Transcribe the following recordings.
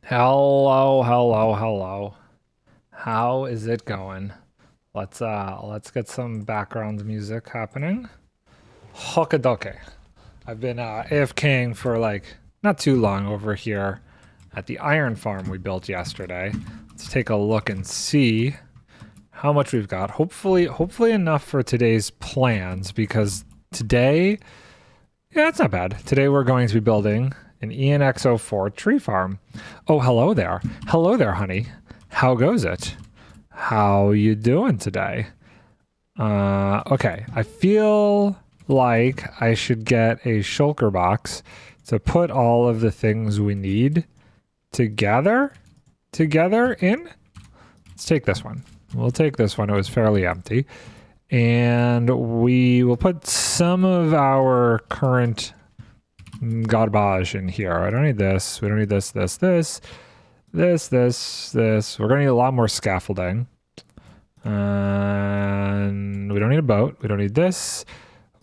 Hello, hello, hello. How is it going? Let's get some background music happening. Hokadoke. I've been AFKing for like not too long over here at the iron farm we built yesterday. Let's take a look and see how much we've got. Hopefully enough for today's plans because today, yeah, it's not bad. Today we're going to be building an ENX04 tree farm. Oh, hello there. Hello there, honey. How goes it? How you doing today? Okay. I feel like I should get a shulker box to put all of the things we need together in. Let's take this one. We'll take this one. It was fairly empty. And we will put some of our current garbage in here. I don't need this. We don't need this. We're gonna need a lot more scaffolding. And we don't need a boat. We don't need this.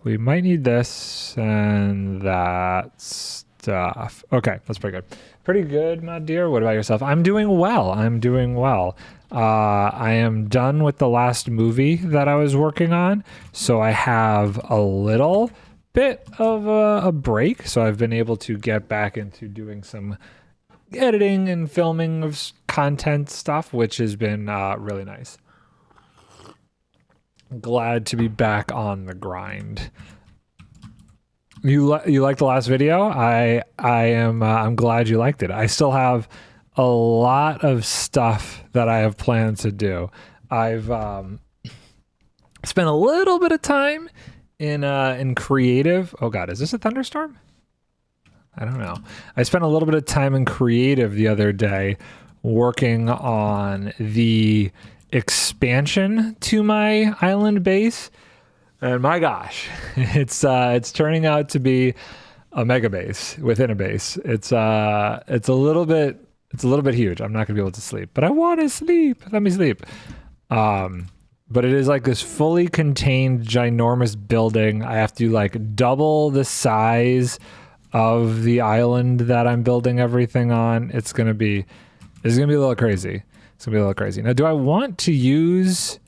We might need this and that stuff. Okay, that's pretty good. Pretty good, my dear. What about yourself? I'm doing well. I am done with the last movie that I was working on, so I have a little bit of a break, so I've been able to get back into doing some editing and filming of content stuff, which has been really nice. Glad to be back on the grind. You liked the last video? I'm glad you liked it. I still have a lot of stuff that I have planned to do. I've spent a little bit of time in creative. Oh god, is this a thunderstorm? I don't know. I spent a little bit of time in creative the other day working on the expansion to my island base. And my gosh, it's turning out to be a mega base within a base. It's a little bit huge. I'm not gonna be able to sleep, but I want to sleep. Let me sleep. But it is like this fully contained ginormous building. I have to like double the size of the island that I'm building everything on. It's gonna be a little crazy. Now, do I want to use,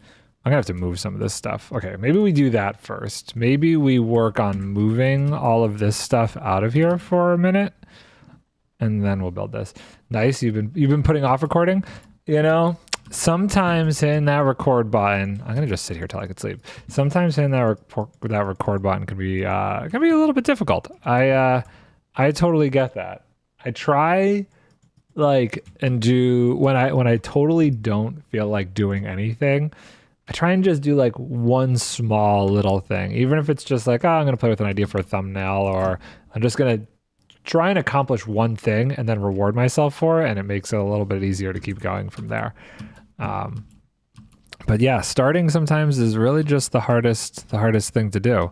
I'm gonna have to move some of this stuff. Okay, maybe we do that first. Maybe we work on moving all of this stuff out of here for a minute, and then we'll build this. Nice, you've been putting off recording, you know? Sometimes hitting that record button, I'm gonna just sit here till I can sleep. Sometimes hitting that record button can be a little bit difficult. I totally get that. I try and do when I totally don't feel like doing anything. I try and just do like one small little thing, even if it's just like, oh, I'm gonna play with an idea for a thumbnail, or I'm just gonna try and accomplish one thing and then reward myself for it, and it makes it a little bit easier to keep going from there. But yeah, starting sometimes is really just the hardest thing to do.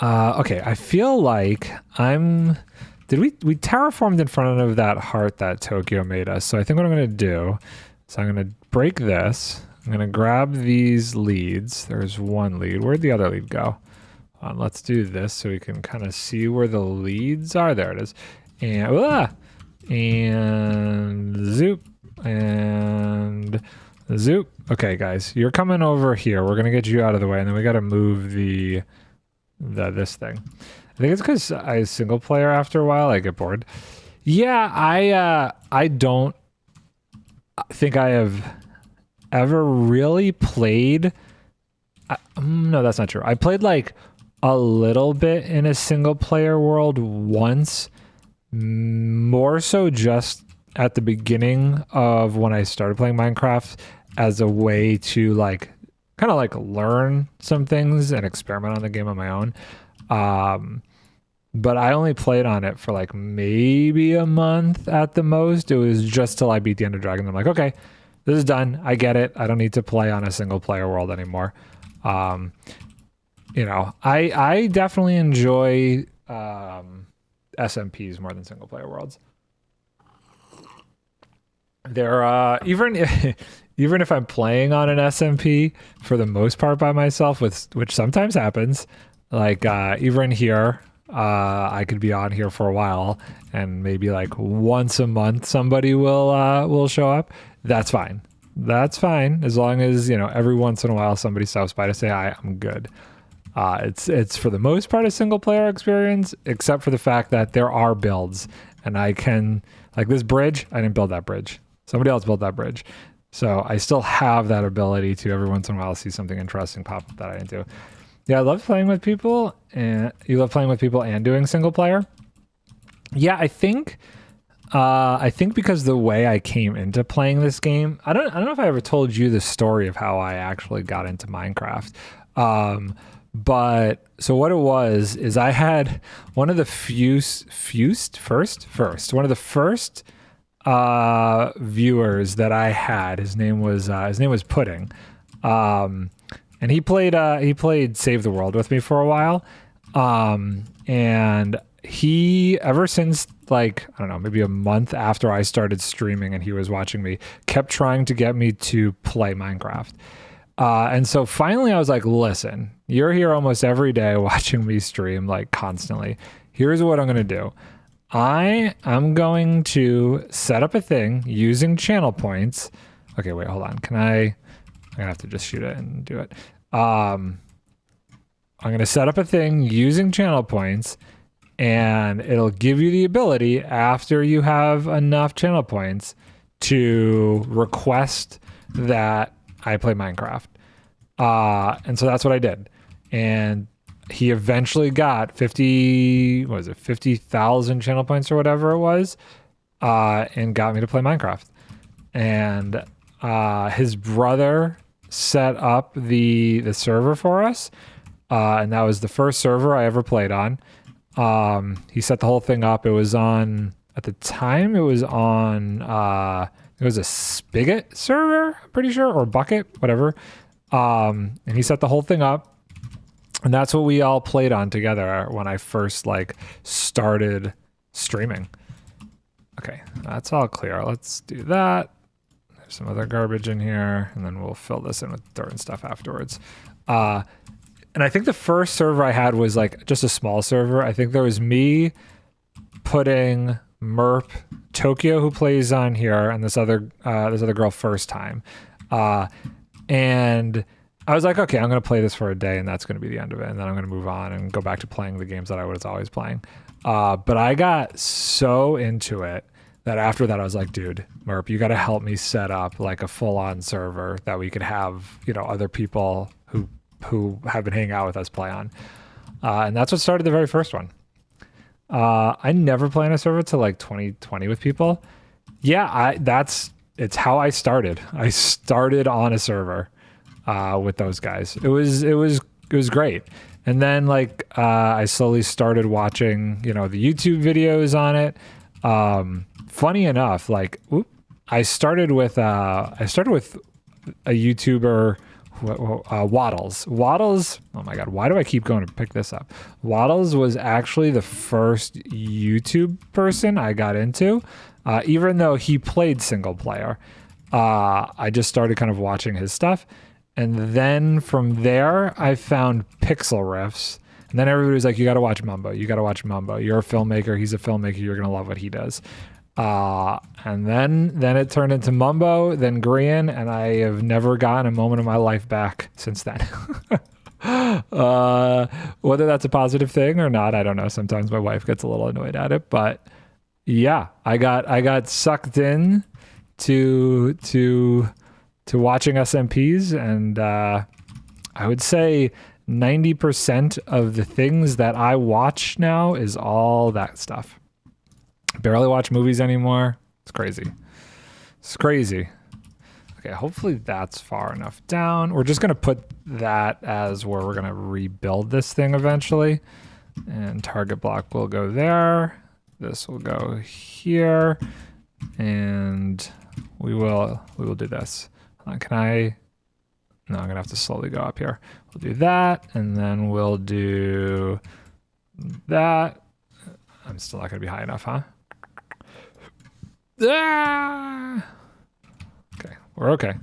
Okay, I feel like we terraformed in front of that heart that Tokyo made us. So I think what I'm gonna do is I'm gonna break this. I'm gonna grab these leads. There's one lead. Where'd the other lead go? Let's do this so we can kind of see where the leads are. There it is. And zoop and zoop. Okay, guys, you're coming over here. We're gonna get you out of the way, and then we gotta move this thing. I think it's because I single player after a while. I get bored. Yeah, I don't think I have ever really played. No, that's not true. I played like a little bit in a single player world once, more so just at the beginning of when I started playing Minecraft as a way to like kind of like learn some things and experiment on the game on my own. But I only played on it for like maybe a month at the most. It was just till I beat the Ender Dragon. I'm like, okay, this is done. I get it. I don't need to play on a single player world anymore. You know, I definitely enjoy SMPs more than single player worlds. They're even if I'm playing on an SMP for the most part by myself, which sometimes happens, like even here I could be on here for a while, and maybe like once a month somebody will show up. That's fine. That's fine, as long as, you know, every once in a while somebody stops by to say hi. I'm good. It's for the most part a single player experience, except for the fact that there are builds, and I can, like this bridge, I didn't build that bridge. Somebody else built that bridge. So I still have that ability to every once in a while see something interesting pop up that I didn't do. Yeah, I love playing with people, and you love playing with people and doing single player. Yeah, I think because the way I came into playing this game, I don't know if I ever told you the story of how I actually got into Minecraft. But so what it was is I had one of the one of the first viewers that I had. His name was Pudding. And he played Save the World with me for a while. And he, ever since, like, I don't know, maybe a month after I started streaming and he was watching me, kept trying to get me to play Minecraft. And so finally I was like, listen, you're here almost every day watching me stream, like constantly. Here's what I'm going to do. I'm going to set up a thing using channel points. Okay, wait, hold on. I'm gonna have to just shoot it and do it. I'm gonna set up a thing using channel points, and it'll give you the ability after you have enough channel points to request that I play Minecraft. And so that's what I did. And he eventually got 50,000 channel points or whatever it was, and got me to play Minecraft. And his brother set up the server for us, and that was the first server I ever played on. He set the whole thing up. It was on, at the time, it was a Spigot server, I'm pretty sure, or Bucket, whatever. And he set the whole thing up, and that's what we all played on together when I first like started streaming. Okay, that's all clear. Let's do that. There's some other garbage in here, and then we'll fill this in with dirt and stuff afterwards. And I think the first server I had was like just a small server. I think there was me, Pudding, Merp, Tokyo, who plays on here, and this other girl first time. And I was like, okay, I'm going to play this for a day, and that's going to be the end of it. And then I'm going to move on and go back to playing the games that I was always playing. But I got so into it that after that I was like, dude, Merp, you got to help me set up like a full-on server that we could have, you know, other people who have been hanging out with us play on. And that's what started the very first one. I never play on a server till like 2020 with people. Yeah, it's how I started. I started on a server with those guys. It was great. And then like I slowly started watching, you know, the YouTube videos on it. Funny enough, like I started with a YouTuber, Waddles. Waddles, oh my god, why do I keep going to pick this up? Waddles was actually the first YouTube person I got into, even though he played single player. I just started kind of watching his stuff, and then from there I found Pixel Riffs, and then everybody was like, you gotta watch Mumbo, you gotta watch Mumbo, you're a filmmaker, he's a filmmaker, you're gonna love what he does. And then it turned into Mumbo, then Grian, and I have never gotten a moment of my life back since then. Whether that's a positive thing or not, I don't know. Sometimes my wife gets a little annoyed at it, but yeah, I got sucked in to watching SMPs, and I would say 90% of the things that I watch now is all that stuff. Barely watch movies anymore. It's crazy. It's crazy. Okay, hopefully that's far enough down. We're just going to put that as where we're going to rebuild this thing eventually. And target block will go there. This will go here. And we will do this. Can I? No, I'm going to have to slowly go up here. We'll do that, and then we'll do that. I'm still not going to be high enough, huh? Ah! Okay, we're okay.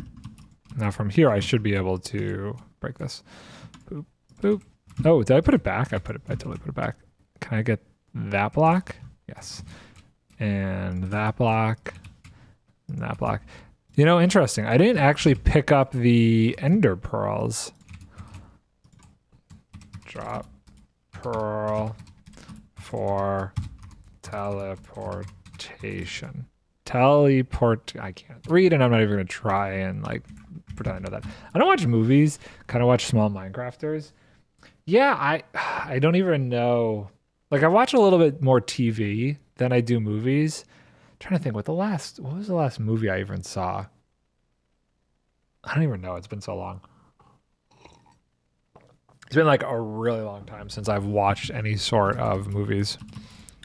Now from here, I should be able to break this. Boop, boop. Oh, did I put it back? I totally put it back. Can I get that block? Yes. And that block. And that block. You know, interesting. I didn't actually pick up the ender pearls. Drop pearl for teleportation. I can't read, and I'm not even gonna try and like pretend I know that. I don't watch movies, kind of watch small Minecrafters. Yeah, I don't even know. Like I watch a little bit more TV than I do movies. I'm trying to think what was the last movie I even saw? I don't even know. It's been so long. It's been like a really long time since I've watched any sort of movies.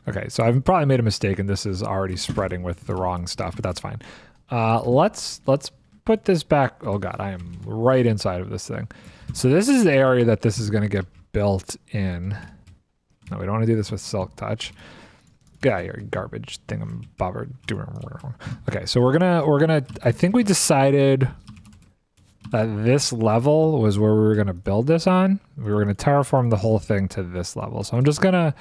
Okay, so I've probably made a mistake and this is already spreading with the wrong stuff, but that's fine. Let's put this back. Oh God, I am right inside of this thing. So this is the area that this is going to get built in. No, we don't want to do this with silk touch. Get out of here, garbage thingamabobber. Okay, so we're gonna. I think we decided that this level was where we were gonna build this on. We were gonna terraform the whole thing to this level. So I'm just gonna.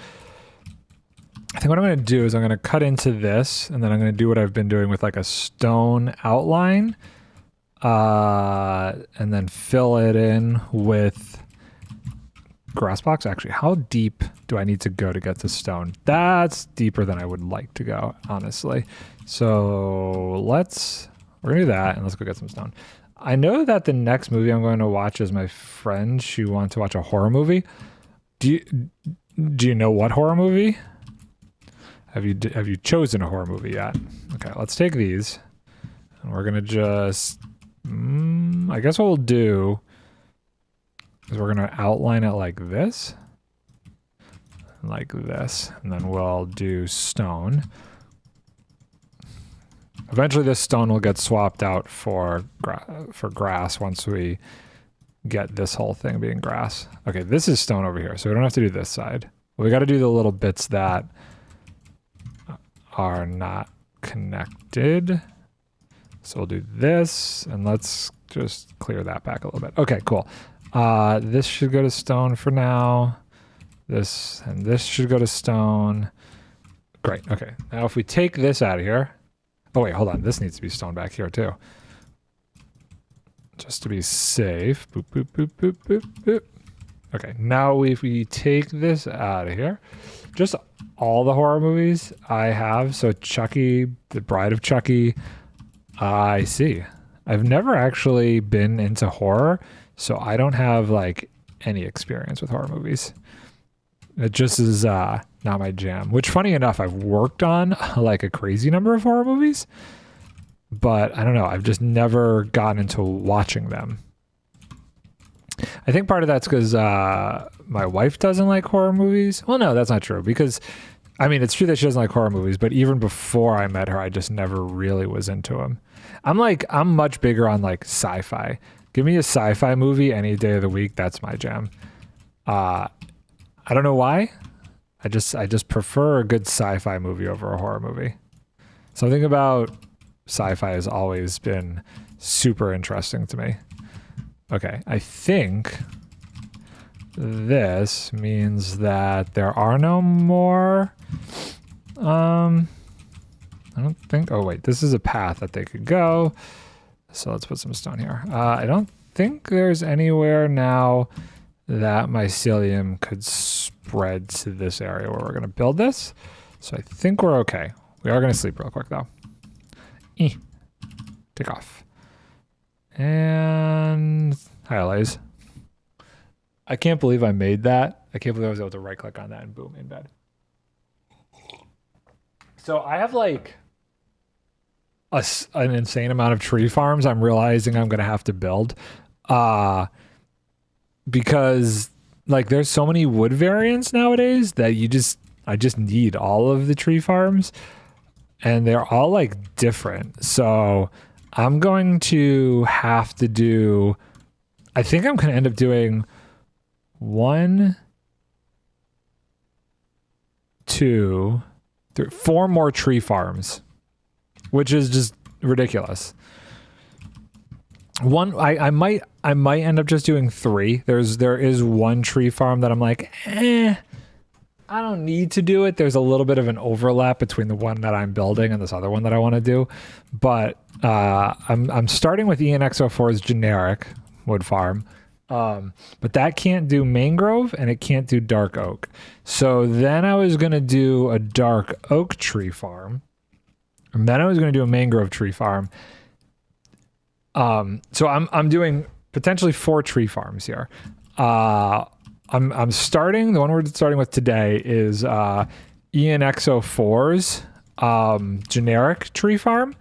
I think what I'm gonna do is I'm gonna cut into this, and then I'm gonna do what I've been doing with like a stone outline, and then fill it in with grass blocks. Actually, how deep do I need to go to get to stone? That's deeper than I would like to go, honestly. So we're gonna do that, and let's go get some stone. I know that the next movie I'm going to watch is my friend. She wants to watch a horror movie. Do you know what horror movie? Have you chosen a horror movie yet? Okay, let's take these, and we're gonna just. I guess what we'll do is we're gonna outline it like this, and then we'll do stone. Eventually, this stone will get swapped out for grass once we get this whole thing being grass. Okay, this is stone over here, so we don't have to do this side. We got to do the little bits that are not connected. So we'll do this, and let's just clear that back a little bit. Okay, cool. This should go to stone for now. This and this should go to stone. Great, okay. Now if we take this out of here. Oh wait, hold on. This needs to be stone back here too. Just to be safe. Boop, boop, boop, boop, boop, boop. Okay, now if we take this out of here, just all the horror movies I have. So Chucky, The Bride of Chucky. I see. I've never actually been into horror, so I don't have like any experience with horror movies. It just is not my jam, which funny enough, I've worked on like a crazy number of horror movies, but I don't know. I've just never gotten into watching them. I think part of that's because my wife doesn't like horror movies. Well, no, that's not true because I mean, it's true that she doesn't like horror movies, but even before I met her, I just never really was into them. I'm much bigger on like sci-fi. Give me a sci-fi movie any day of the week. That's my jam. I don't know why. I just prefer a good sci-fi movie over a horror movie. Something about sci-fi has always been super interesting to me. Okay, I think this means that there are no more. I don't think. Oh wait, this is a path that they could go. So let's put some stone here. I don't think there's anywhere now that mycelium could spread to this area where we're going to build this. So I think we're okay. We are going to sleep real quick though. Take off. And hi, Lays. I can't believe I made that. I can't believe I was able to right click on that and boom, in bed. So I have like an insane amount of tree farms I'm realizing I'm going to have to build. Because like there's so many wood variants nowadays that I just need all of the tree farms and they're all like different. So I'm going to have to do, I think I'm going to end up doing 1, 2, 3, 4 more tree farms, which is just ridiculous. I might end up just doing 3. There is one tree farm that I'm like, I I don't need to do it. There's a little bit of an overlap between the one that I'm building and this other one that I want to do. But I'm starting with ENX04's generic wood farm. But that can't do mangrove and it can't do dark oak. So then I was going to do a dark oak tree farm. And then I was going to do a mangrove tree farm. So I'm doing potentially 4 tree farms here. I'm starting, the one we're starting with today is ENX04's generic tree farm.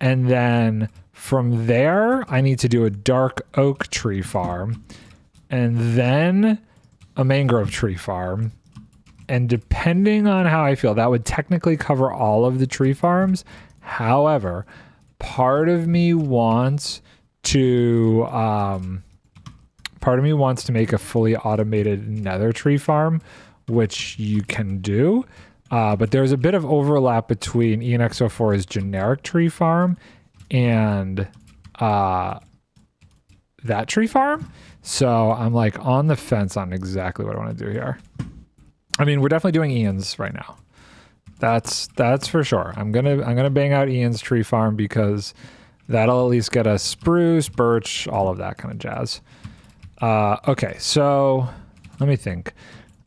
And then from there, I need to do a dark oak tree farm and then a mangrove tree farm. And depending on how I feel, that would technically cover all of the tree farms. However, part of me wants to make a fully automated nether tree farm, which you can do. But there's a bit of overlap between ENX04's generic tree farm and that tree farm. So I'm like on the fence on exactly what I want to do here. I mean, we're definitely doing Ian's right now. That's for sure. I'm gonna bang out Ian's tree farm because that'll at least get us spruce, birch, all of that kind of jazz. Okay, so let me think.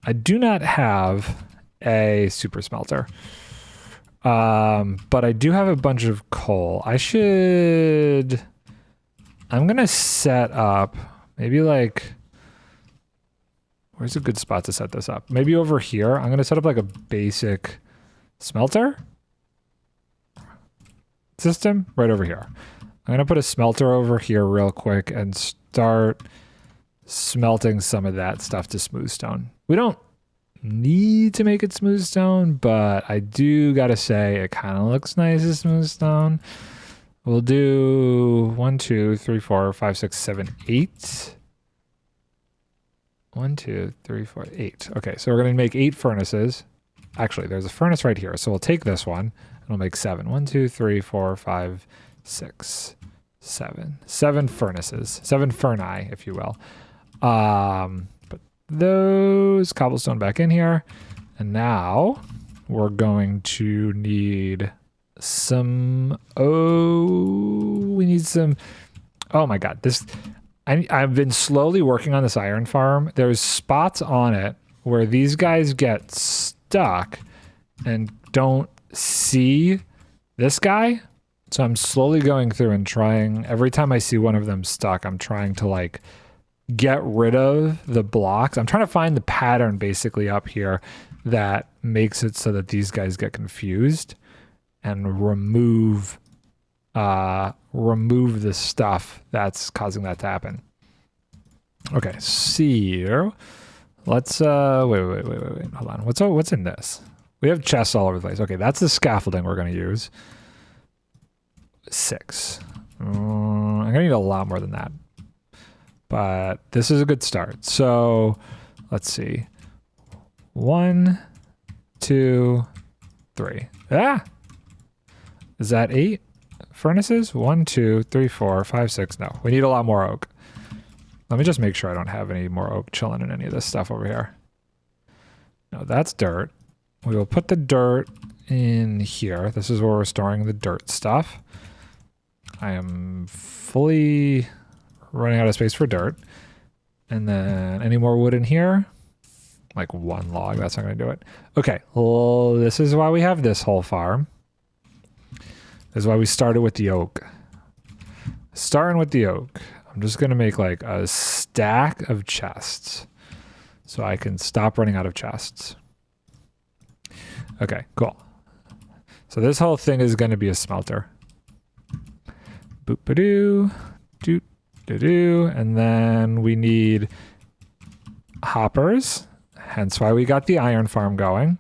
I do not have a super smelter. But I do have a bunch of coal. I'm gonna set up maybe like, where's a good spot to set this up? Maybe over here. I'm gonna set up like a basic smelter system right over here. I'm gonna put a smelter over here real quick and start smelting some of that stuff to smooth stone. We don't need to make it smooth stone, but I do gotta say it kind of looks nice as smooth stone. We'll do 1, 2, 3, 4, 5, 6, 7, 8. 1, 2, 3, 4, 8. Okay, so we're gonna make 8 furnaces. Actually, there's a furnace right here, so we'll take this one and we'll make 7. 1, 2, 3, 4, 5, 6, 7. 7 furnaces. 7 furni, if you will. But those cobblestone back in here, and now we're going to need some. We need some. Oh my god, this. I've been slowly working on this iron farm. There's spots on it where these guys get stuck and don't see this guy. So I'm slowly going through and trying. Every time I see one of them stuck, I'm trying to like get rid of the blocks. I'm trying to find the pattern basically up here that makes it so that these guys get confused and remove the stuff that's causing that to happen. Okay, so let's wait, hold on. What's in this? We have chests all over the place. Okay, that's the scaffolding we're going to use. 6. I'm going to need a lot more than that. But this is a good start. So let's see. 1, 2, 3. Ah! Is that 8 furnaces? 1, 2, 3, 4, 5, 6. No, we need a lot more oak. Let me just make sure I don't have any more oak chilling in any of this stuff over here. No, that's dirt. We will put the dirt in here. This is where we're storing the dirt stuff. I am fully running out of space for dirt. And then any more wood in here? Like 1 log, that's not gonna do it. Okay, well, this is why we have this whole farm. This is why we started with the oak. Starting with the oak, I'm just gonna make like a stack of chests so I can stop running out of chests. Okay, cool. So this whole thing is gonna be a smelter. Boop-a-doo, doot-a-doo, and then we need hoppers, hence why we got the iron farm going.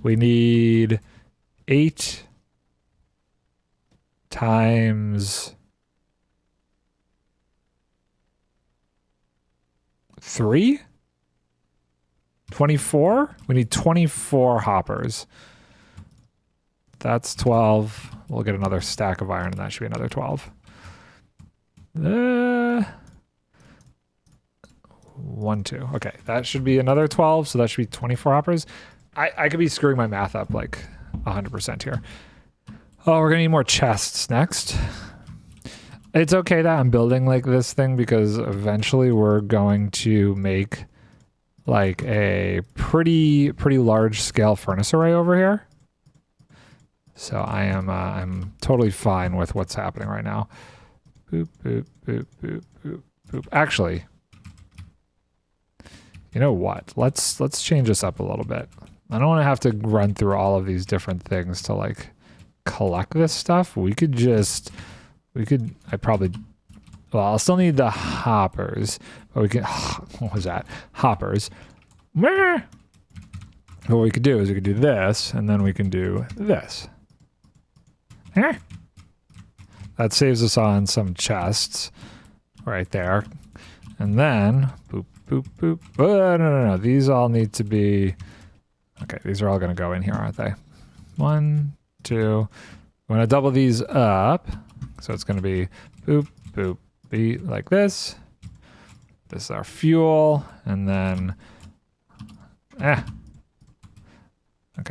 We need 8 times 3? 24? We need 24 hoppers. That's 12. We'll get another stack of iron, and that should be another 12. 1, 2. Okay, that should be another 12, so that should be 24 hoppers. I could be screwing my math up like 100% here. Oh, we're gonna need more chests next. It's okay that I'm building like this thing because eventually we're going to make like a pretty large scale furnace array over here. So I'm totally fine with what's happening right now. Boop, boop, boop, boop, boop, boop. Actually, you know what? Let's change this up a little bit. I don't want to have to run through all of these different things to like collect this stuff. I'll still need the hoppers, but we can, what was that? Hoppers. What we could do is we could do this, and then we can do this. That saves us on some chests right there. And then, boop, boop, boop. Oh, no. These all need to be, okay, these are all going to go in here, aren't they? 1, 2. I'm going to double these up. So it's going to be boop, boop, be like this. This is our fuel. And then, okay,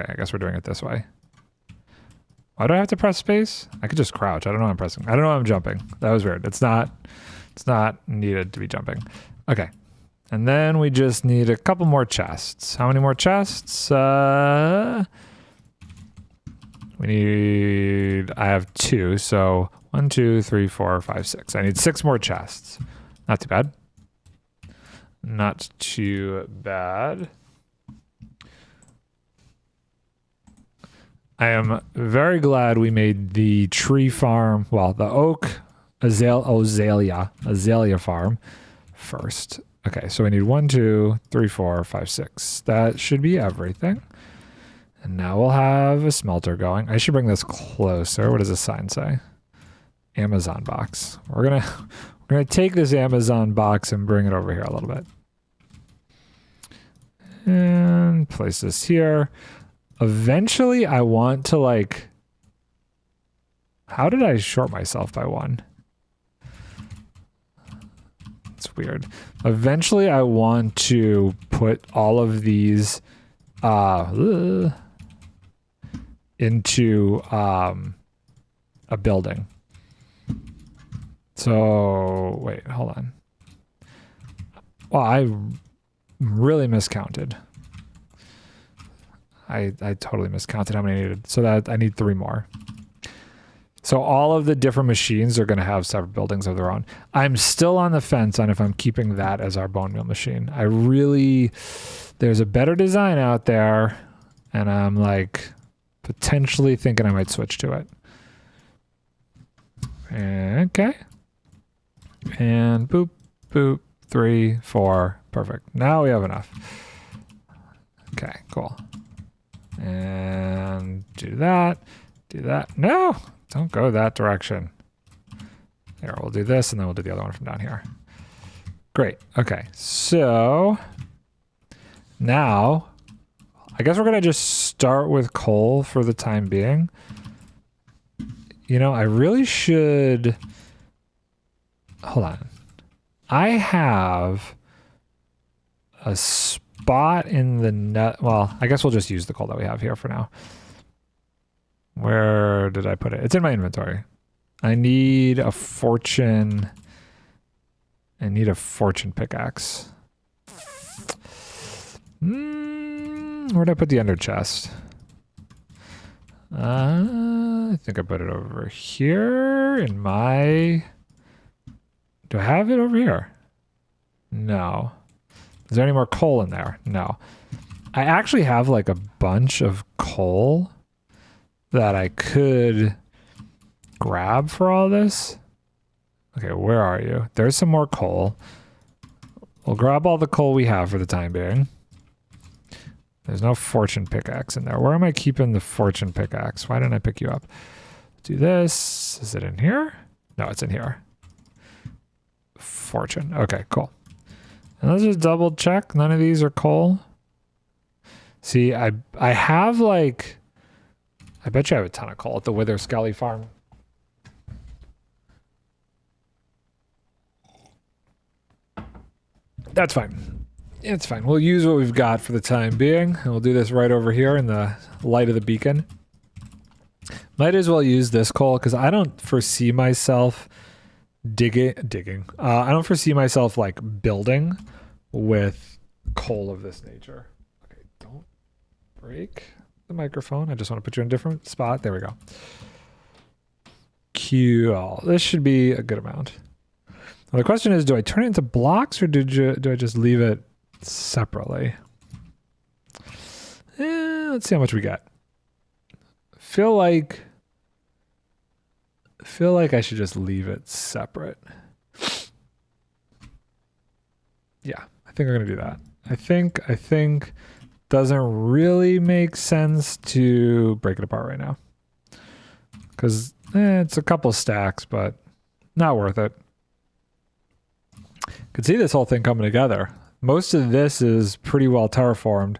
I guess we're doing it this way. Why do I have to press space? I could just crouch. I don't know what I'm pressing. I don't know what I'm jumping. That was weird. It's not needed to be jumping. Okay. And then we just need a couple more chests. How many more chests? I have 2. So 1, 2, 3, 4, 5, 6. I need 6 more chests. Not too bad. Not too bad. I am very glad we made the tree farm, well, the oak azalea farm first. Okay, so we need 1, 2, 3, 4, 5, 6. That should be everything. And now we'll have a smelter going. I should bring this closer. What does the sign say? Amazon box. We're gonna take this Amazon box and bring it over here a little bit. And place this here. Eventually, I want to like... How did I short myself by 1? It's weird. Eventually, I want to put all of these into a building. So, wait, hold on. Well, I really miscounted. I totally miscounted how many I needed. So that I need 3 more. So all of the different machines are going to have separate buildings of their own. I'm still on the fence on if I'm keeping that as our bone meal machine. There's a better design out there, and I'm like potentially thinking I might switch to it. Okay. And boop, boop, 3, 4, perfect. Now we have enough. Okay, cool. And do that. No, don't go that direction. Here, we'll do this, and then we'll do the other one from down here. Great. Okay, so now I guess we're going to just start with coal for the time being. You know, I really should... Hold on. I have a spot in the net. Well, I guess we'll just use the coal that we have here for now. Where did I put it? It's in my inventory. I need a fortune. I need a fortune pickaxe. Where'd I put the ender chest? I think I put it over here in my... Do I have it over here? No. Is there any more coal in there? No. I actually have like a bunch of coal that I could grab for all this. Okay, where are you? There's some more coal. We'll grab all the coal we have for the time being. There's no fortune pickaxe in there. Where am I keeping the fortune pickaxe? Why didn't I pick you up? Do this. Is it in here? No, it's in here. Fortune. Okay, cool. And let's just double check. None of these are coal. See, I have like... I bet you I have a ton of coal at the Wither Skelly farm. That's fine. It's fine. We'll use what we've got for the time being. And we'll do this right over here in the light of the beacon. Might as well use this coal because I don't foresee myself digging. I don't foresee myself like building with coal of this nature. Okay, don't break the microphone. I just want to put you in a different spot. There we go. Cool. This should be a good amount. Well, the question is, do I turn it into blocks or do I just leave it separately? Let's see how much we got. Feel like I should just leave it separate. Yeah, I think we're gonna do that. I think doesn't really make sense to break it apart right now. Because it's a couple stacks, but not worth it. Could see this whole thing coming together. Most of this is pretty well terraformed.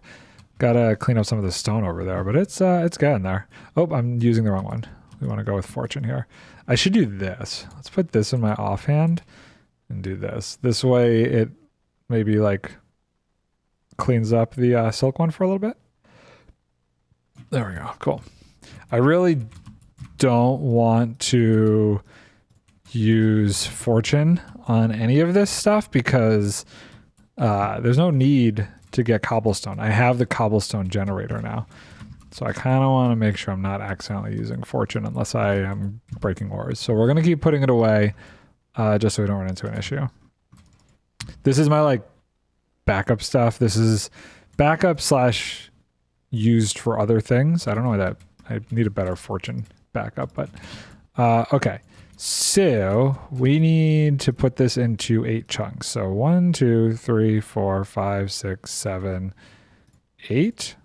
Gotta clean up some of the stone over there, but it's getting there. Oh, I'm using the wrong one. We want to go with fortune here. I should do this. Let's put this in my offhand and do this. This way it maybe like cleans up the silk one for a little bit. There we go. Cool. I really don't want to use fortune on any of this stuff because there's no need to get cobblestone. I have the cobblestone generator now. So I kind of want to make sure I'm not accidentally using fortune unless I am breaking ores. So we're going to keep putting it away just so we don't run into an issue. This is my like backup stuff. This is backup slash used for other things. I don't know that I need a better fortune backup, but okay. So we need to put this into 8 chunks. So 1, 2, 3, 4, 5, 6, 7, 8.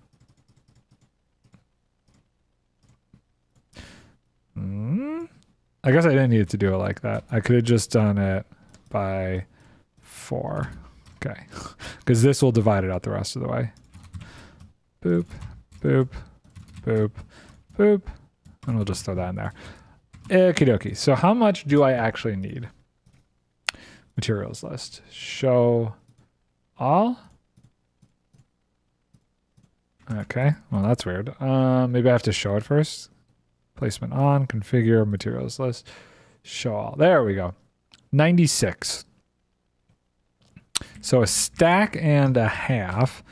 I guess I didn't need to do it like that. I could have just done it by 4. Okay. Because this will divide it out the rest of the way. Boop, boop, boop, boop. And we'll just throw that in there. Okie dokie. So how much do I actually need? Materials list. Show all. Okay. Well, that's weird. Maybe I have to show it first. Placement on, configure, materials list. Show all. There we go. 96. So a stack and a half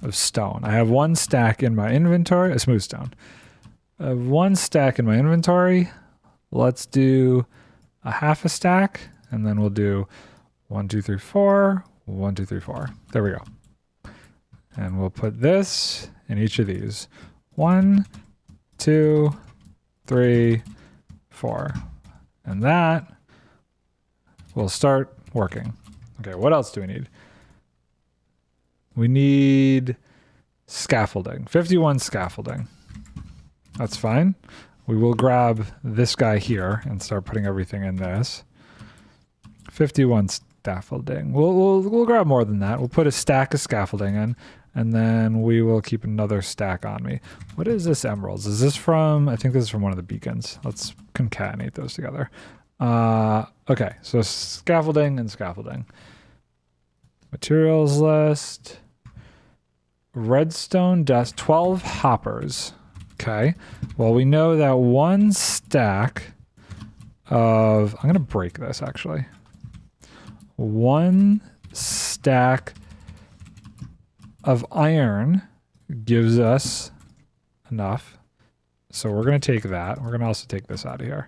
of stone. I have 1 stack in my inventory, a smooth stone. I have 1 stack in my inventory. Let's do a half a stack, and then we'll do 1, 2, 3, 4, 1, 2, 3, 4. There we go. And we'll put this in each of these. 1, 2, 3, 4. And that will start working. Okay, what else do we need? We need scaffolding. 51 scaffolding. That's fine. We will grab this guy here and start putting everything in this. 51 scaffolding. We'll grab more than that. We'll put a stack of scaffolding in, and then we will keep another stack on me. What is this emeralds? Is this from, I think this is from one of the beacons. Let's concatenate those together. Okay, so scaffolding and scaffolding. Materials list. Redstone dust, 12 hoppers. Okay, well, we know that 1 stack of, I'm going to break this actually. 1 stack of iron gives us enough. So we're going to take that. We're going to also take this out of here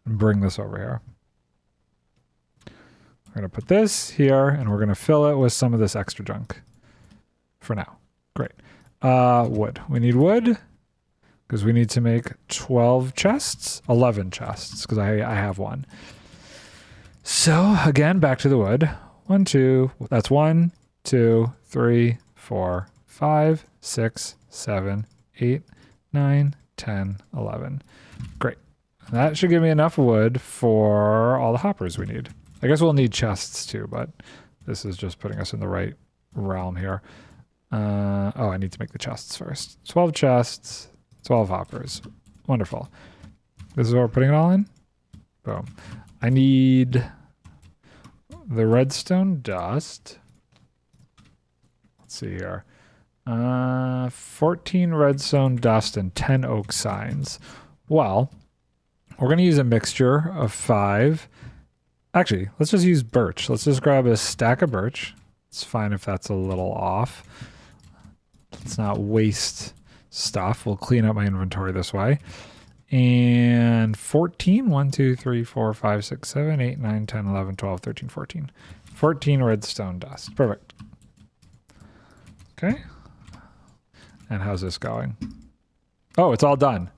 and bring this over here. We're going to put this here and we're going to fill it with some of this extra junk for now. Great. Wood. We need wood. Because we need to make 12 chests, 11 chests, because I have 1. So again, back to the wood. 1, 2, that's 1, 2, 3, 4, 5, 6, 7, 8, 9, 10, 11. Great. That should give me enough wood for all the hoppers we need. I guess we'll need chests too, but this is just putting us in the right realm here. Oh, I need to make the chests first. 12 chests. 12 hoppers. Wonderful. This is what we're putting it all in? Boom. I need the redstone dust. Let's see here. 14 redstone dust and 10 oak signs. Well, we're going to use a mixture of 5. Actually, let's just use birch. Let's just grab a stack of birch. It's fine if that's a little off. Let's not waste stuff. We'll clean up my inventory this way. And 14. 1, 2, 3, 4, 5, 6, 7, 8, 9, 10, 11, 12, 13, 14. 14 redstone dust. Perfect. Okay. And how's this going? Oh, it's all done.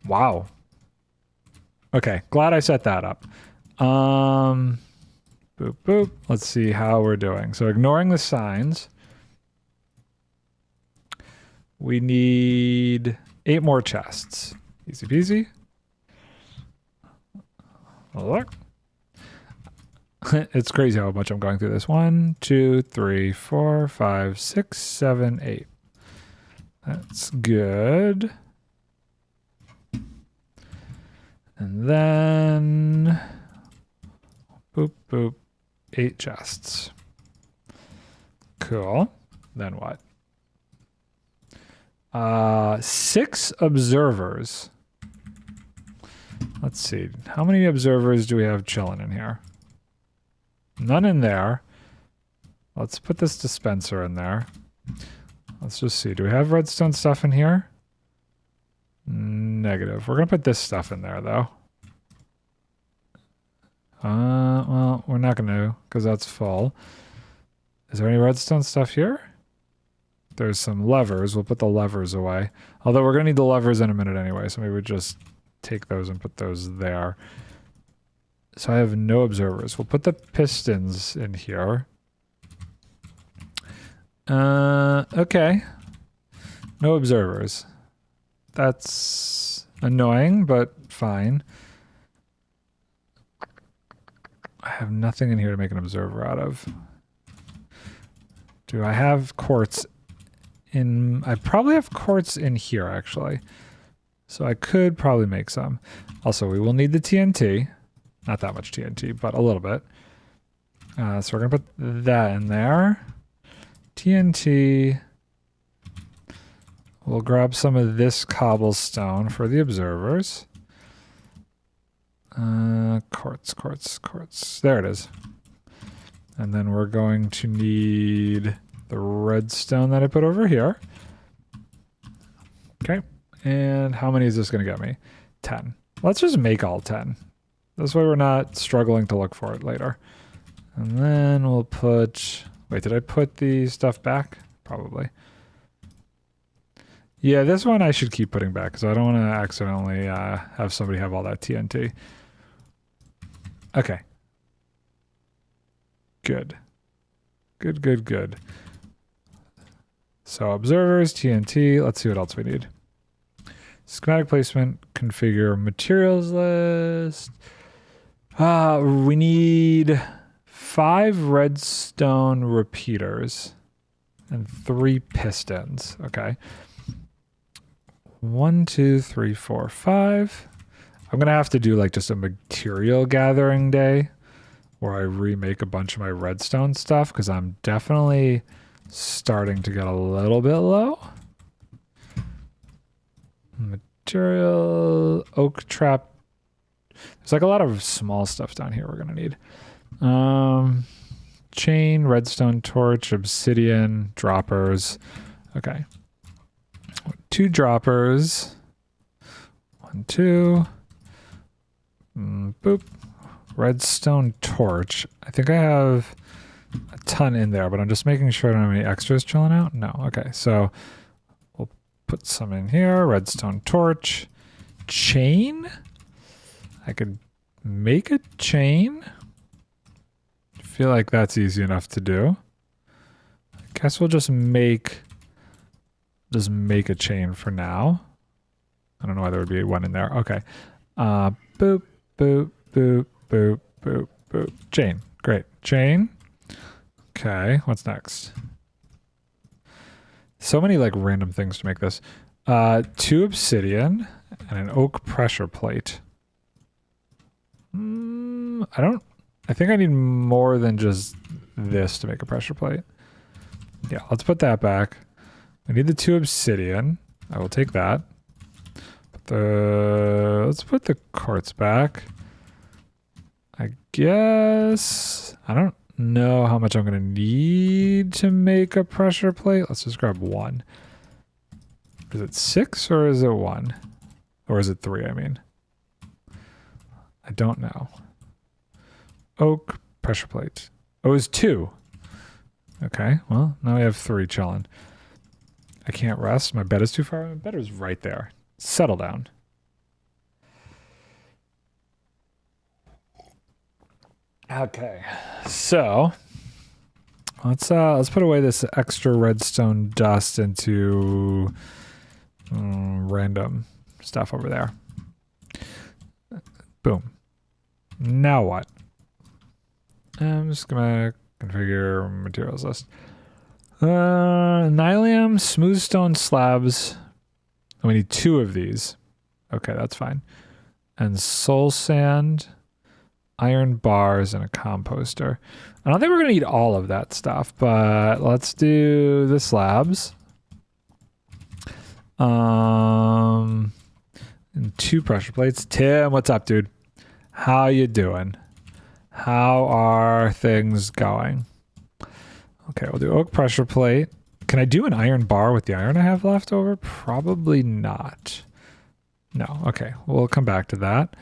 Wow. Okay, glad I set that up. Boop, boop. Let's see how we're doing. So ignoring the signs, we need 8 more chests. Easy peasy. Look. It's crazy how much I'm going through this. 1, 2, 3, 4, 5, 6, 7, 8. That's good. And then boop, boop, 8 chests. Cool. Then what? 6 observers. Let's see. How many observers do we have chilling in here? None in there. Let's put this dispenser in there. Let's just see. Do we have redstone stuff in here? Negative. We're going to put this stuff in there, though. Well, we're not going to, because that's full. Is there any redstone stuff here? There's some levers. We'll put the levers away. Although we're going to need the levers in a minute anyway, so maybe we just take those and put those there. So I have no observers. We'll put the pistons in here. Okay. No observers. That's annoying, but fine. I have nothing in here to make an observer out of. Do I have quartz in... I probably have quartz in here, actually. So I could probably make some. Also, we will need the TNT. Not that much TNT, but a little bit. So we're going to put that in there. TNT... We'll grab some of this cobblestone for the observers. Quartz, quartz, quartz. There it is. And then we're going to need the redstone that I put over here. Okay. And how many is this going to get me? 10. Let's just make all 10. This way we're not struggling to look for it later. And then we'll put... Wait, did I put the stuff back? Probably. Yeah, this one I should keep putting back because I don't want to accidentally have somebody have all that TNT. Okay. Good. Good, good, good. So observers, TNT. Let's see what else we need. Schematic placement, configure materials list. We need 5 redstone repeaters and 3 pistons. Okay. 1, 2, 3, 4, 5. I'm going to have to do like just a material gathering day where I remake a bunch of my redstone stuff because I'm definitely starting to get a little bit low. Material, oak trap. There's like a lot of small stuff down here we're going to need. Chain, redstone torch, obsidian, droppers. Okay. 2 droppers. 1, 2. Boop. Redstone torch. I think I have a ton in there, but I'm just making sure I don't have any extras chilling out. No. Okay. So we'll put some in here. Redstone torch. Chain. I could make a chain. I feel like that's easy enough to do. I guess we'll just make a chain for now. I don't know why there would be one in there. Okay. Boop, boop, boop, boop, boop, boop. Chain. Great. Chain. Okay. What's next? So many like random things to make this. 2 obsidian and an oak pressure plate. I think I need more than just this to make a pressure plate. Yeah, let's put that back. We need the 2 obsidian. I will take that. Let's put the quartz back. I guess I don't know how much I'm gonna need to make a pressure plate. Let's just grab 1. Is it 6 or is it 1? Or is it 3, I mean? I don't know. Oak pressure plate. Oh, it's 2. Okay, well, now we have 3 chilling. I can't rest. My bed is too far. My bed is right there. Settle down. Okay, so let's put away this extra redstone dust into random stuff over there. Boom. Now what? I'm just gonna configure materials list. Nylium, smooth stone slabs. We need 2 of these. Okay, that's fine. And soul sand, iron bars, and a composter. I don't think we're gonna need all of that stuff, but let's do the slabs. And 2 pressure plates. Tim, what's up, dude? How you doing? How are things going? Okay, we'll do oak pressure plate. Can I do an iron bar with the iron I have left over? Probably not. No, okay, we'll come back to that.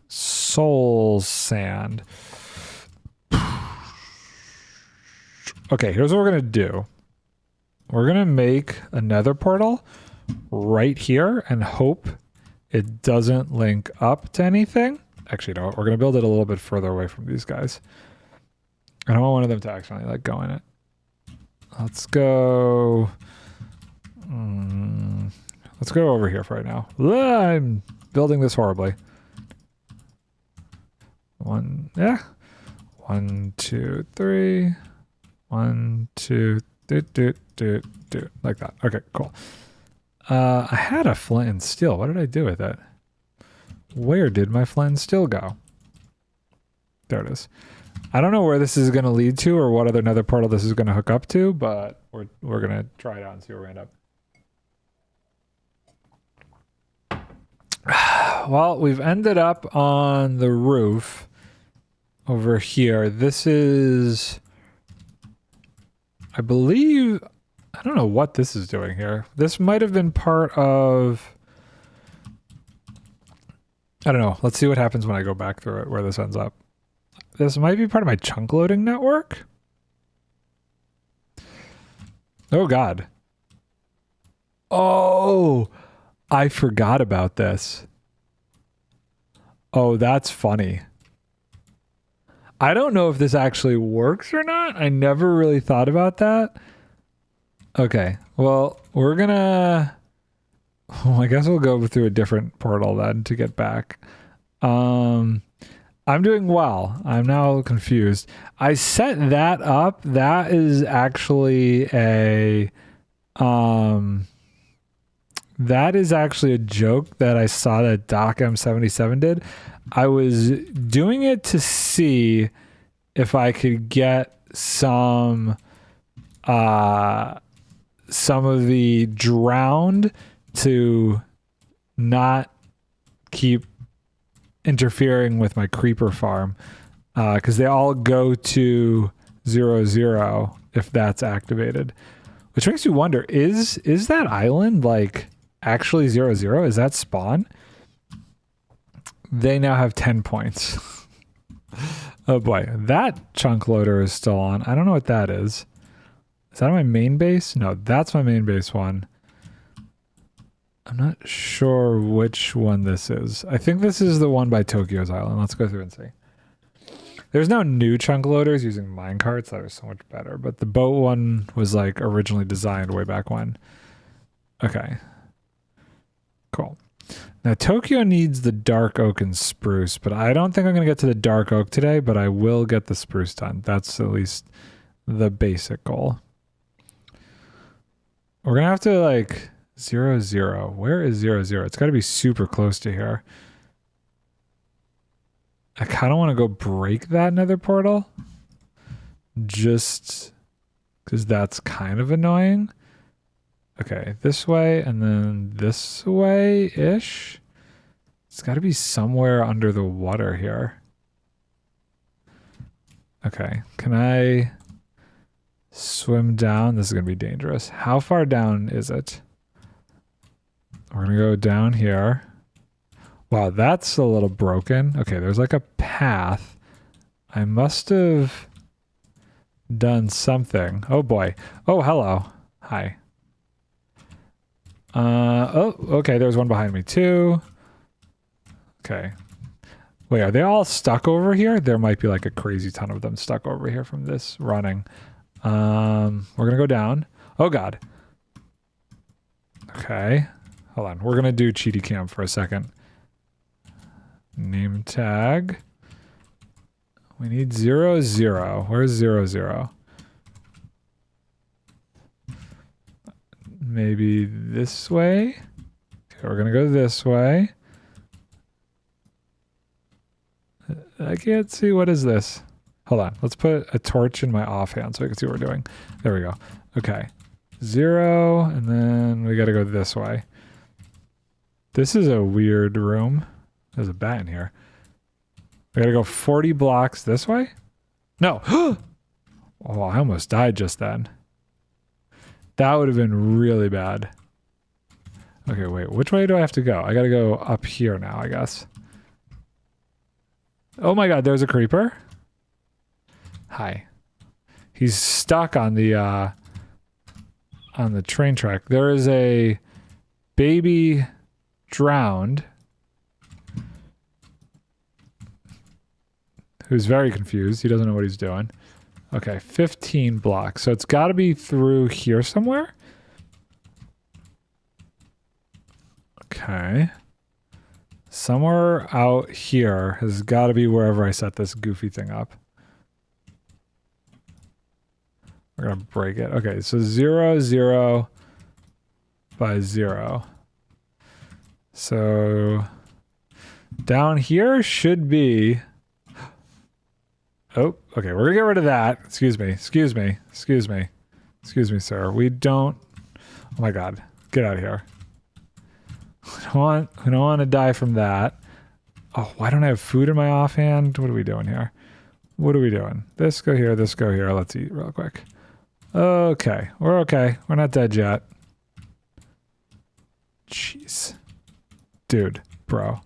Soul sand. Okay, here's what we're gonna do. We're gonna make a nether portal right here and hope it doesn't link up to anything. Actually, no, we're gonna build it a little bit further away from these guys. I don't want one of them to actually like go in it. Let's go. Let's go over here for right now. I'm building this horribly. 1, yeah. 1, 2, 3. 1, 2, like that. Okay, cool. I had a flint and steel. What did I do with it? Where did my flint and steel go? There it is. I don't know where this is going to lead to or what other nether portal this is going to hook up to, but we're going to try it out and see where we end up. Well, we've ended up on the roof over here. This is, I believe, I don't know what this is doing here. This might have been part of, I don't know. Let's see what happens when I go back through it, where this ends up. This might be part of my chunk loading network. Oh, God. Oh, I forgot about this. Oh, that's funny. I don't know if this actually works or not. I never really thought about that. Okay, well, we're gonna... Oh, I guess we'll go through a different portal then to get back. I'm doing well. I'm now confused. I set that up. That is actually a... that is actually a joke that I saw that Doc M77 did. I was doing it to see if I could get some of the drowned to not keep interfering with my creeper farm, because they all go to 0, if that's activated, which makes me wonder, is that island like actually 0? Is that spawn? They now have 10 points. Oh boy, that chunk loader is still on. I don't know what that is. Is that my main base? No, that's my main base one. I'm not sure which one this is. I think this is the one by Tokyo's Island. Let's go through and see. There's now new chunk loaders using minecarts that are so much better, but the boat one was like originally designed way back when. Okay. Cool. Now Tokyo needs the dark oak and spruce, but I don't think I'm going to get to the dark oak today, but I will get the spruce done. That's at least the basic goal. We're going to have to like 0. Where is 0? It's got to be super close to here. I kind of want to go break that nether portal. Just because that's kind of annoying. Okay, this way and then this way-ish. It's got to be somewhere under the water here. Okay, can I swim down? This is going to be dangerous. How far down is it? We're going to go down here. Wow, that's a little broken. Okay, there's like a path. I must have done something. Oh boy. Oh, hello. Hi. Oh, okay, there's one behind me too. Okay. Wait, are they all stuck over here? There might be like a crazy ton of them stuck over here from this running. We're gonna go down. Oh god. Okay. Hold on. We're gonna do cheaty cam for a second. Name tag. We need 0, 0. Where's 0, 0? Maybe this way? Okay, we're gonna go this way. I can't see. What is this? Hold on. Let's put a torch in my offhand so I can see what we're doing. There we go. Okay. 0, and then we gotta go this way. This is a weird room. There's a bat in here. We gotta go 40 blocks this way? No. Oh, I almost died just then. That would have been really bad. Okay, wait. Which way do I have to go? I gotta go up here now, I guess. Oh my god, there's a creeper. Hi. He's stuck on the train track. There is a baby drowned who's very confused. He doesn't know what he's doing. Okay, 15 blocks. So it's got to be through here somewhere. Okay. Somewhere out here has got to be wherever I set this goofy thing up. We're going to break it. Okay, so 0, 0 by 0. So down here should be... Oh, okay, we're gonna get rid of that. Excuse me, excuse me, excuse me. Excuse me, sir. We don't... Oh my god, get out of here. We don't want to die from that. Oh, why don't I have food in my offhand? What are we doing here? What are we doing? This go here, this go here. Let's eat real quick. Okay, we're okay. We're not dead yet. Jeez. Dude, bro.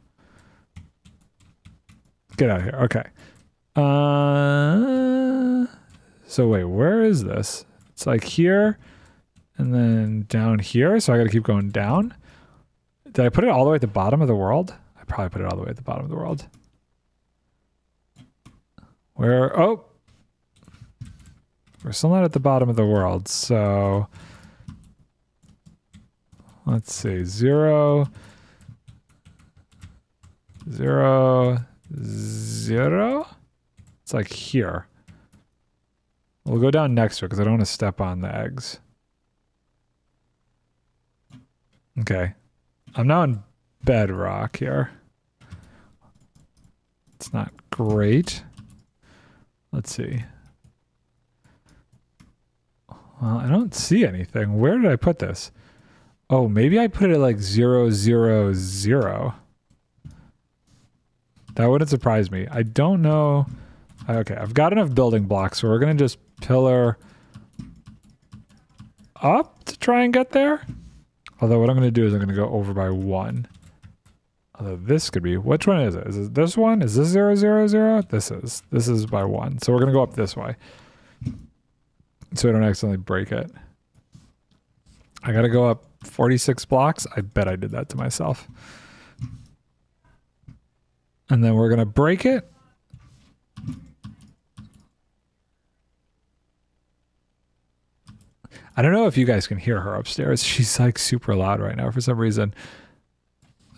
Get out of here. Okay. So wait, where is this? It's like here and then down here. So I got to keep going down. Did I put it all the way at the bottom of the world? I probably put it all the way at the bottom of the world. Where? Oh, we're still not at the bottom of the world. So let's see. 0, 0, 0. It's like here. We'll go down next to it because I don't want to step on the eggs. Okay. I'm now in bedrock here. It's not great. Let's see. Well, I don't see anything. Where did I put this? Oh, maybe I put it at like 0, 0, 0. That wouldn't surprise me. I don't know. Okay, I've got enough building blocks, so we're going to just pillar up to try and get there. Although what I'm going to do is I'm going to go over by 1. Although this could be... Which one is it? Is it this one? Is this 0, 0, 0? This is. This is by 1. So we're going to go up this way. So I don't accidentally break it. I got to go up 46 blocks. I bet I did that to myself. And then we're going to break it. I don't know if you guys can hear her upstairs. She's like super loud right now for some reason.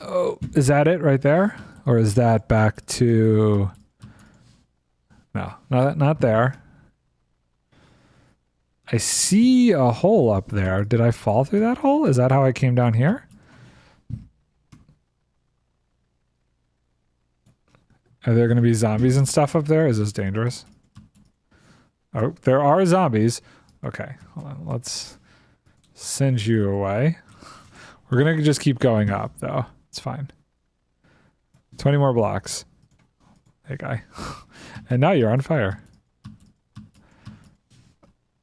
Oh, is that it right there? Or is that back to... No, not there. I see a hole up there. Did I fall through that hole? Is that how I came down here? Are there going to be zombies and stuff up there? Is this dangerous? Oh, there are zombies. Okay, hold on. Let's send you away. We're going to just keep going up, though. It's fine. 20 more blocks. Hey, guy. And now you're on fire.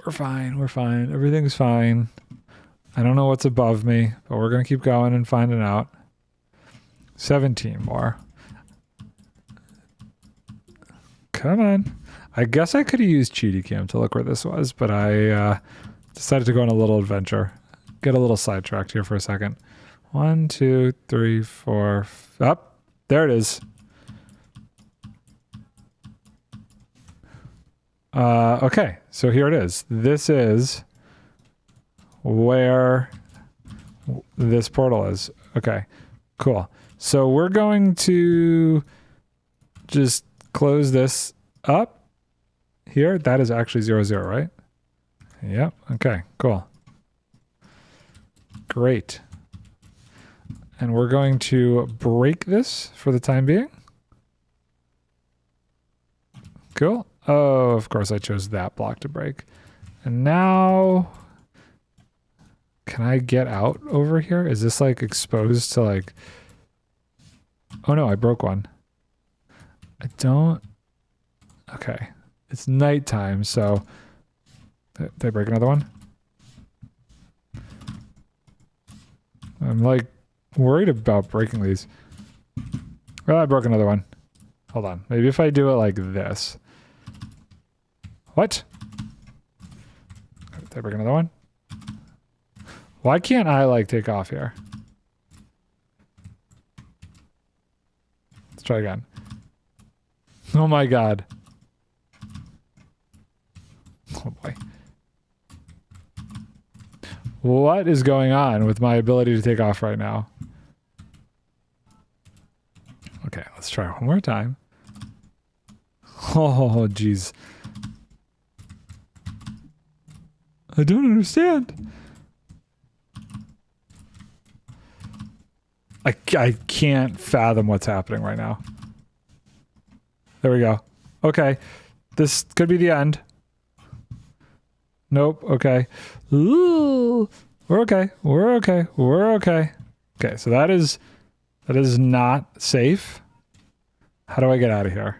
We're fine. We're fine. Everything's fine. I don't know what's above me, but we're going to keep going and finding out. 17 more. Come on. I guess I could have used Cheaty Cam to look where this was, but I decided to go on a little adventure. Get a little sidetracked here for a second. 1, 2, 3, 4. Up. There it is. Okay, so here it is. This is where this portal is. Okay, cool. So we're going to just close this up here. That is actually 0, 0, right? Yep. Okay, cool. Great. And we're going to break this for the time being. Cool. Oh, of course I chose that block to break. And now, can I get out over here? Is this like exposed to like, oh no, I broke one. I don't, okay. It's nighttime, so, did I break another one? I'm like worried about breaking these. Well, I broke another one. Hold on. Maybe if I do it like this. What? Did I break another one? Why can't I like take off here? Let's try again. Oh my god. Oh boy. What is going on with my ability to take off right now? Okay, let's try one more time. Oh, jeez. I don't understand. I can't fathom what's happening right now. There we go. Okay. This could be the end. Nope. Okay. Ooh. We're okay. We're okay. We're okay. Okay, so that is not safe. How do I get out of here?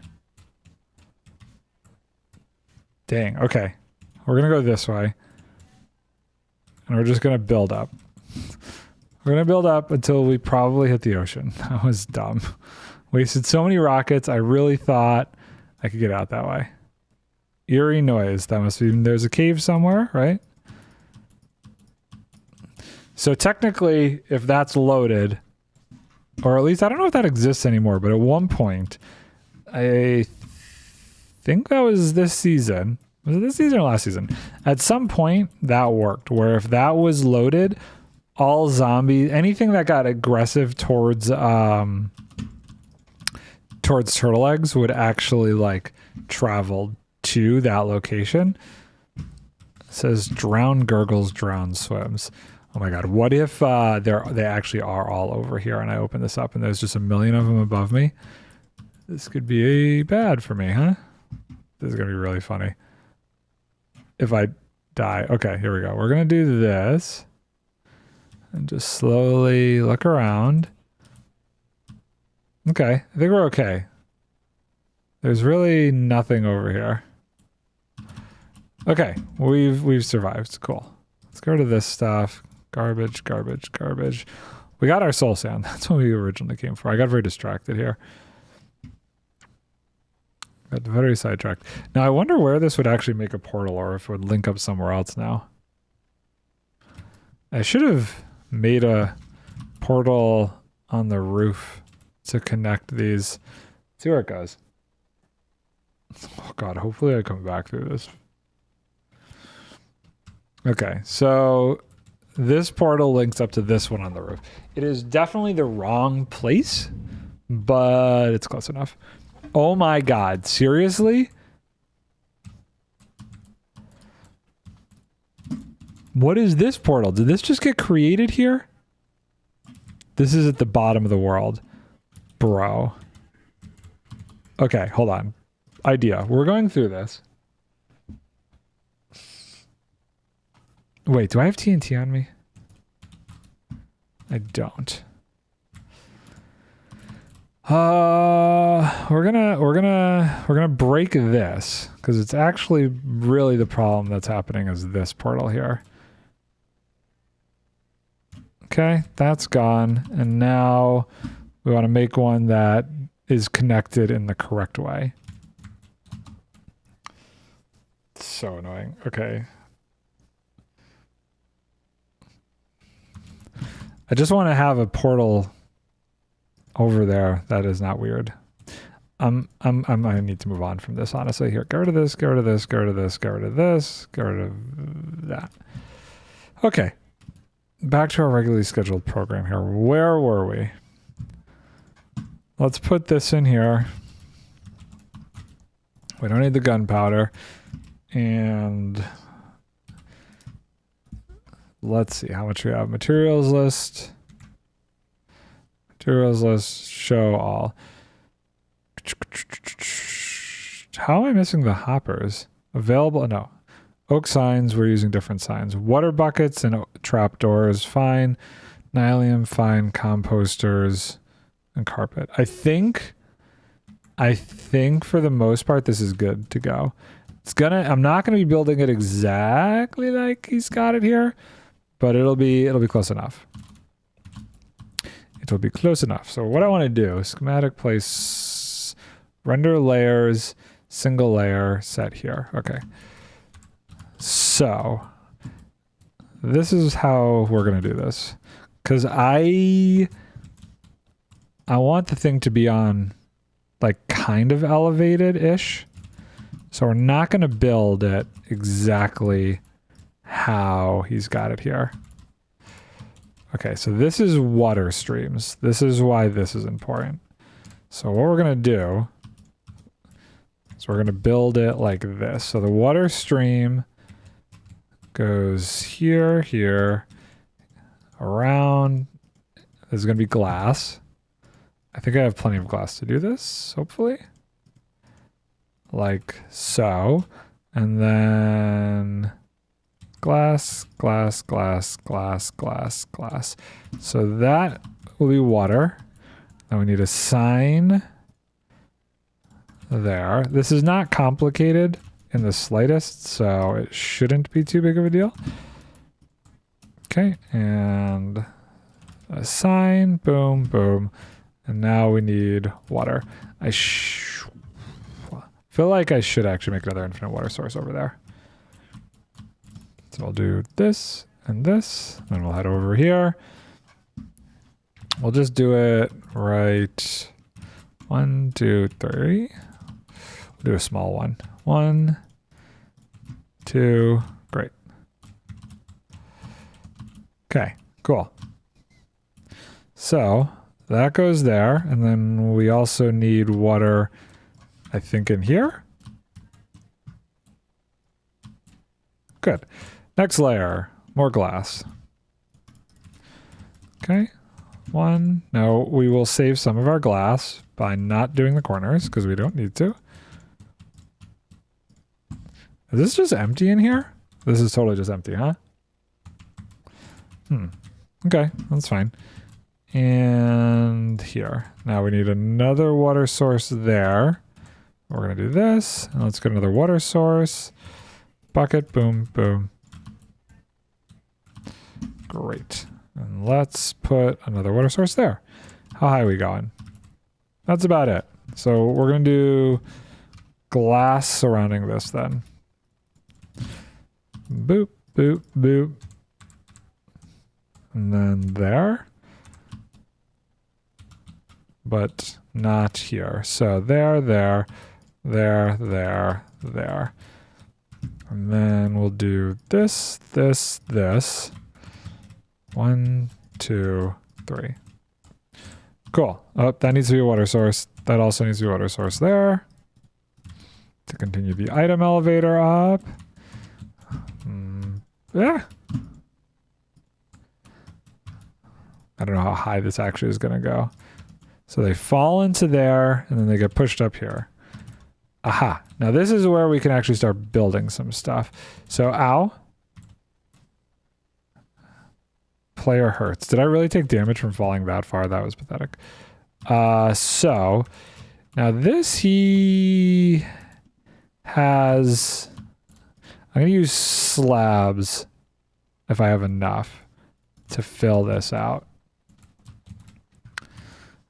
Dang. Okay. We're going to go this way. And we're just going to build up. We're going to build up until we probably hit the ocean. That was dumb. Wasted so many rockets. I really thought I could get out that way. Eerie noise. That must be... There's a cave somewhere, right? So technically, if that's loaded, or at least I don't know if that exists anymore, but at one point, I think that was this season. Was it this season or last season? At some point, that worked, where if that was loaded, all zombies, anything that got aggressive towards turtle eggs would actually like travel to that location. It says drown gurgles, drown swims. Oh my god, what if they actually are all over here and I open this up and there's just a million of them above me? This could be bad for me, huh? This is gonna be really funny. If I die. Okay, here we go. We're gonna do this. And just slowly look around. Okay, I think we're okay. There's really nothing over here. Okay, we've survived. Cool. Let's go to this stuff. Garbage, garbage, garbage. We got our soul sand. That's what we originally came for. I got very distracted here. Got very sidetracked. Now I wonder where this would actually make a portal or if it would link up somewhere else now. I should have made a portal on the roof to connect these. Let's see where it goes. Oh god, hopefully I come back through this. Okay, so this portal links up to this one on the roof. It is definitely the wrong place, but it's close enough. Oh my god, seriously? What is this portal? Did this just get created here? This is at the bottom of the world. Bro. Okay, hold on. Idea. We're going through this. Wait, do I have TNT on me? I don't. We're gonna break this because it's actually really the problem that's happening is this portal here. Okay, that's gone, and now we want to make one that is connected in the correct way. It's so annoying. Okay. I just want to have a portal over there that is not weird. I need to move on from this, honestly. Here, get rid of this, get rid of this, get rid of this, get rid of this, get rid of that. Okay. Back to our regularly scheduled program here. Where were we? Let's put this in here. We don't need the gunpowder. And let's see how much we have. Materials list. Materials list, show all. How am I missing the hoppers? Available, no. Oak signs, we're using different signs. Water buckets and trapdoors, fine. Nylium, fine. Composters and carpet. I think for the most part, this is good to go. I'm not gonna be building it exactly like he's got it here, but it'll be close enough. It'll be close enough. So what I want to do, schematic place, render layers, single layer, set here. Okay. So this is how we're going to do this. Because I want the thing to be on like kind of elevated-ish. So we're not going to build it exactly how he's got it here. Okay, so this is water streams. This is why this is important. So what we're going to do is we're going to build it like this. So the water stream goes here, here, around. There's going to be glass. I think I have plenty of glass to do this, hopefully. Like so. And then glass, glass, glass, glass, glass, glass. So that will be water. Now we need a sign there. This is not complicated in the slightest, so it shouldn't be too big of a deal. Okay, and a sign, boom, boom. And now we need water. I feel like I should actually make another infinite water source over there. So I'll do this and this, and we'll head over here. We'll just do it right 1, 2, 3. We'll do a small one. 1, 2, great. Okay, cool. So that goes there, and then we also need water, I think, in here. Good. Next layer, more glass. Okay, 1. No, we will save some of our glass by not doing the corners because we don't need to. Is this just empty in here? This is totally just empty, huh? Okay, that's fine. And here. Now we need another water source there. We're going to do this. And let's get another water source. Bucket, boom, boom. Great. And let's put another water source there. How high are we going? That's about it. So we're going to do glass surrounding this then. Boop, boop, boop. And then there. But not here. So there, there, there, there, there. And then we'll do this, this, this. 1, 2, 3. Cool. Oh, that needs to be a water source. That also needs to be a water source there. To continue the item elevator up. Yeah. I don't know how high this actually is going to go. So they fall into there and then they get pushed up here. Aha. Now this is where we can actually start building some stuff. So, ow. Player hurts. Did I really take damage from falling that far? That was pathetic. So, now this he has... I'm going to use slabs if I have enough to fill this out.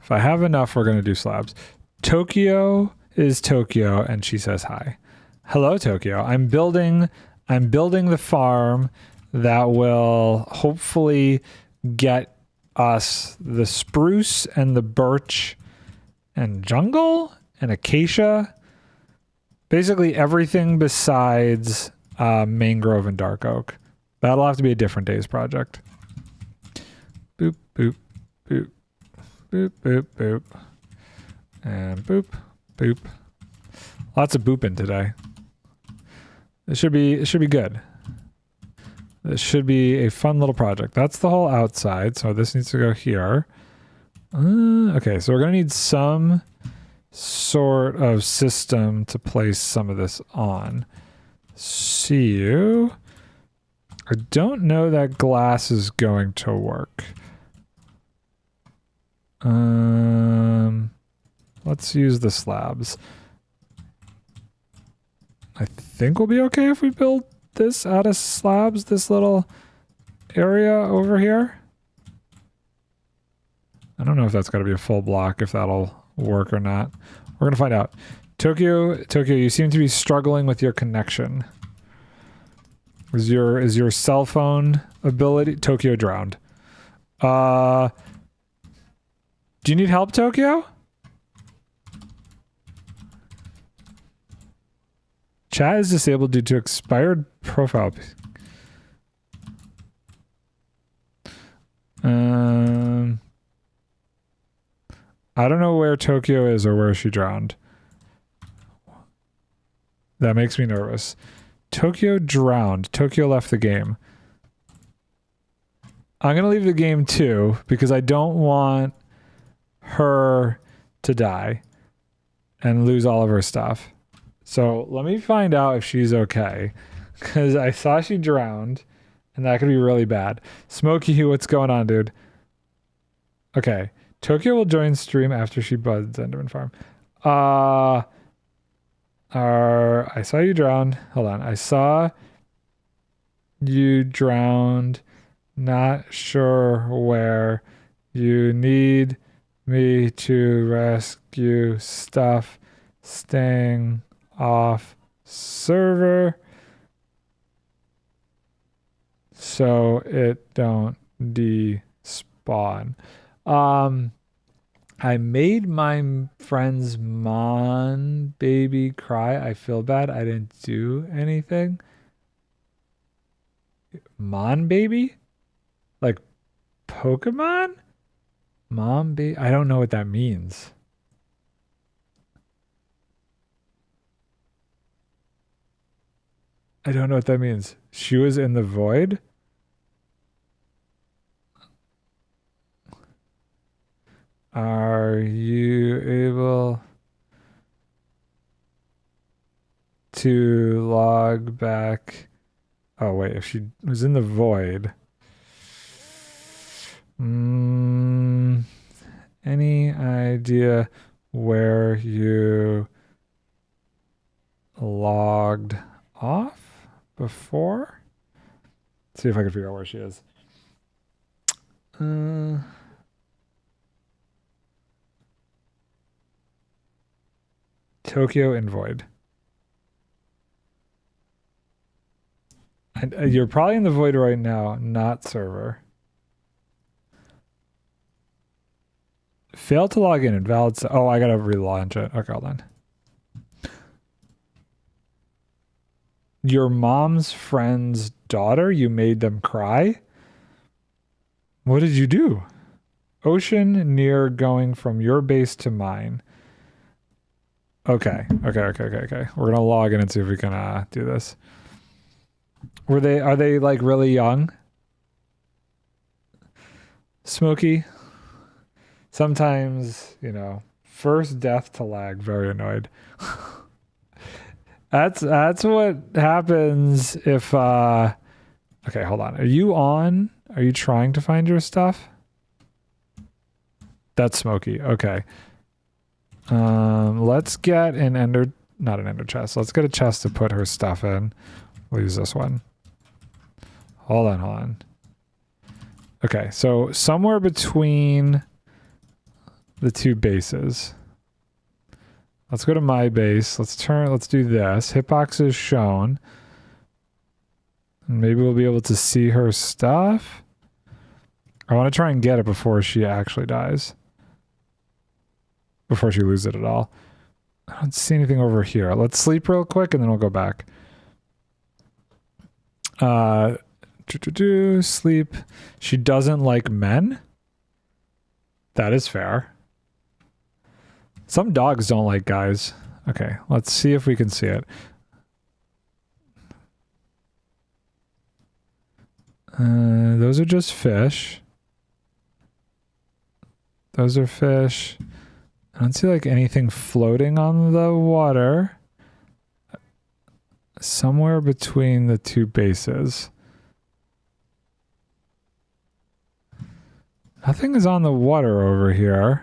If I have enough, we're going to do slabs. Tokyo is Tokyo, and she says hi. Hello, Tokyo. I'm building the farm that will hopefully get us the spruce and the birch and jungle and acacia. Basically everything besides mangrove and dark oak. That'll have to be a different day's project. Boop, boop, boop, boop, boop, boop. And boop, boop. Lots of booping today. It should be good. This should be a fun little project. That's the whole outside, so this needs to go here. Okay, so we're gonna need some sort of system to place some of this on. See you. I don't know that glass is going to work. Let's use the slabs. I think we'll be okay if we build this out of slabs, this little area over here. I don't know if that's got to be a full block, if that'll work or not. We're gonna find out. Tokyo, you seem to be struggling with your connection. Is your cell phone ability? Tokyo drowned. Do you need help, Tokyo? Chat is disabled due to expired profile. I don't know where Tokyo is or where she drowned. That makes me nervous. Tokyo drowned. Tokyo left the game. I'm going to leave the game too because I don't want her to die and lose all of her stuff. So let me find out if she's okay because I saw she drowned and that could be really bad. Smokey, what's going on, dude? Okay. Tokyo will join stream after she buds Enderman Farm. I saw you drowned. Hold on. I saw you drowned. Not sure where. You need me to rescue stuff. Staying off server. So it don't despawn. I made my friend's Mon baby cry. I feel bad. I didn't do anything. Mon baby? Like Pokemon? Mom baby? I don't know what that means. I don't know what that means. She was in the void? Are you able to log back? Oh, wait, if she was in the void. Any idea where you logged off before? Let's see if I can figure out where she is. Tokyo and Void. And you're probably in the Void right now, not server. Failed to log in. Invalid. Oh, I gotta relaunch it. Okay, hold on. Your mom's friend's daughter, you made them cry? What did you do? Ocean near going from your base to mine. Okay. We're gonna log in and see if we can do this. Are they like really young? Smokey? sometimes, you know, first death to lag, very annoyed. That's what happens if okay, hold on. Are you on? Are you trying to find your stuff? That's Smokey. Okay. Let's get an ender, not an ender chest. Let's get a chest to put her stuff in. We'll use this one. Hold on. Okay, so somewhere between the two bases. Let's go to my base. Let's do this. Hitbox is shown. And maybe we'll be able to see her stuff. I want to try and get it before she actually dies. Before she loses it at all. I don't see anything over here. Let's sleep real quick and then we'll go back. Sleep. She doesn't like men? That is fair. Some dogs don't like guys. Okay, let's see if we can see it. Those are just fish. Those are fish. I don't see like anything floating on the water. Somewhere between the two bases. Nothing is on the water over here.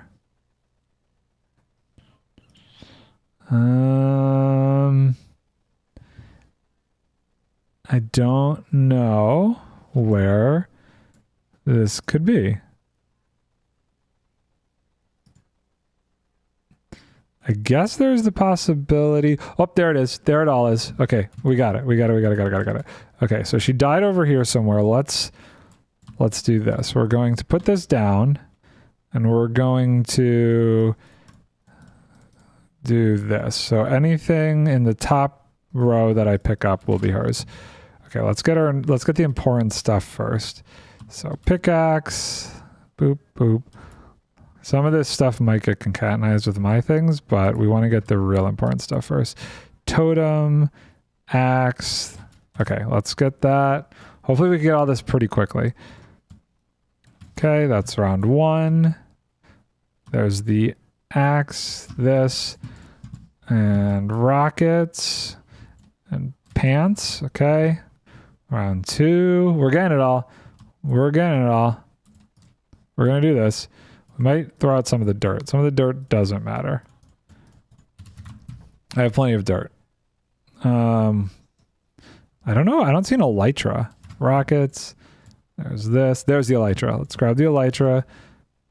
I don't know where this could be. I guess there's the possibility. Oh, there it is. There it all is. Okay, we got it. We got it. Okay, so she died over here somewhere. Let's do this. We're going to put this down and we're going to do this. So anything in the top row that I pick up will be hers. Okay, let's get the important stuff first. So pickaxe, boop, boop. Some of this stuff might get concatenized with my things, but we want to get the real important stuff first. Totem, axe. Okay, let's get that. Hopefully we can get all this pretty quickly. Okay, that's round one. There's the axe, this, and rockets, and pants. Okay, round two. We're getting it all. We're gonna do this. We might throw out some of the dirt. Some of the dirt doesn't matter. I have plenty of dirt. I don't know. I don't see an elytra. Rockets. There's this. There's the elytra. Let's grab the elytra.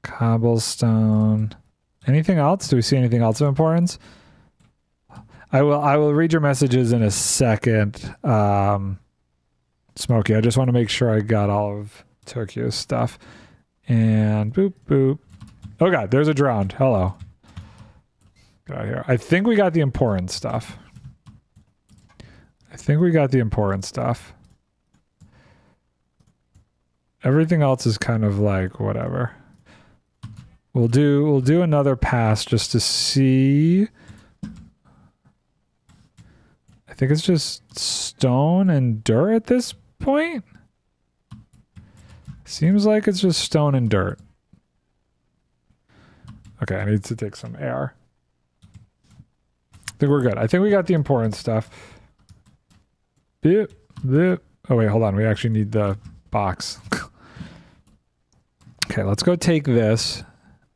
Cobblestone. Anything else? Do we see anything else of importance? I will read your messages in a second. Smokey, I just want to make sure I got all of Tokyo's stuff. And boop, boop. Oh god, there's a drowned. Hello. Get out of here. I think we got the important stuff. Everything else is kind of like whatever. We'll do another pass just to see. I think it's just stone and dirt at this point. Seems like it's just stone and dirt. Okay, I need to take some air. I think we're good. I think we got the important stuff. Beep, beep. Oh wait, hold on. We actually need the box. Okay, let's go take this.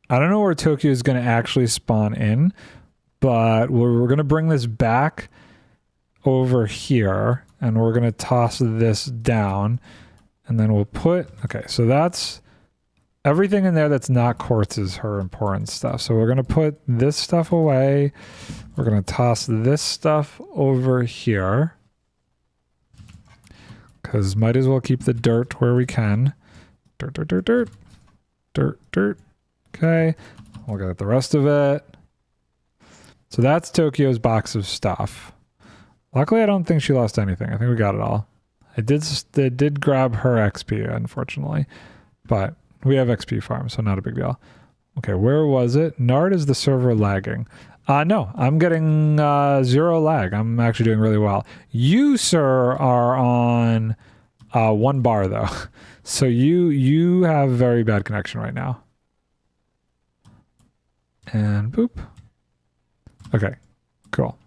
I don't know where Tokyo is going to actually spawn in, but we're going to bring this back over here, and we're going to toss this down, and then we'll put... Okay, so that's... Everything in there that's not quartz is her important stuff. So we're going to put this stuff away. We're going to toss this stuff over here. Because might as well keep the dirt where we can. Dirt, dirt, dirt, dirt. Dirt, dirt. Okay. We'll get the rest of it. So that's Tokyo's box of stuff. Luckily, I don't think she lost anything. I think we got it all. It did grab her XP, unfortunately. But... we have XP farm, so not a big deal. Okay, where was it? Nard, is the server lagging? No, I'm getting 0 lag. I'm actually doing really well. You, sir, are on 1 bar, though. So you have very bad connection right now. And boop. Okay, cool.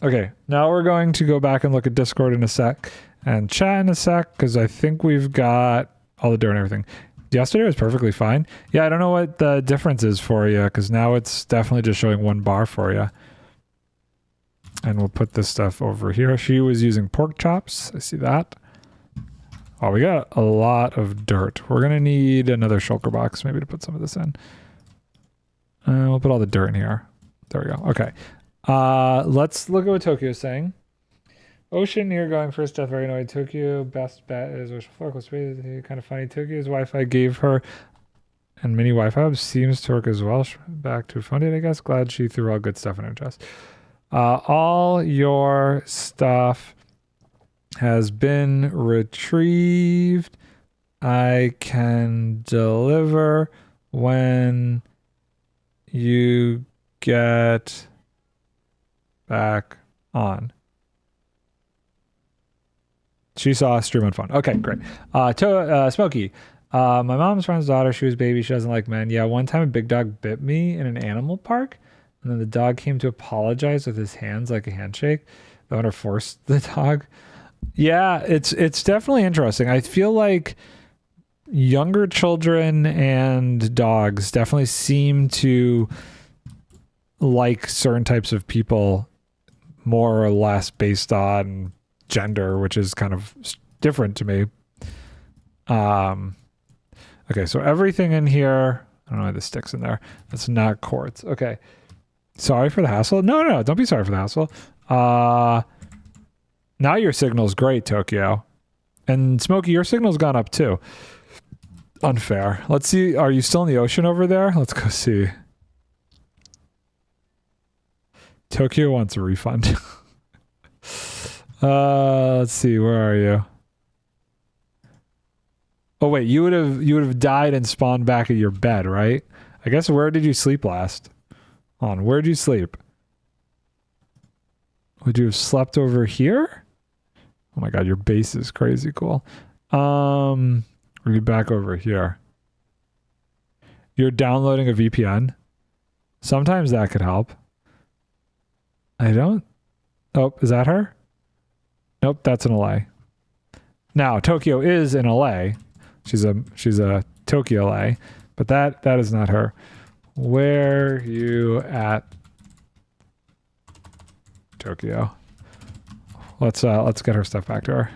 Okay, now we're going to go back and look at Discord in a sec and chat in a sec, because I think we've got all the dirt and everything. Yesterday was perfectly fine. Yeah, I don't know what the difference is for you, because now it's definitely just showing 1 bar for you. And we'll put this stuff over here. She was using pork chops. I see that. Oh, we got a lot of dirt. We're going to need another shulker box maybe to put some of this in. We'll put all the dirt in here. There we go. Okay. Let's look at what Tokyo's saying. Ocean, you're going first. Death, very annoyed. Tokyo, best bet is Ocean Floor. Kind of funny. Tokyo's Wi-Fi gave her, and mini Wi-Fi hub seems to work as well. Back to funded, I guess. Glad she threw all good stuff in her chest. All your stuff has been retrieved. I can deliver when you get back on. She saw a stream on phone. Okay, great. Smokey. My mom's friend's daughter, she was baby. She doesn't like men. Yeah, one time a big dog bit me in an animal park. And then the dog came to apologize with his hands like a handshake. The owner forced the dog. Yeah, it's definitely interesting. I feel like younger children and dogs definitely seem to like certain types of people more or less based on gender, which is kind of different to me. Okay, so everything in here, I don't know why this sticks in there. That's not quartz. Okay. Sorry for the hassle. No, don't be sorry for the hassle. Now your signal's great, Tokyo. And Smokey, your signal's gone up too. Unfair. Let's see. Are you still in the ocean over there? Let's go see. Tokyo wants a refund. Let's see. Where are you? Oh wait, you would have died and spawned back at your bed, right? I guess where did you sleep last? Where'd you sleep? Would you have slept over here? Oh my god, your base is crazy cool. Are you back over here? You're downloading a VPN? Sometimes that could help. I don't... Oh, is that her? Nope, that's an LA. Now, Tokyo is in LA. She's a Tokyo LA, but that is not her. Where you at, Tokyo? Let's get her stuff back to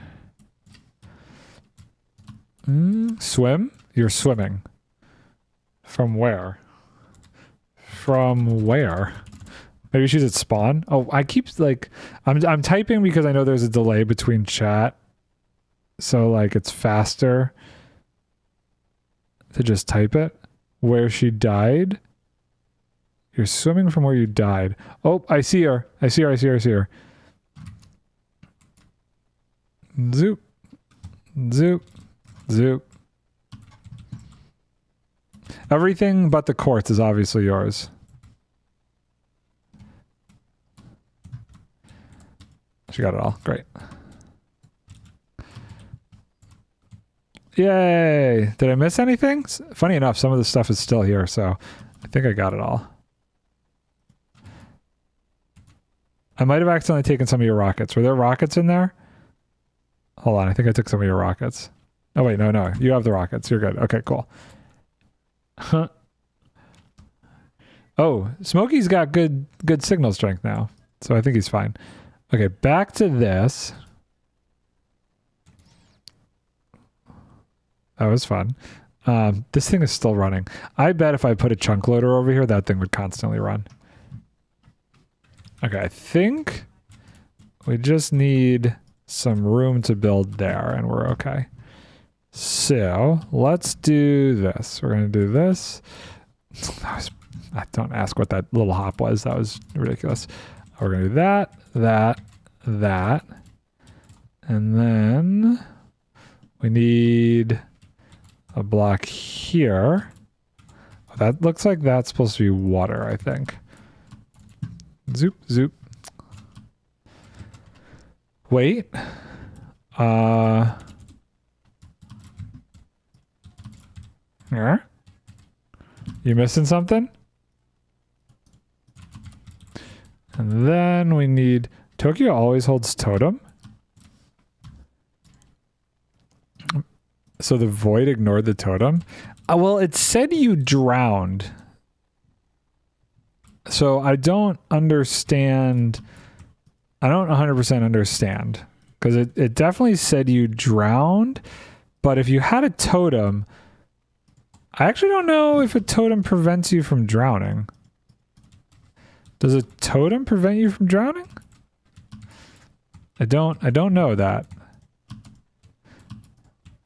her. Swim? You're swimming. From where? From where? Maybe she's at spawn. Oh, I keep like I'm typing because I know there's a delay between chat. So like it's faster to just type it. Where she died. You're swimming from where you died. Oh, I see her. I see her. Zoop. Zoop. Zoop. Everything but the quartz is obviously yours. She got it all. Great. Yay! Did I miss anything? Funny enough, some of the stuff is still here, so I think I got it all. I might have accidentally taken some of your rockets. Were there rockets in there? Hold on, I think I took some of your rockets. Oh wait, no. You have the rockets. You're good. Okay, cool. Huh. Oh, Smokey's got good signal strength now, so I think he's fine. Okay, back to this. That was fun. This thing is still running. I bet if I put a chunk loader over here, that thing would constantly run. Okay, I think we just need some room to build there, and we're okay. So let's do this. We're going to do this. Don't ask what that little hop was. That was ridiculous. We're going to do that. And then we need a block here. That looks like that's supposed to be water, I think. Zoop, zoop. Wait. Yeah? You missing something? And then we need... Tokyo always holds totem. So the void ignored the totem. Well, it said you drowned. So I don't understand. I don't 100% understand. Because it definitely said you drowned. But if you had a totem... I actually don't know if a totem prevents you from drowning. Does a totem prevent you from drowning? I don't know that.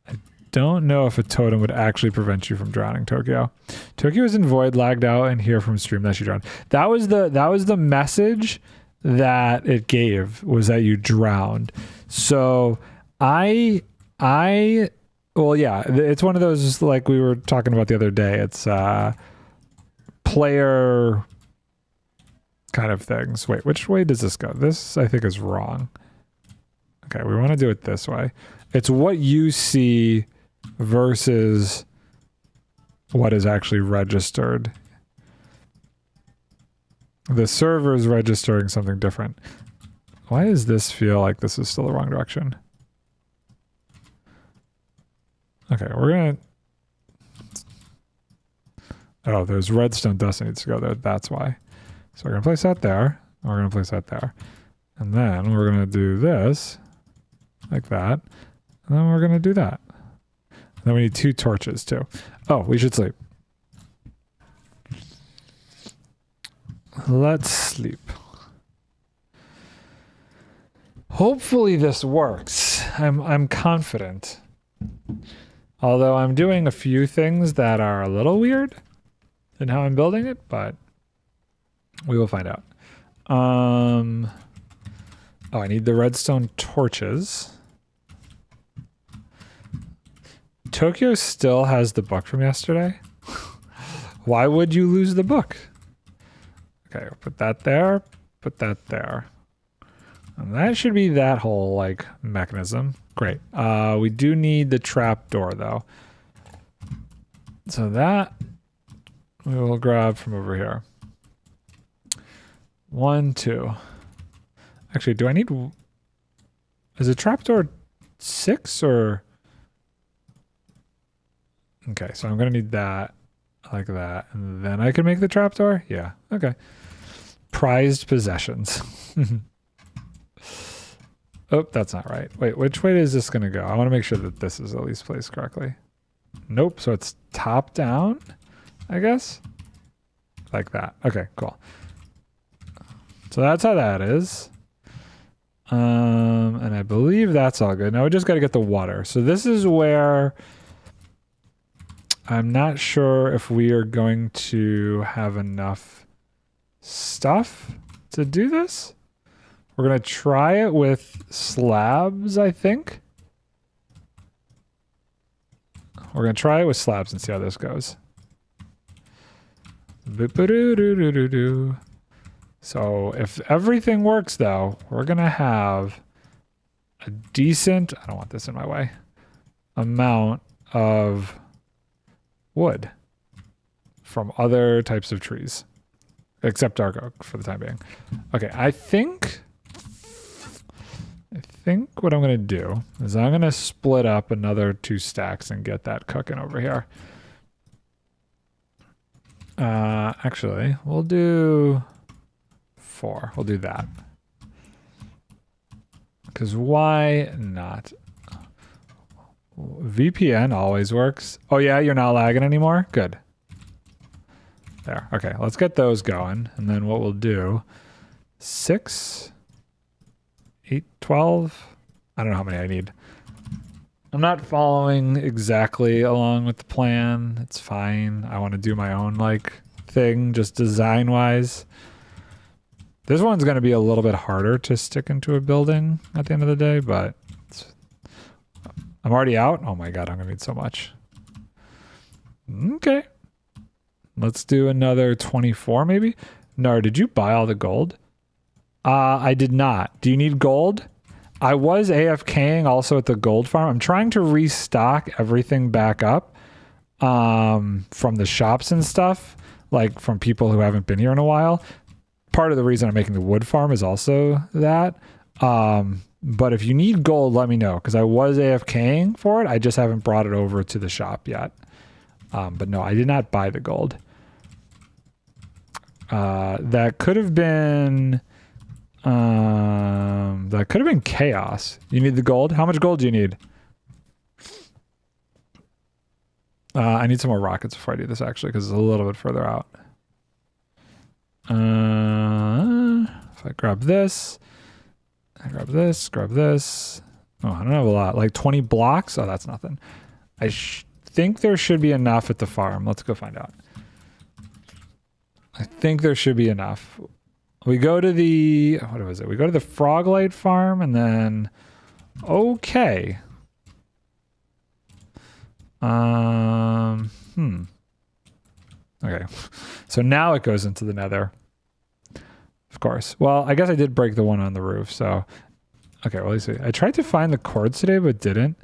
I don't know if a totem would actually prevent you from drowning, Tokyo. Tokyo is in void, lagged out, and here from stream that you drowned. That was the message that it gave, was that you drowned. So well, yeah, it's one of those, like we were talking about the other day. It's player kind of things. Wait, which way does this go? This, I think, is wrong. Okay, we want to do it this way. It's what you see versus what is actually registered. The server is registering something different. Why does this feel like this is still the wrong direction? Okay, we're gonna... Oh, there's redstone dust that needs to go there. That's why. So we're gonna place that there. And we're gonna place that there. And then we're gonna do this. Like that. And then we're gonna do that. And then we need 2 torches too. Oh, we should sleep. Let's sleep. Hopefully this works. I'm confident. Although I'm doing a few things that are a little weird in how I'm building it, but we will find out. Oh, I need the redstone torches. Tokyo still has the book from yesterday. Why would you lose the book? Okay, put that there, put that there. And that should be that whole, like, mechanism. Great. We do need the trap door, though. So that we will grab from over here. 1, 2. Actually, do I need... Is a trapdoor 6 or... Okay, so I'm going to need that, like that. And then I can make the trapdoor? Yeah, okay. Prized possessions. Oh, that's not right. Wait, which way is this going to go? I want to make sure that this is at least placed correctly. Nope, so it's top down, I guess? Like that. Okay, cool. So that's how that is. And I believe that's all good. Now we just got to get the water. So this is where I'm not sure if we are going to have enough stuff to do this. We're going to try it with slabs, I think. We're going to try it with slabs and see how this goes. So if everything works, though, we're going to have a decent, I don't want this in my way, amount of wood from other types of trees, except dark oak for the time being. Okay, I think what I'm going to do is I'm going to split up another 2 stacks and get that cooking over here. Actually, we'll do 4. We'll do that. Because why not? VPN always works. Oh yeah, you're not lagging anymore? Good. There. Okay, let's get those going. And then what we'll do, 6, 8, 12. I don't know how many I need. I'm not following exactly along with the plan. It's fine. I want to do my own like thing, just design wise. This one's going to be a little bit harder to stick into a building at the end of the day, but I'm already out. Oh my God, I'm going to need so much. Okay. Let's do another 24 maybe. Nard, did you buy all the gold? I did not. Do you need gold? I was AFKing also at the gold farm. I'm trying to restock everything back up from the shops and stuff, like from people who haven't been here in a while. part of the reason I'm making the wood farm is also that. But if you need gold, let me know, because I was AFKing for it. I just haven't brought it over to the shop yet. But no, I did not buy the gold. That could have been chaos. You need the gold? How much gold do you need? I need some more rockets before I do this, actually, because it's a little bit further out. If I grab this, I grab this, grab this. Oh, I don't have a lot. Like 20 blocks? Oh, that's nothing. I think there should be enough at the farm. Let's go find out. I think there should be enough. We go to the... What was it? We go to the Froglight farm and then... Okay. Okay. So now it goes into the nether. Of course. Well, I guess I did break the one on the roof, so... Okay, well, let's see. I tried to find the cords today, but didn't.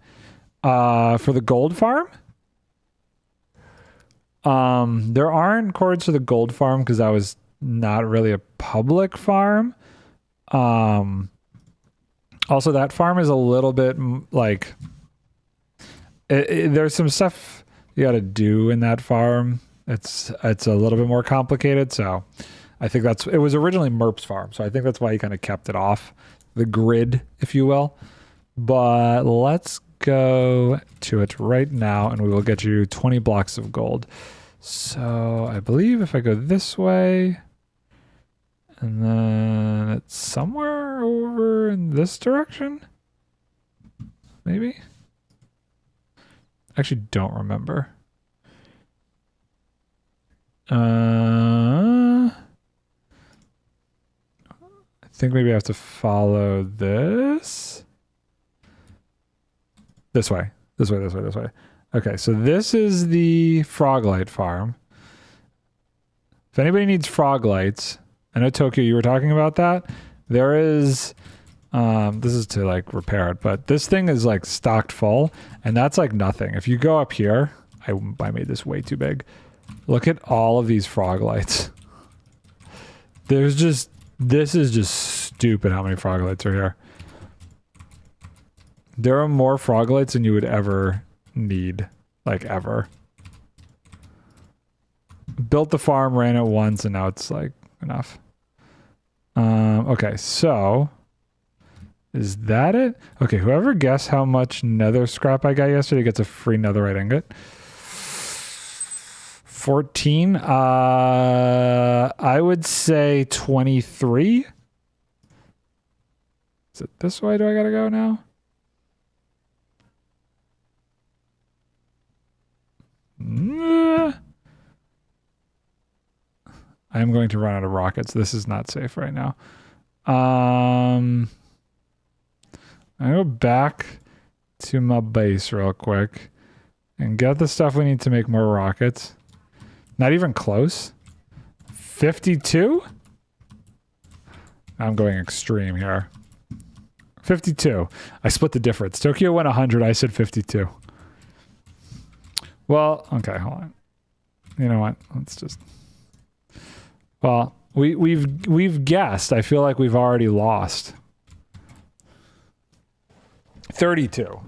For the gold farm? There aren't cords for the gold farm because that was not really a public farm. Also, that farm is a little bit like... there's some stuff you got to do in that farm. It's a little bit more complicated, so I think it was originally Merp's farm, so I think that's why he kind of kept it off the grid, if you will. But let's go to it right now, and we will get you 20 blocks of gold. So I believe if I go this way, and then it's somewhere over in this direction, maybe? I actually don't remember. I think maybe I have to follow this. This way. This way, this way, this way. Okay, so this is the Froglight farm. If anybody needs frog lights, I know Tokyo, you were talking about that. There is, this is to like repair it, but this thing is like stocked full, and that's like nothing. If you go up here, I made this way too big. Look at all of these frog lights. This is just stupid how many frog lights are here. There are more frog lights than you would ever need, like ever. Built the farm, ran it once, and now it's like enough. Okay, so is that it? Okay, whoever guessed how much nether scrap I got yesterday gets a free netherite ingot. 14. I would say 23. Is it this way? Do I gotta go now? I'm going to run out of rockets. This is not safe right now. I go back to my base real quick and get the stuff we need to make more rockets. Not even close. 52? I'm going extreme here. 52. I split the difference. Tokyo went 100. I said 52. Well, okay, hold on. You know what? Let's just... Well, we've guessed. I feel like we've already lost. 32.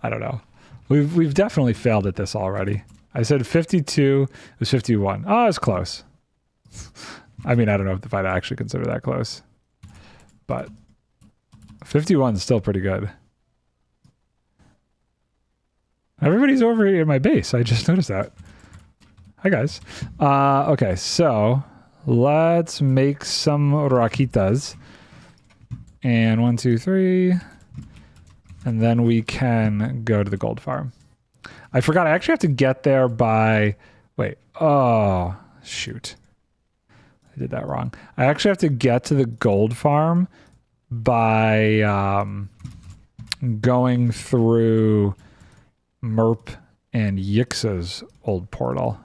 I don't know. We've definitely failed at this already. I said 52. It was 51. Oh, it's close. I mean, I don't know if I'd actually consider that close. But 51 is still pretty good. Everybody's over here at my base. I just noticed that. Hi, guys. Okay, so let's make some rakitas. And 1, 2, 3. And then we can go to the gold farm. I forgot. I actually have to get there by... Wait. Oh, shoot. I did that wrong. I actually have to get to the gold farm by going through Merp and Yixa's old portal.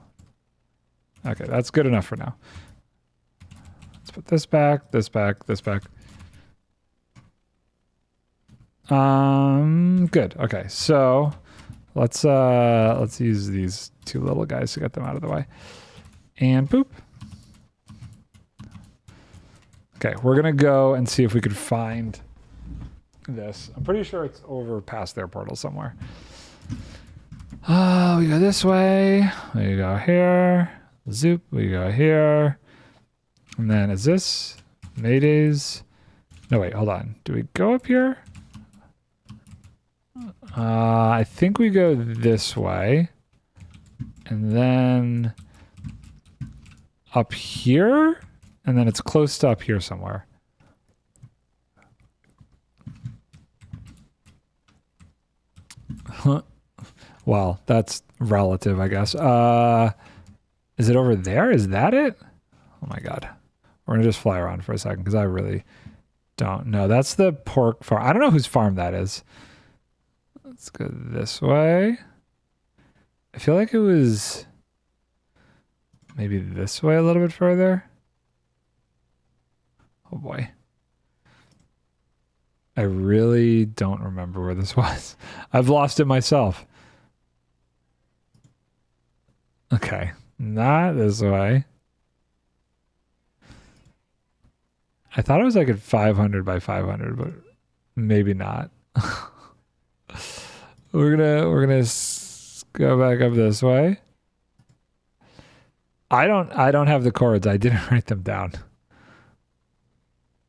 Okay, that's good enough for now. Let's put this back, this back, this back. Good. Okay, so let's use these two little guys to get them out of the way. And boop. Okay, we're gonna go and see if we could find this. I'm pretty sure it's over past their portal somewhere. We go this way. We go here. Zoop. We go here. And then is this Maydays? No, wait, hold on. Do we go up here? I think we go this way. And then up here. And then it's close to up here somewhere. Huh. Well, that's relative, I guess. Is it over there? Is that it? Oh my god. We're gonna just fly around for a second because I really don't know. That's the pork farm. I don't know whose farm that is. Let's go this way. I feel like it was maybe this way a little bit further. Oh boy. I really don't remember where this was. I've lost it myself. Okay, not this way. I thought it was like at 500 by 500, but maybe not. we're gonna go back up this way. I don't have the chords. I didn't write them down.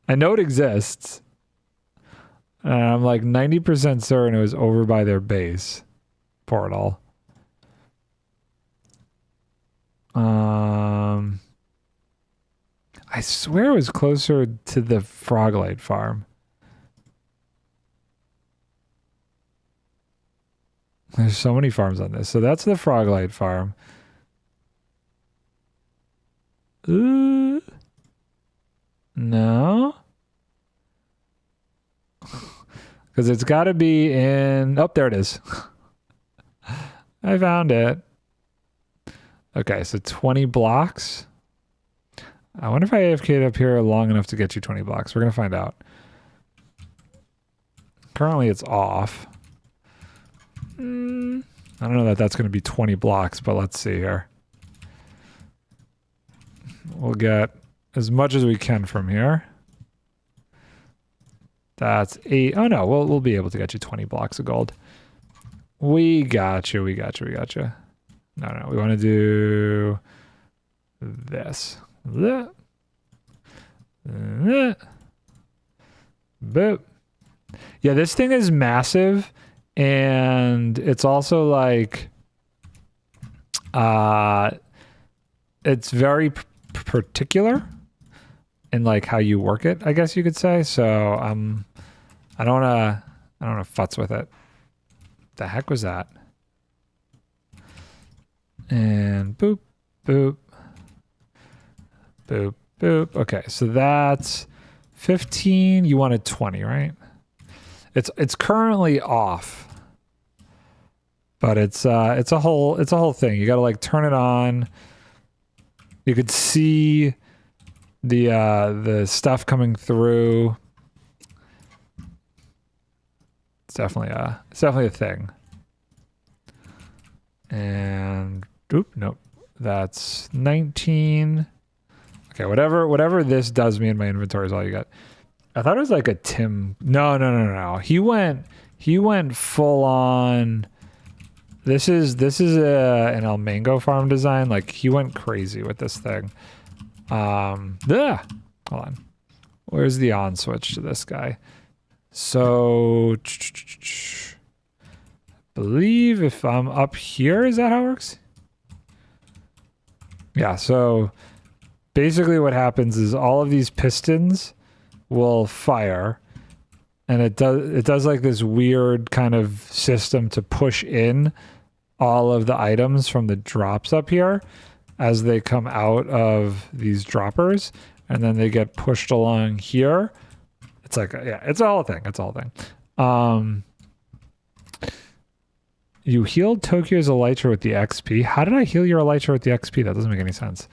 I know it exists. And I'm like 90% certain it was over by their base portal. I swear it was closer to the Froglight farm. There's so many farms on this. So that's the Froglight farm. No. Because it's got to be in... Oh, there it is. I found it. Okay, so 20 blocks. I wonder if I AFK'd up here long enough to get you 20 blocks. We're going to find out. Currently, it's off. I don't know that that's going to be 20 blocks, but let's see here. We'll get as much as we can from here. That's 8. Oh, no, we'll be able to get you 20 blocks of gold. We got you. No, we want to do this. Boop. Yeah, this thing is massive, and it's also like it's very particular in like how you work it, I guess you could say. So I don't wanna futz with it. The heck was that? And boop, boop, boop, boop. Okay, so that's 15. You wanted 20, right? It's currently off, but it's a whole thing. You got to like turn it on. You could see the stuff coming through. It's definitely a thing. And oop, nope. That's 19. Okay, whatever this does me in my inventory is all you got. I thought it was like a Tim. No. He went full on. This is an El Mango farm design. Like he went crazy with this thing. Hold on. Where's the on switch to this guy? So believe if I'm up here, is that how it works? Yeah, so basically what happens is all of these pistons will fire, and it does like this weird kind of system to push in all of the items from the drops up here as they come out of these droppers, and then they get pushed along here. It's like, yeah, it's a whole thing. You healed Tokyo's Elytra with the XP. How did I heal your Elytra with the XP? That doesn't make any sense.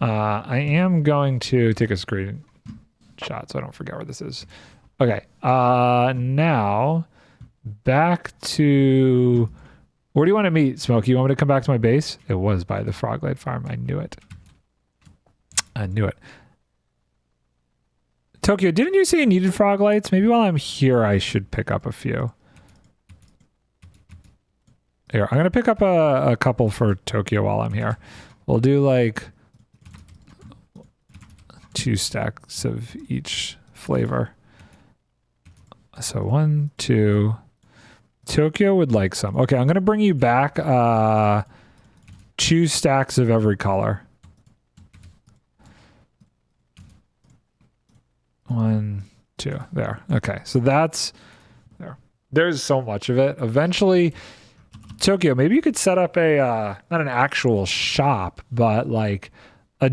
I am going to take a screenshot so I don't forget where this is. Okay. Now back to... Where do you want to meet, Smokey? You want me to come back to my base? It was by the Froglight farm. I knew it. Tokyo, didn't you say you needed frog lights? Maybe while I'm here, I should pick up a few. Here, I'm going to pick up a couple for Tokyo while I'm here. We'll do like 2 stacks of each flavor. So 1, 2. Tokyo would like some. Okay, I'm going to bring you back 2 stacks of every color. 1, 2. There. Okay, so that's there. There's so much of it. Eventually, Tokyo, maybe you could set up a not an actual shop, but like a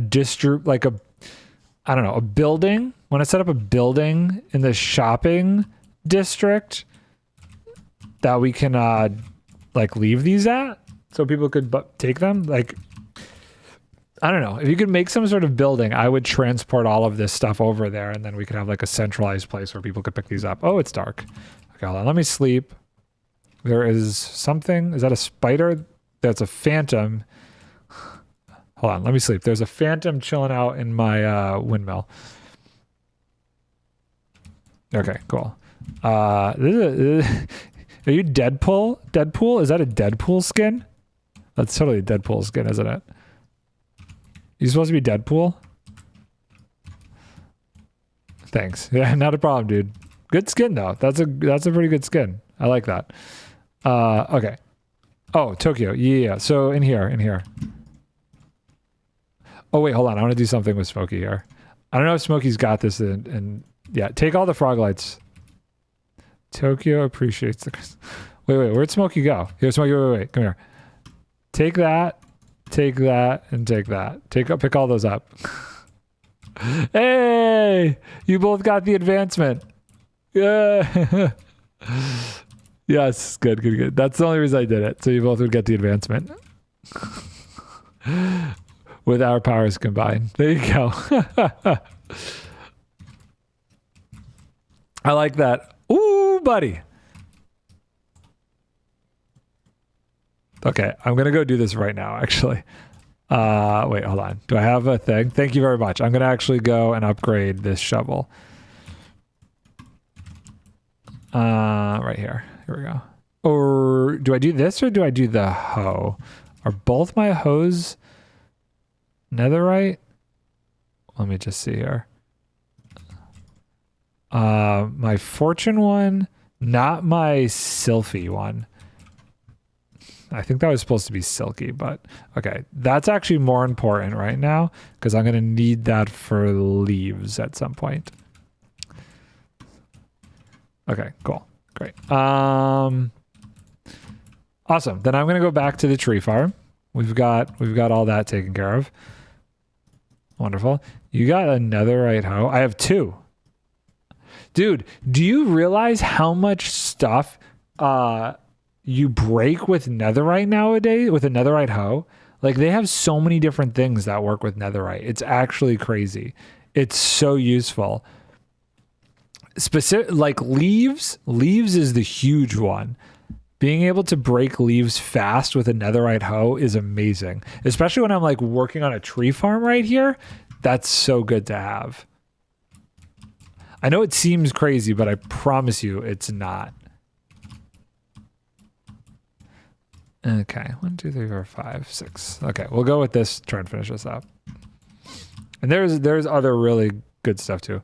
like a, I don't know, a building. When I set up a building in the shopping district that we can like leave these at, so people could take them. Like, I don't know, if you could make some sort of building, I would transport all of this stuff over there, and then we could have like a centralized place where people could pick these up. Oh, it's dark. Okay, hold on, let me sleep. There is something. Is that a spider? That's a phantom. Hold on, let me sleep. There's a phantom chilling out in my windmill. Okay, cool. Are you Deadpool? Deadpool? Is that a Deadpool skin? That's totally a Deadpool skin, isn't it? You supposed to be Deadpool? Thanks. Yeah, not a problem, dude. Good skin though. That's a pretty good skin. I like that. Okay. Oh, Tokyo. Yeah. So in here. Oh wait, hold on. I want to do something with Smokey here. I don't know if Smokey's got this and yeah, take all the frog lights. Tokyo appreciates the... Wait, where'd Smokey go? Here, Smokey, wait, come here. Take that, and take that. Pick all those up. Hey! You both got the advancement. Yeah. Yes, good. That's the only reason I did it, so you both would get the advancement. With our powers combined. There you go. I like that. Ooh, buddy. Okay, I'm gonna go do this right now, actually. Wait, hold on. Do I have a thing? Thank you very much. I'm gonna actually go and upgrade this shovel. Right here. Here we go. Or do I do this or do I do the hoe? Are both my hoes netherite? Let me just see here. My fortune one, not my sylphy one. I think that was supposed to be silky, but okay. That's actually more important right now because I'm going to need that for leaves at some point. Okay, cool. Great. Awesome. Then I'm going to go back to the tree farm. We've got all that taken care of. Wonderful. You got a netherite hoe. I have 2. Dude, do you realize how much stuff you break with netherite nowadays with a netherite hoe? Like, they have so many different things that work with netherite. It's actually crazy. It's so useful. Like leaves is the huge one. Being able to break leaves fast with a netherite hoe is amazing, especially when I'm like working on a tree farm right here. That's so good to have. I know it seems crazy, but I promise you it's not. Okay, 1, 2, 3, 4, 5, 6. Okay, we'll go with this. Try and finish this up. And there's other really good stuff too.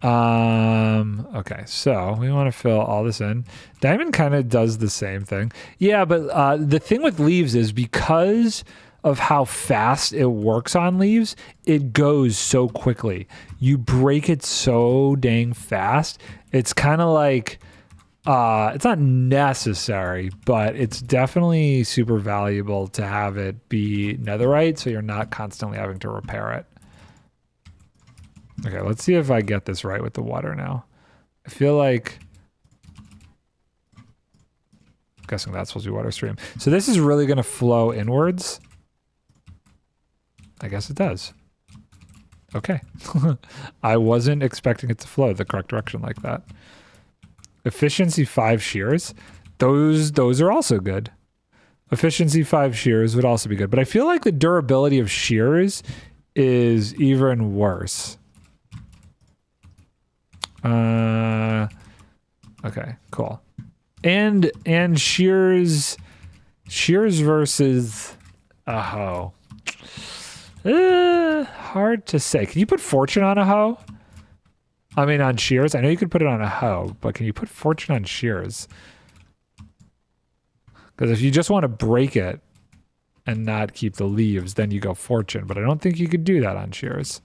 Okay, so we want to fill all this in. Diamond kind of does the same thing. Yeah, but the thing with leaves is because of how fast it works on leaves, it goes so quickly. You break it so dang fast. It's kind of like, it's not necessary, but it's definitely super valuable to have it be netherite so you're not constantly having to repair it. Okay, let's see if I get this right with the water now. I feel like... I'm guessing that's supposed to be water stream. So this is really going to flow inwards. I guess it does. Okay. I wasn't expecting it to flow the correct direction like that. Efficiency 5 shears. Those are also good. Efficiency 5 shears would also be good. But I feel like the durability of shears is even worse. Okay, cool. And shears versus a hoe. Hard to say. Can you put fortune on a hoe? I mean, on shears. I know you could put it on a hoe, but can you put fortune on shears? Because if you just want to break it and not keep the leaves, then you go fortune. But I don't think you could do that on shears.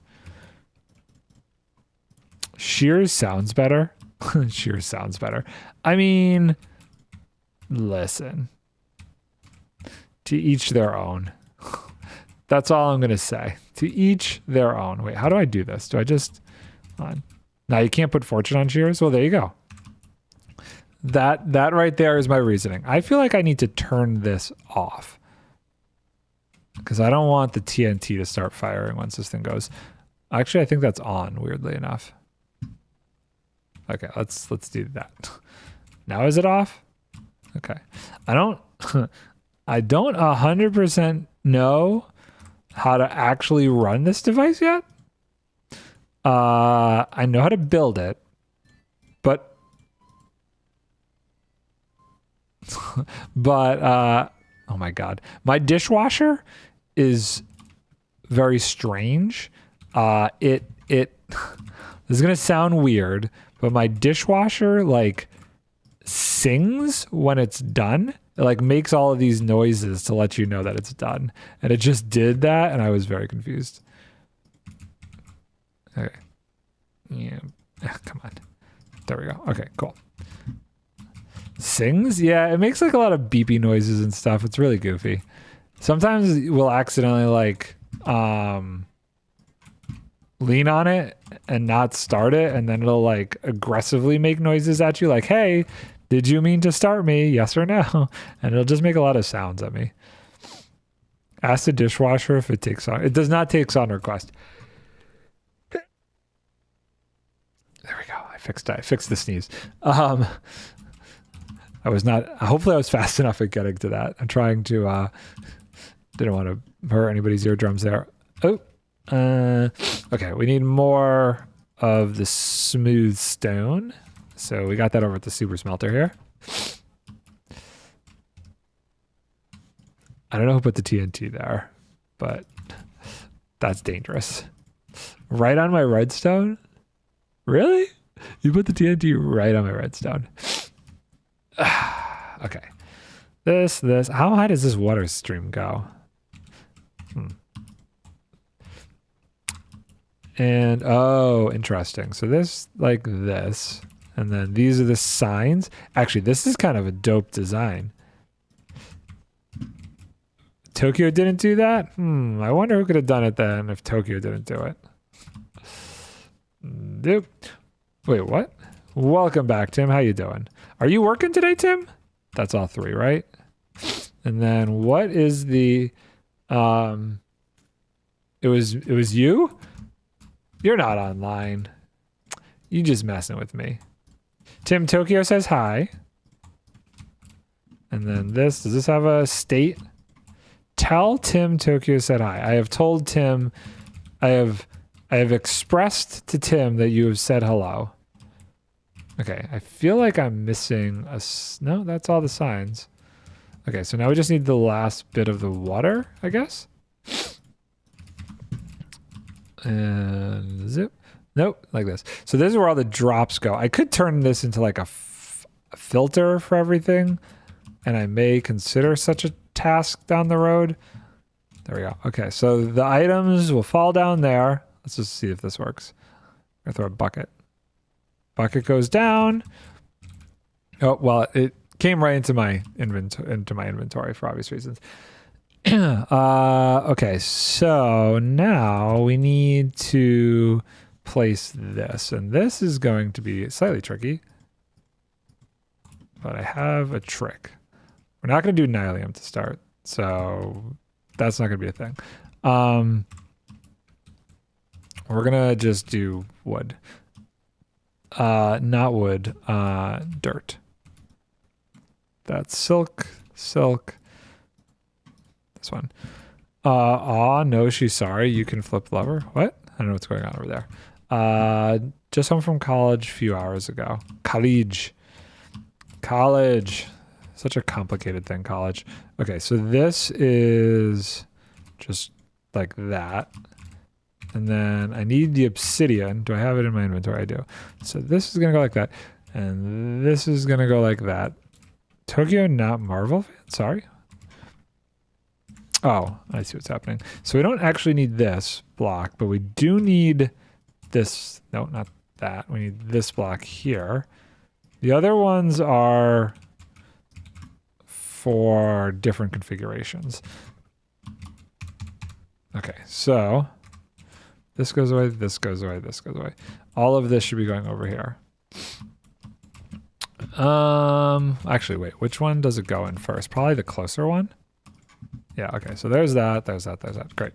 Shears sounds better. Shears sounds better. I mean, listen. To each their own. That's all I'm going to say. To each their own. Wait, how do I do this? Do I just... Now you can't put fortune on shears? Well, there you go. That right there is my reasoning. I feel like I need to turn this off. Because I don't want the TNT to start firing once this thing goes. Actually, I think that's on, weirdly enough. Okay, let's do that. Now is it off? Okay. I don't 100% know how to actually run this device yet. I know how to build it, but oh my god, my dishwasher is very strange. This is gonna sound weird, but my dishwasher like sings when it's done. It like makes all of these noises to let you know that it's done, and it just did that, and I was very confused. Okay. Yeah. Come on. There we go. Okay, cool. Sings? Yeah, it makes like a lot of beepy noises and stuff. It's really goofy. Sometimes we'll accidentally like lean on it and not start it, and then it'll like aggressively make noises at you like, hey, did you mean to start me? Yes or no? And it'll just make a lot of sounds at me. Ask the dishwasher if it takes on. It does not take on request. There we go. I fixed the sneeze. I was not, hopefully I was fast enough at getting to that. I'm trying to, didn't want to hurt anybody's eardrums there. Oh, okay. We need more of the smooth stone. So we got that over at the super smelter here. I don't know who put the TNT there, but that's dangerous. Right on my redstone? Really? You put the TNT right on my redstone. Okay. This. How high does this water stream go? And, oh, interesting. So this, like this. And then these are the signs. Actually, this is kind of a dope design. Tokyo didn't do that? I wonder who could have done it then if Tokyo didn't do it. Nope. Wait, what? Welcome back, Tim. How you doing? Are you working today, Tim? That's all three, right? And then what is the it was you? You're not online. You just messing with me. Tim Tokyo says hi. And then this, does this have a state? Tell Tim Tokyo said hi. I have told Tim, I have expressed to Tim that you have said hello. Okay, I feel like I'm missing no, that's all the signs. Okay, so now we just need the last bit of the water, I guess. And zip. Nope, like this. So this is where all the drops go. I could turn this into like a filter for everything, and I may consider such a task down the road. There we go. Okay, so the items will fall down there. Let's just see if this works. I'm gonna throw a bucket. Bucket goes down. Oh, well, it came right into my inventory for obvious reasons. Okay, so now we need to place this, and this is going to be slightly tricky, but I have a trick. We're not going to do nylium to start, so that's not going to be a thing. We're going to just do wood. Not wood, dirt. That's silk. This one. No, she's sorry. You can flip lever. What? I don't know what's going on over there. just home from college a few hours ago. College. Such a complicated thing, college. Okay, so this is just like that. And then I need the obsidian. Do I have it in my inventory? I do. So this is going to go like that. And this is going to go like that. Tokyo, not Marvel fan? Sorry. Oh, I see what's happening. So we don't actually need this block, but we do need this. No, not that. We need this block here. The other ones are for different configurations. Okay, so this goes away, this goes away, this goes away. All of this should be going over here. Actually, wait, which one does it go in first? Probably the closer one. Yeah, okay, so there's that, there's that, there's that. Great.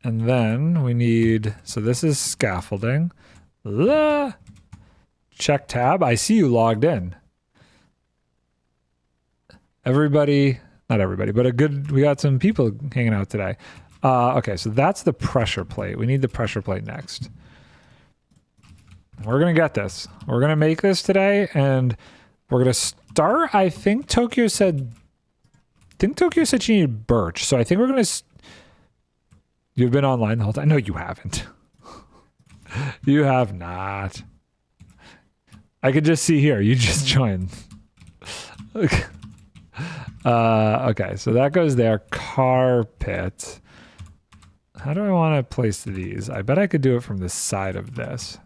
And then we need, so this is scaffolding. Check tab. I see you logged in. Everybody, not everybody, but we got some people hanging out today. Okay, so that's the pressure plate. We need the pressure plate next. We're going to get this. We're going to make this today, and we're going to start. I think Tokyo said she needed birch, so I think we're going to... You've been online the whole time? No, you haven't. You have not. I could just see here. You just joined. Okay. Okay, so that goes there. Carpet. How do I want to place these? I bet I could do it from the side of this.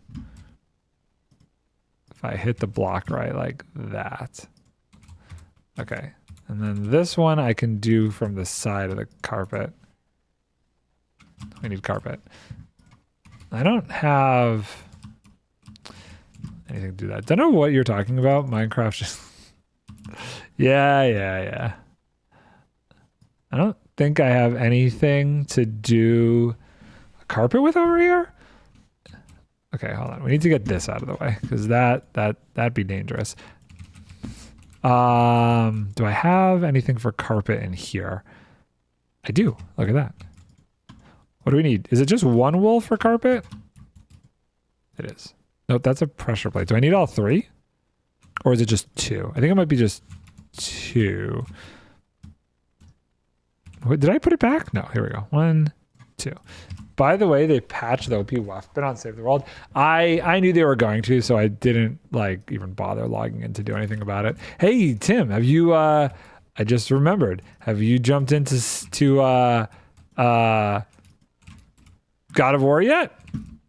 If I hit the block right, like that. Okay. And then this one I can do from the side of the carpet. We need carpet. I don't have anything to do that. Don't know what you're talking about. Minecraft just... Yeah. I don't think I have anything to do a carpet with over here. Okay, hold on. We need to get this out of the way because that'd be dangerous. Do I have anything for carpet in here? I do. Look at that. What do we need? Is it just one wool for carpet? It is. Nope, that's a pressure plate. Do I need all three? Or is it just two? I think it might be just two. Wait, did I put it back? No, here we go. 1, 2. By the way, they patched the OP weapon on Save the World. I knew they were going to, so I didn't like even bother logging in to do anything about it. Hey, Tim, have you I just remembered. Have you jumped into God of War yet?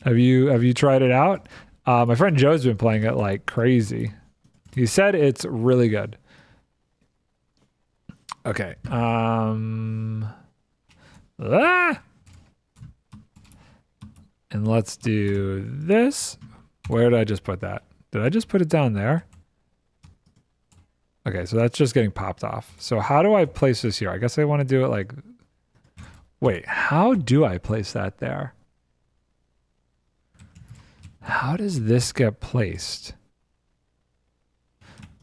Have you tried it out? My friend Joe's been playing it like crazy. He said it's really good. Okay. And let's do this. Where did I just put that? Did I just put it down there? Okay, so that's just getting popped off. So how do I place this here? I guess I want to do it like... Wait, how do I place that there? How does this get placed?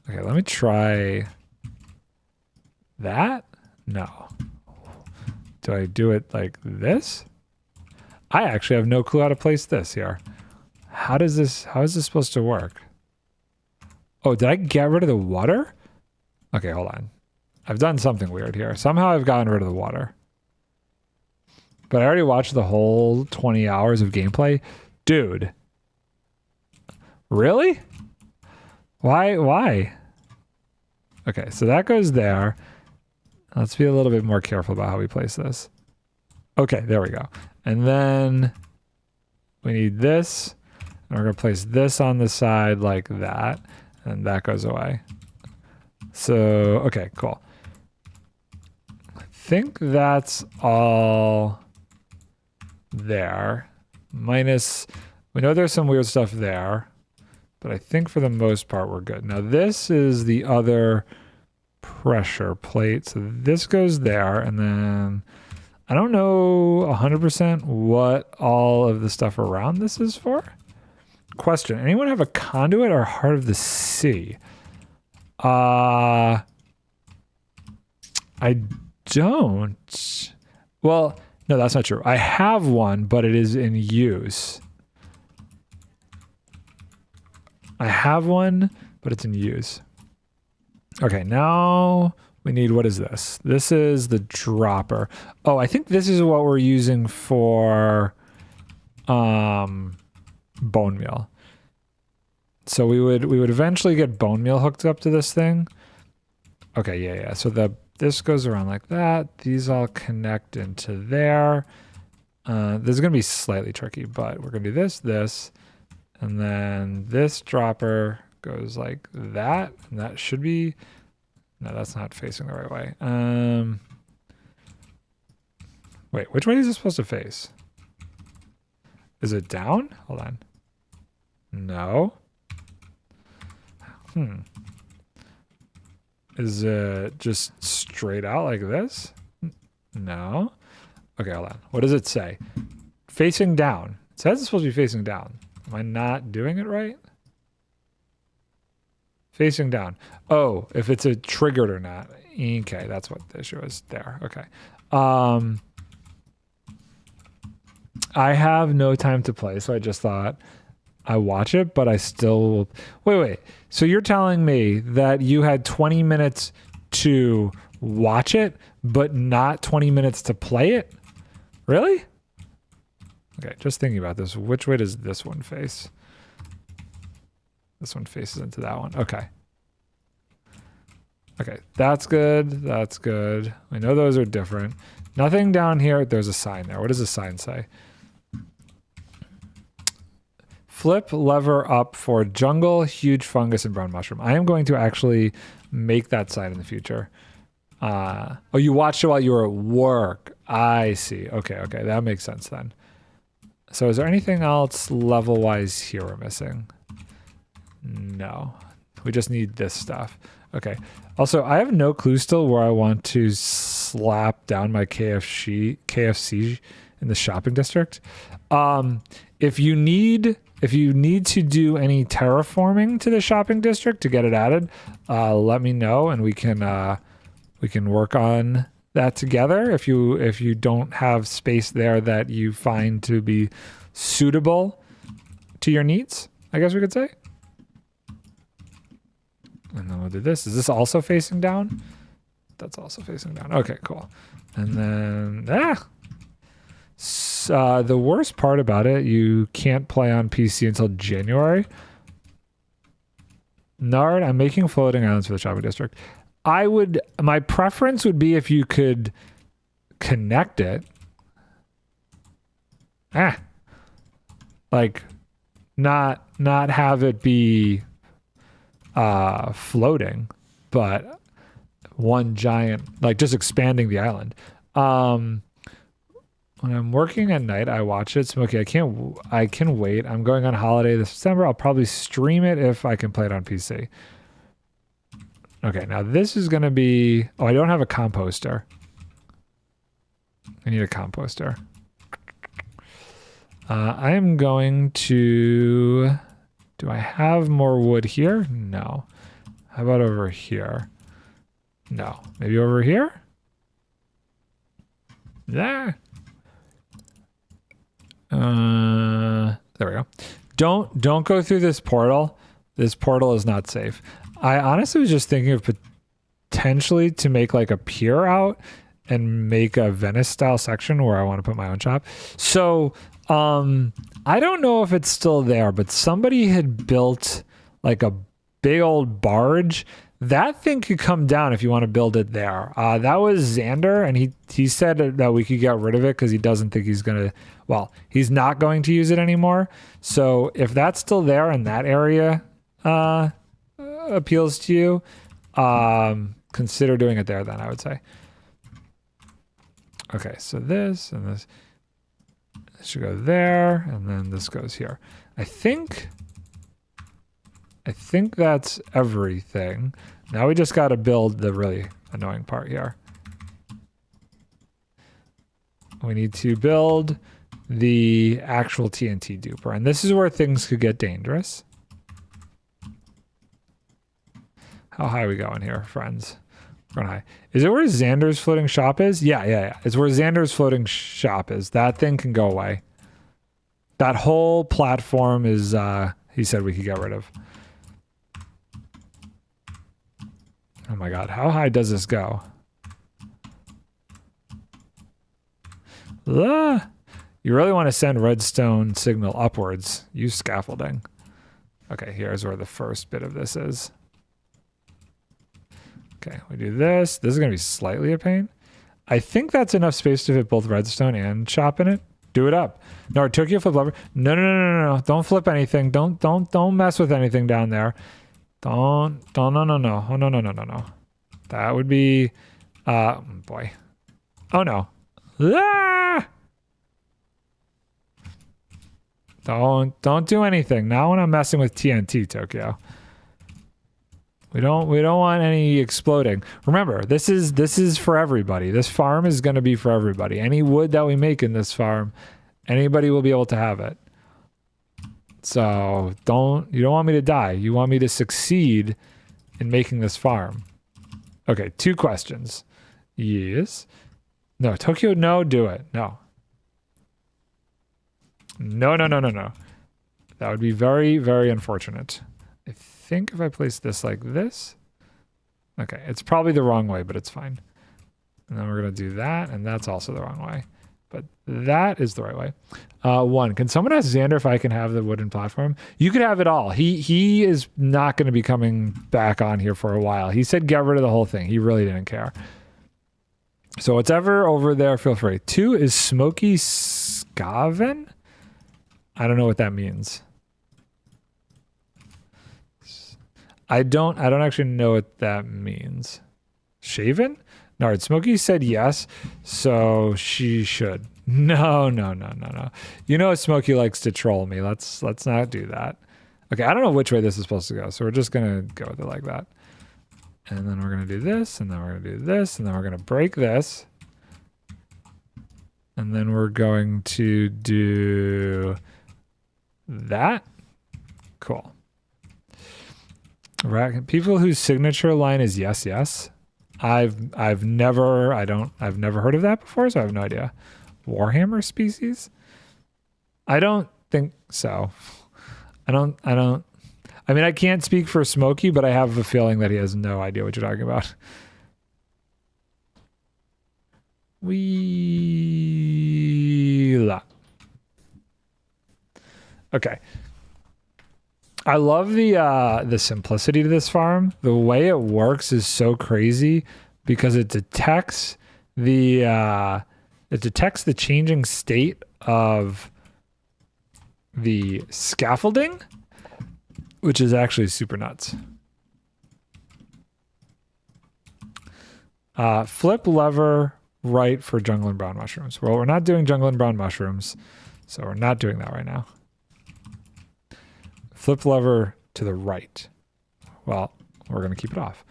Okay, let me try that. No. Do I do it like this? I actually have no clue how to place this here. How is this supposed to work? Oh, did I get rid of the water? Okay, hold on. I've done something weird here. Somehow I've gotten rid of the water. But I already watched the whole 20 hours of gameplay. Dude. Really? Why? Okay, so that goes there. Let's be a little bit more careful about how we place this. Okay, there we go. And then we need this. And we're going to place this on the side like that. And that goes away. So, okay, cool. I think that's all there. Minus, we know there's some weird stuff there. But I think for the most part, we're good. Now, this is the other pressure plate. So this goes there. And then I don't know 100% what all of the stuff around this is for. Question. Anyone have a conduit or Heart of the Sea? I don't. Well, no, that's not true. I have one, but it is in use. I have one, but it's in use. Okay, now we need, what is this? This is the dropper. Oh, I think this is what we're using for bone meal. So we would eventually get bone meal hooked up to this thing. Okay, yeah. So this goes around like that. These all connect into there. This is gonna be slightly tricky, but we're gonna do this, and then this dropper goes like that, and that should be, no, that's not facing the right way. Wait, which way is this supposed to face? Is it down? Hold on. No. Is it just straight out like this? No. Okay, hold on. What does it say? Facing down. It says it's supposed to be facing down. Am I not doing it right? Facing down. Oh, if it's a triggered or not. Okay, that's what the issue is there. Okay. I have no time to play, so I just thought I watch it, but I still... Wait. So you're telling me that you had 20 minutes to watch it, but not 20 minutes to play it? Really? Okay, just thinking about this. Which way does this one face? This one faces into that one. Okay. Okay, that's good. That's good. I know those are different. Nothing down here. There's a sign there. What does the sign say? Flip lever up for jungle, huge fungus, and brown mushroom. I am going to actually make that sign in the future. Oh, you watched it while you were at work. I see. Okay. That makes sense then. So is there anything else level-wise here we're missing? No. We just need this stuff. Okay. Also, I have no clue still where I want to slap down my KFC in the shopping district. If you need to do any terraforming to the shopping district to get it added, let me know and we can work on that together. If you don't have space there that you find to be suitable to your needs, I guess we could say. And then we'll do this. Is this also facing down? That's also facing down. Okay, cool. And then the worst part about it, you can't play on PC until January. Nard, I'm making floating islands for the shopping district. My preference would be if you could connect it. Like not have it be floating, but one giant, like just expanding the island. When I'm working at night, I watch it. Smokey, I can wait. I'm going on holiday this December. I'll probably stream it if I can play it on PC. Okay, now this is going to be... Oh, I don't have a composter. I need a composter. I am going to... Do I have more wood here? No. How about over here? No. Maybe over here? Yeah. There we go. Don't go through this portal. This portal is not safe. I honestly was just thinking of potentially to make like a pier out and make a Venice style section where I want to put my own shop. So I don't know if it's still there, but somebody had built like a big old barge. That thing could come down if you want to build it there. That was Xander, and he said that we could get rid of it because he doesn't think he's going to, well, he's not going to use it anymore. So if that's still there and that area appeals to you, consider doing it there then, I would say. Okay, so this and this should go there, and then this goes here. I think that's everything. Now we just got to build the really annoying part here. We need to build the actual TNT duper, and this is where things could get dangerous. How high are we going here, friends? We're going high. Is it where Xander's floating shop is? Yeah. It's where Xander's floating shop is. That thing can go away. That whole platform is, he said we could get rid of. Oh my god, how high does this go? Ah, you really want to send redstone signal upwards. Use scaffolding. Okay, here's where the first bit of this is. Okay, we do this. This is going to be slightly a pain. I think that's enough space to fit both redstone and chop in it. Do it up. No, Tokyo flip lever. No. Don't flip anything. Don't mess with anything down there. No. Oh, no. That would be, boy. Oh no. Ah! Don't do anything. Not when I'm messing with TNT, Tokyo. We don't want any exploding. Remember, this is for everybody. This farm is going to be for everybody. Any wood that we make in this farm, anybody will be able to have it. So, you don't want me to die. You want me to succeed in making this farm. Okay, 2 questions. Yes. No, Tokyo, no, do it. No. No. That would be very, very unfortunate. I think if I place this like this. Okay, it's probably the wrong way, but it's fine. And then we're going to do that, and that's also the wrong way. But that is the right way. 1, can someone ask Xander if I can have the wooden platform? You could have it all. He is not going to be coming back on here for a while. He said get rid of the whole thing. He really didn't care. So whatever over there, feel free. 2 is Smoky Scaven? I don't know what that means. I don't actually know what that means. Shaven? Nard, Smokey said yes, so she should. No. You know Smokey likes to troll me. Let's not do that. Okay, I don't know which way this is supposed to go, so we're just gonna go with it like that. And then we're gonna do this, and then we're gonna do this, and then we're gonna break this. And then we're going to do that. Cool. Right. People whose signature line is yes. I've never heard of that before, so I have no idea. Warhammer species? I don't think so. I mean, I can't speak for Smokey, but I have a feeling that he has no idea what you're talking about. Okay. I love the simplicity to this farm. The way it works is so crazy because it detects the changing state of the scaffolding, which is actually super nuts. Flip lever right for jungle and brown mushrooms. Well, we're not doing jungle and brown mushrooms, so we're not doing that right now. Flip lever to the right. Well, we're going to keep it off.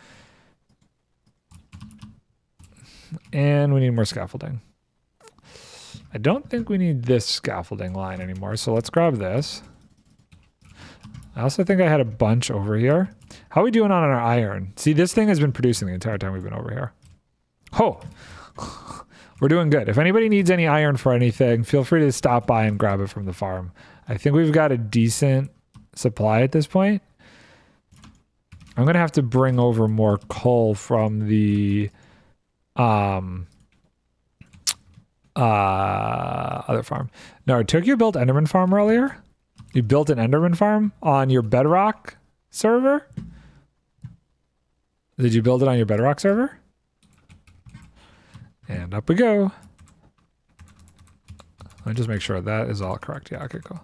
And we need more scaffolding. I don't think we need this scaffolding line anymore, so let's grab this. I also think I had a bunch over here. How are we doing on our iron? See, this thing has been producing the entire time we've been over here. Oh, we're doing good. If anybody needs any iron for anything, feel free to stop by and grab it from the farm. I think we've got a decent supply at this point. I'm gonna have to bring over more coal from the other farm. No, Tokyo built Enderman farm earlier. You built an Enderman farm on your Bedrock server? Did you build it on your Bedrock server? And up we go. Let me just make sure that is all correct. Yeah, okay, cool.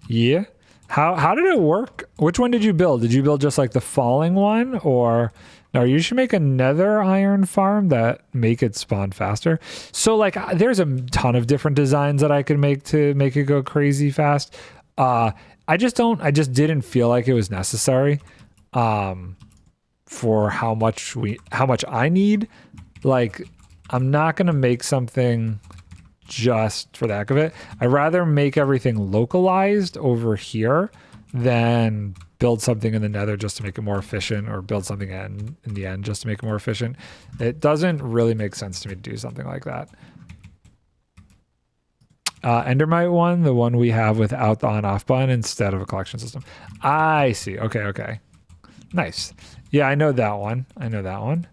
Yeah. How did it work? Which one did you build? Did you build just like the falling one, or no? You should make a nether iron farm that make it spawn faster. So like, there's a ton of different designs that I could make to make it go crazy fast. I just didn't feel like it was necessary for how much I need. Like, I'm not gonna make something just for the heck of it. I'd rather make everything localized over here than build something in the nether just to make it more efficient, or build something in the end just to make it more efficient. It doesn't really make sense to me to do something like that. Endermite one, the one we have without the on-off button instead of a collection system. I see. Okay. Nice. Yeah, I know that one. I know that one.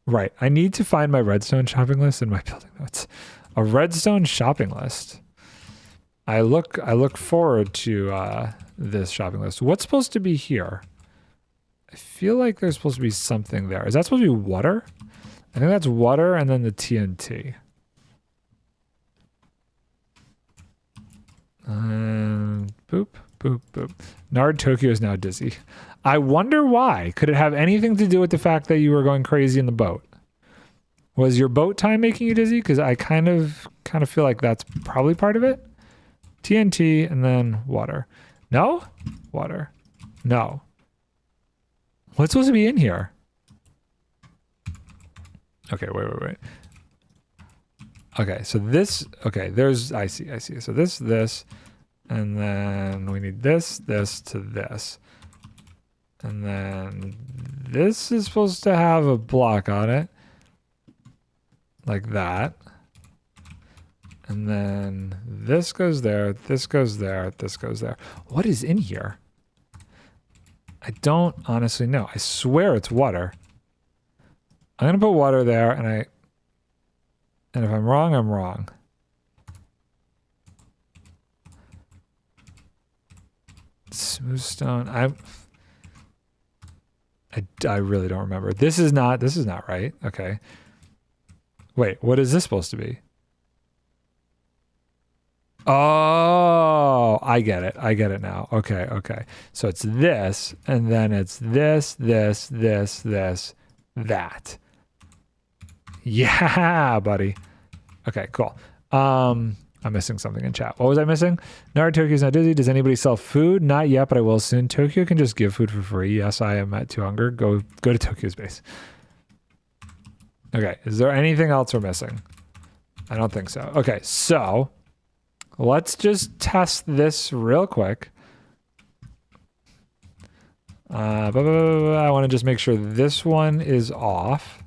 Right. I need to find my redstone shopping list in my building notes. A redstone shopping list. I look forward to this shopping list. What's supposed to be here? I feel like there's supposed to be something there. Is that supposed to be water? I think that's water and then the TNT. Boop, boop, boop. Nard Tokyo is now dizzy. I wonder why. Could it have anything to do with the fact that you were going crazy in the boat? Was your boat time making you dizzy? Because I kind of feel like that's probably part of it. TNT and then water. No? Water. No. What's supposed to be in here? Okay, wait. Okay, so this, okay, there's, I see. So this, and then we need this to this. And then this is supposed to have a block on it. Like that. And then this goes there, this goes there, this goes there. What is in here? I don't honestly know. I swear it's water. I'm gonna put water there, and if I'm wrong, I'm wrong. Smooth stone. I really don't remember. This is not right. Okay. Wait, what is this supposed to be? Oh, I get it. I get it now. Okay. So it's this, and then it's this, that. Yeah, buddy. Okay, cool. I'm missing something in chat. What was I missing? Nard Tokyo's not dizzy. Does anybody sell food? Not yet, but I will soon. Tokyo can just give food for free. Yes, I am at 2 hunger. Go to Tokyo's base. Okay, is there anything else we're missing? I don't think so. Okay, so let's just test this real quick. I want to just make sure this one is off.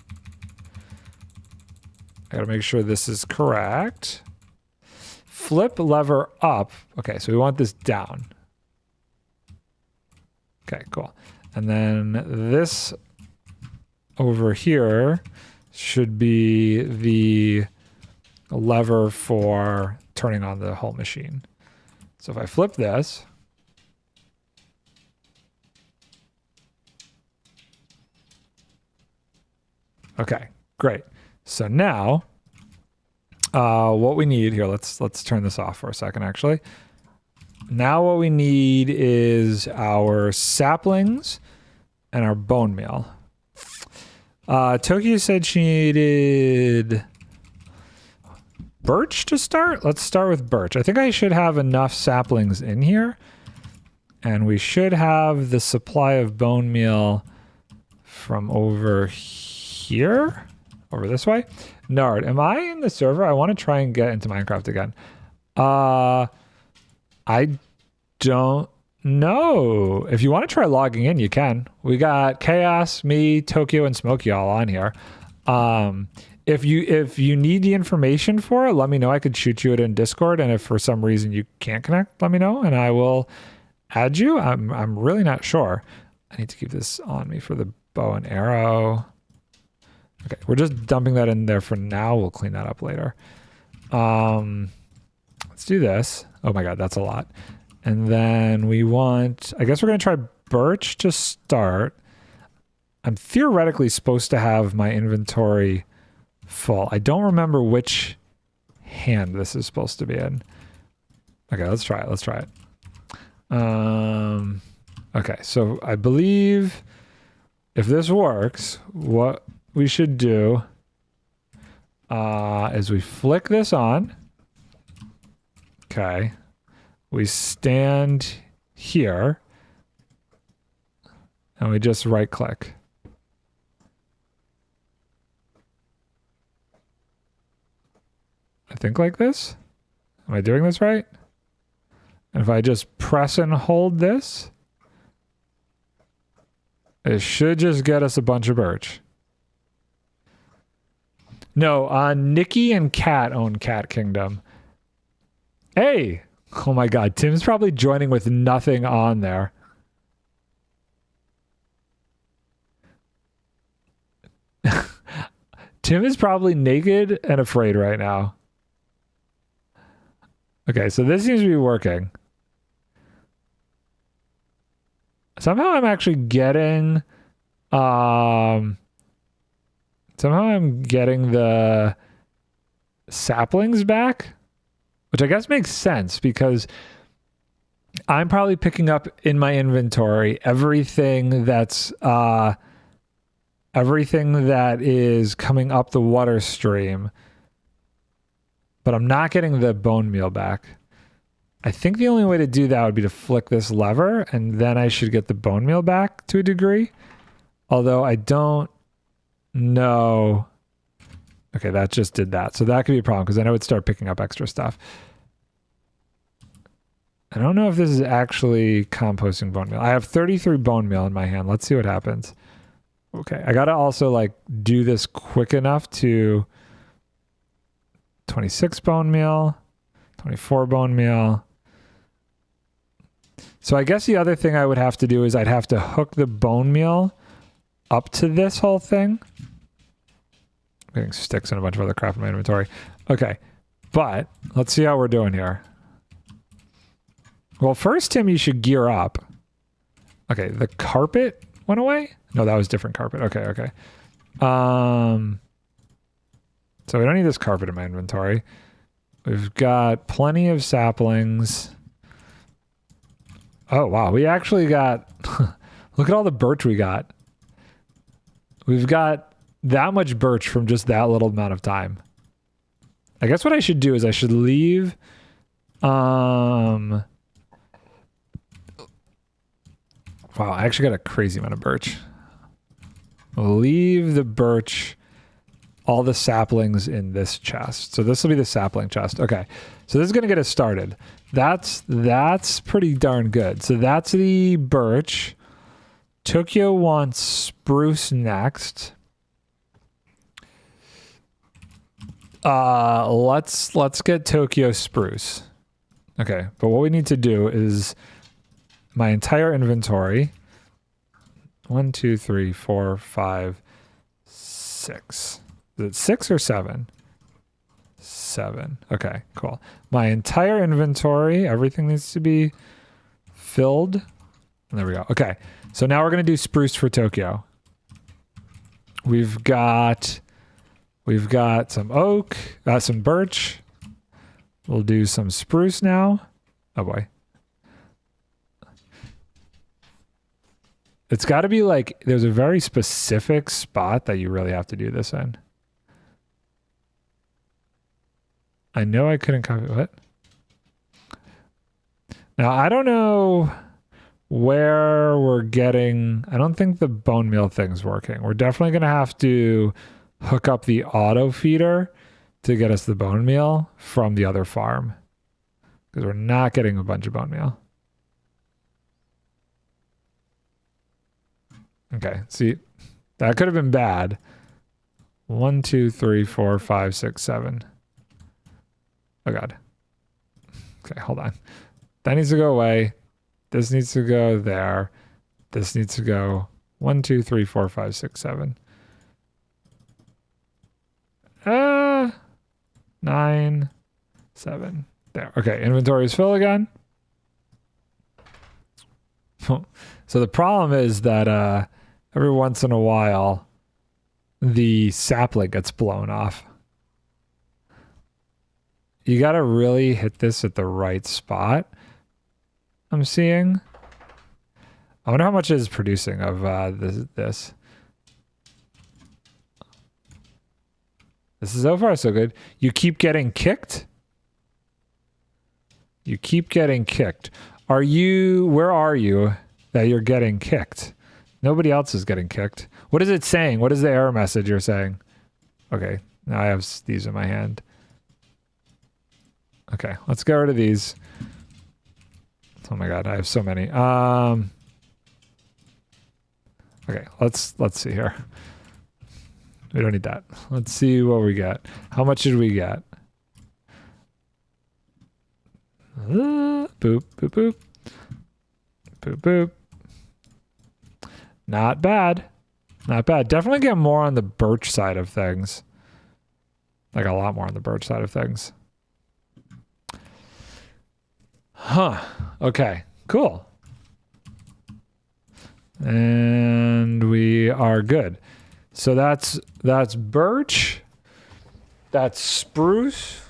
I gotta make sure this is correct. Flip lever up. Okay, so we want this down. Okay, cool. And then this over here should be the lever for turning on the whole machine. So if I flip this, okay, great. So now, what we need here, let's turn this off for a second, actually. Now what we need is our saplings and our bone meal. Tokyo said she needed birch to start. Let's start with birch. I think I should have enough saplings in here. And we should have the supply of bone meal from over here. Over this way. Nard, am I in the server? I want to try and get into Minecraft again. I don't know. If you want to try logging in, you can. We got Chaos, me, Tokyo, and Smokey all on here. If you need the information for it, let me know. I could shoot you it in Discord, and if for some reason you can't connect, let me know, and I will add you. I'm really not sure. I need to keep this on me for the bow and arrow. Okay, we're just dumping that in there for now. We'll clean that up later. Let's do this. Oh my god, that's a lot. And then we want, I guess we're going to try birch to start. I'm theoretically supposed to have my inventory full. I don't remember which hand this is supposed to be in. Okay, let's try it. Okay, so I believe if this works, what we should do is we flick this on. Okay. We stand here and we just right click. I think like this. Am I doing this right? And if I just press and hold this, it should just get us a bunch of birch. No, Nikki and Kat own Cat Kingdom. Hey! Oh my god, Tim's probably joining with nothing on there. Tim is probably naked and afraid right now. Okay, so this seems to be working. Somehow I'm actually getting somehow I'm getting the saplings back, which I guess makes sense because I'm probably picking up in my inventory everything that is coming up the water stream, but I'm not getting the bone meal back. I think the only way to do that would be to flick this lever, and then I should get the bone meal back to a degree. Although I don't know. Okay, that just did that. So that could be a problem because then I would start picking up extra stuff. I don't know if this is actually composting bone meal. I have 33 bone meal in my hand. Let's see what happens. Okay, I gotta also like do this quick enough to 26 bone meal, 24 bone meal. So I guess the other thing I would have to do is I'd have to hook the bone meal up to this whole thing. I'm getting sticks and a bunch of other crap in my inventory. Okay, but let's see how we're doing here. Well, first, Tim, you should gear up. Okay, the carpet went away? No, that was different carpet. Okay, okay. So we don't need this carpet in my inventory. We've got plenty of saplings. Oh, wow. We actually got... Look at all the birch we got. We've got that much birch from just that little amount of time. I guess what I should do is I should leave... Wow, I actually got a crazy amount of birch. We'll leave the birch, all the saplings in this chest. So this will be the sapling chest. Okay, so this is going to get us started. That's pretty darn good. So that's the birch. Tokyo wants spruce next. Let's get Tokyo spruce. Okay, but what we need to do is my entire inventory. 1, 2, 3, 4, 5, 6. Is it 6 or 7? 7. Okay, cool. My entire inventory, everything needs to be filled. And there we go. Okay, so now we're going to do spruce for Tokyo. We've got some oak, some birch. We'll do some spruce now. Oh boy. It's got to be like, there's a very specific spot that you really have to do this in. I know I couldn't copy, what? Now, I don't know where we're getting, I don't think the bone meal thing's working. We're definitely going to have to hook up the auto feeder to get us the bone meal from the other farm. Because we're not getting a bunch of bone meal. Okay, see, that could have been bad. 1, 2, 3, 4, 5, 6, 7. Oh God. Okay, hold on. That needs to go away. This needs to go there. This needs to go 1, 2, 3, 4, 5, 6, 7. 9, 7. There. Okay, inventory is full again. So the problem is that every once in a while, the sapling gets blown off. You got to really hit this at the right spot. I'm seeing. I wonder how much it is producing of this. This is so far so good. You keep getting kicked. You keep getting kicked. Where are you that you're getting kicked? Nobody else is getting kicked. What is it saying? What is the error message you're saying? Okay, now I have these in my hand. Okay, let's get rid of these. Oh my God, I have so many. Okay, let's see here. We don't need that. Let's see what we get. How much did we get? Boop, boop, boop. Boop, boop. Not bad. Not bad. Definitely get more on the birch side of things. Like a lot more on the birch side of things. Huh. Okay, cool. And we are good. So that's birch. That's spruce.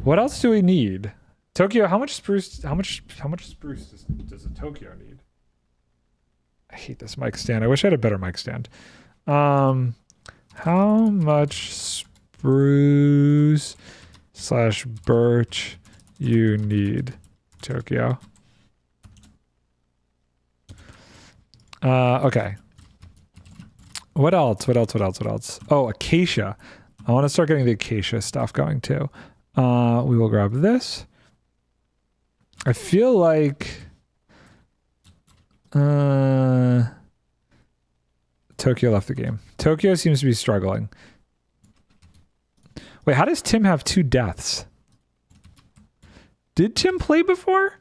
What else do we need? Tokyo, how much spruce does a Tokyo need? I hate this mic stand. I wish I had a better mic stand. How much spruce / birch you need, Tokyo? Okay. What else? Oh, acacia. I want to start getting the acacia stuff going too. We will grab this. I feel like Tokyo left the game. Tokyo seems to be struggling. Wait, how does Tim have 2 deaths? Did Tim play before?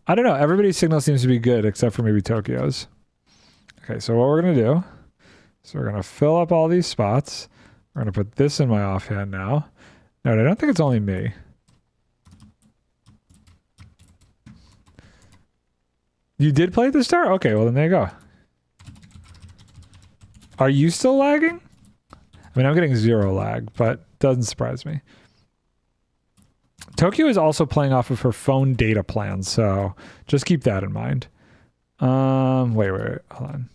I don't know. Everybody's signal seems to be good except for maybe Tokyo's. Okay, so what we're going to do is we're going to fill up all these spots. We're going to put this in my offhand now. No, I don't think it's only me. You did play at the start? Okay, well then there you go. Are you still lagging? I mean, I'm getting 0 lag, but doesn't surprise me. Tokyo is also playing off of her phone data plan, so just keep that in mind. Wait, hold on.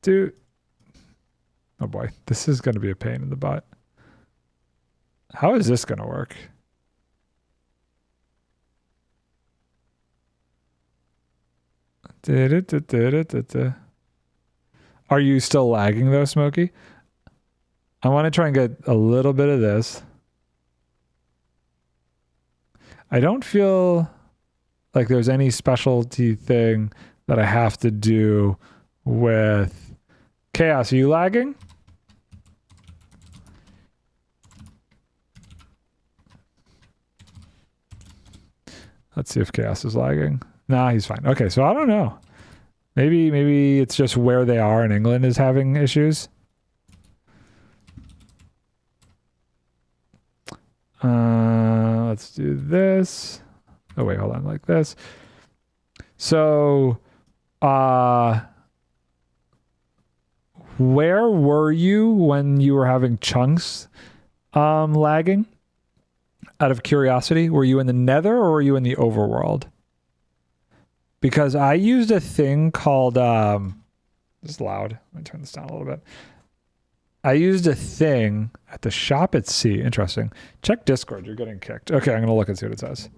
Dude. Oh boy, this is going to be a pain in the butt. How is this going to work? Are you still lagging though, Smokey? I want to try and get a little bit of this. I don't feel like there's any specialty thing that I have to do with Chaos. Are you lagging? Let's see if Chaos is lagging. Nah, he's fine. Okay, so I don't know. Maybe it's just where they are in England is having issues. Let's do this. Oh wait, hold on, like this. So, where were you when you were having chunks lagging? Out of curiosity, were you in the Nether or were you in the overworld? Because I used a thing called this is loud. Let me turn this down a little bit. I used a thing at the shop at sea. Interesting. Check Discord. You're getting kicked. Okay, I'm going to look and see what it says.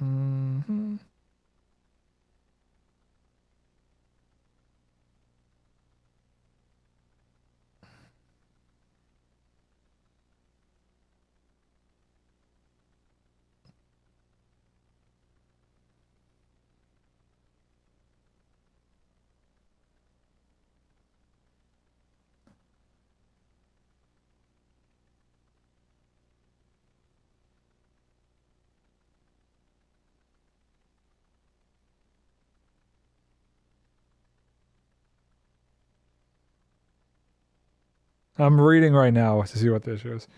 Mm-hmm. I'm reading right now to see what the issue is.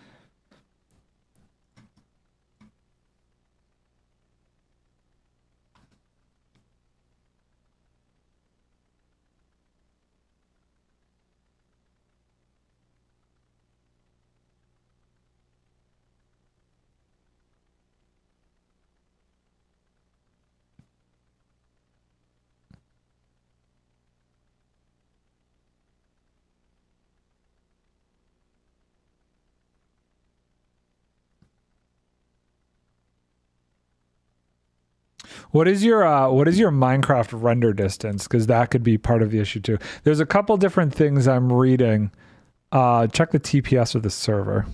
What is your Minecraft render distance? Because that could be part of the issue too. There's a couple different things I'm reading. Check the TPS of the server.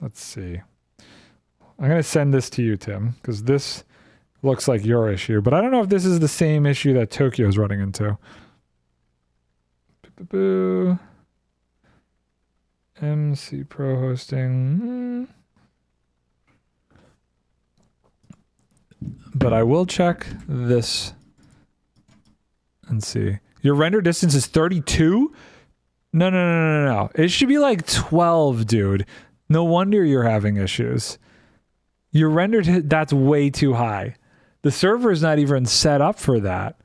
Let's see. I'm going to send this to you, Tim, because this looks like your issue. But I don't know if this is the same issue that Tokyo is running into. Boo. MC Pro hosting. But I will check this and see. Your render distance is 32? No. It should be like 12, dude. No wonder you're having issues. Your render, that's way too high. The server is not even set up for that.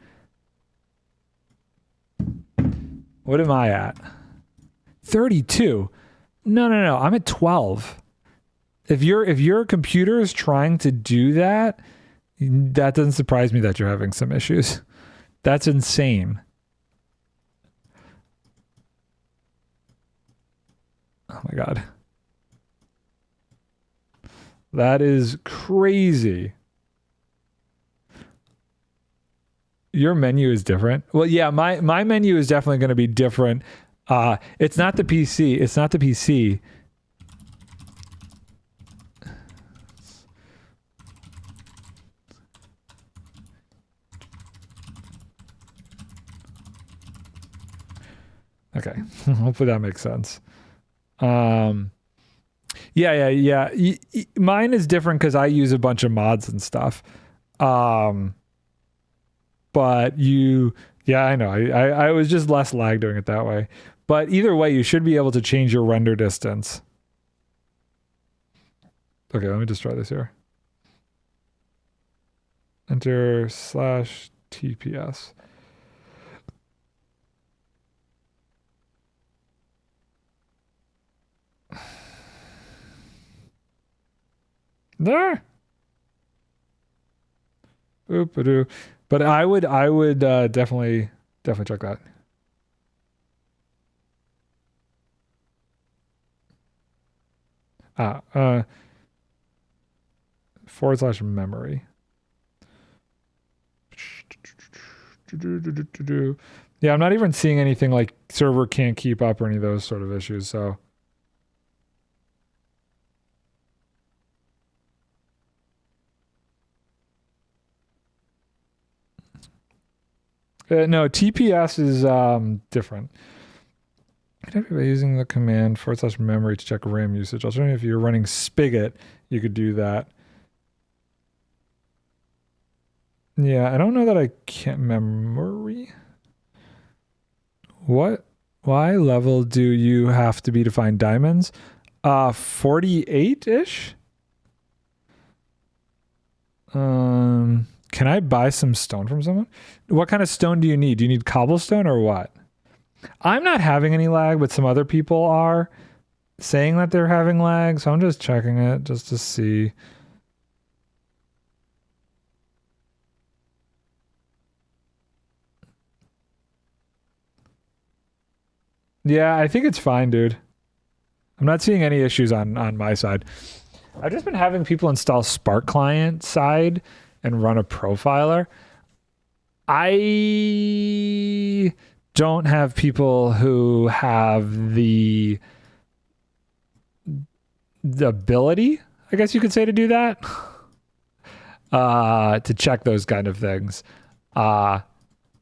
What am I at? 32. No. I'm at 12. If your computer is trying to do that, that doesn't surprise me that you're having some issues. That's insane. Oh my God. That is crazy. Your menu is different. Well, yeah, my menu is definitely going to be different. It's not the PC. It's not the PC. Okay. Hopefully that makes sense. Yeah. Mine is different because I use a bunch of mods and stuff. But yeah, I know. I was just less lag doing it that way. But either way, you should be able to change your render distance. Okay, let me just try this here. Enter /TPS. There. Oop-a-doo. But I would definitely check that. /memory. Yeah, I'm not even seeing anything like server can't keep up or any of those sort of issues, so. No, TPS is different. By using the command /memory to check RAM usage. Alternatively, if you're running Spigot, you could do that. Yeah, I don't know that I can't memory. What? Why level do you have to be to find diamonds? 48-ish? Can I buy some stone from someone? What kind of stone do you need? Do you need cobblestone or what? I'm not having any lag, but some other people are saying that they're having lag, so I'm just checking it just to see. Yeah, I think it's fine, dude. I'm not seeing any issues on my side. I've just been having people install Spark Client side and run a profiler. I don't have people who have the ability, I guess you could say, to do that. To check those kind of things.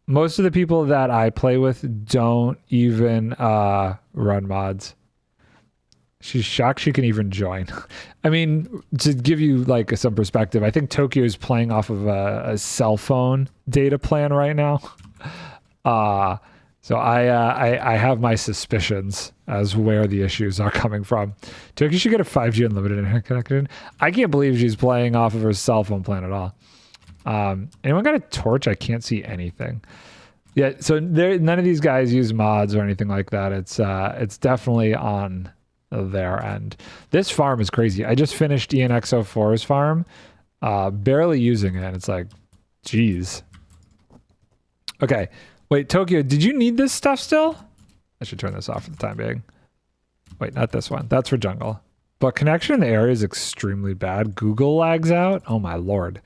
Most of the people that I play with don't even run mods. She's shocked she can even join. I mean, to give you like some perspective, I think Tokyo is playing off of a cell phone data plan right now. So I have my suspicions as where the issues are coming from. Tokyo should get a 5G unlimited internet connection. I can't believe she's playing off of her cell phone plan at all. Anyone got a torch? I can't see anything. Yeah, so none of these guys use mods or anything like that. It's definitely on their end. This farm is crazy. I just finished ENX04's farm, barely using it. It's like, geez. Okay, wait, Tokyo, did you need this stuff still? I should turn this off for the time being. Wait, not this one. That's for jungle. But connection in the area is extremely bad. Google lags out. Oh my lord.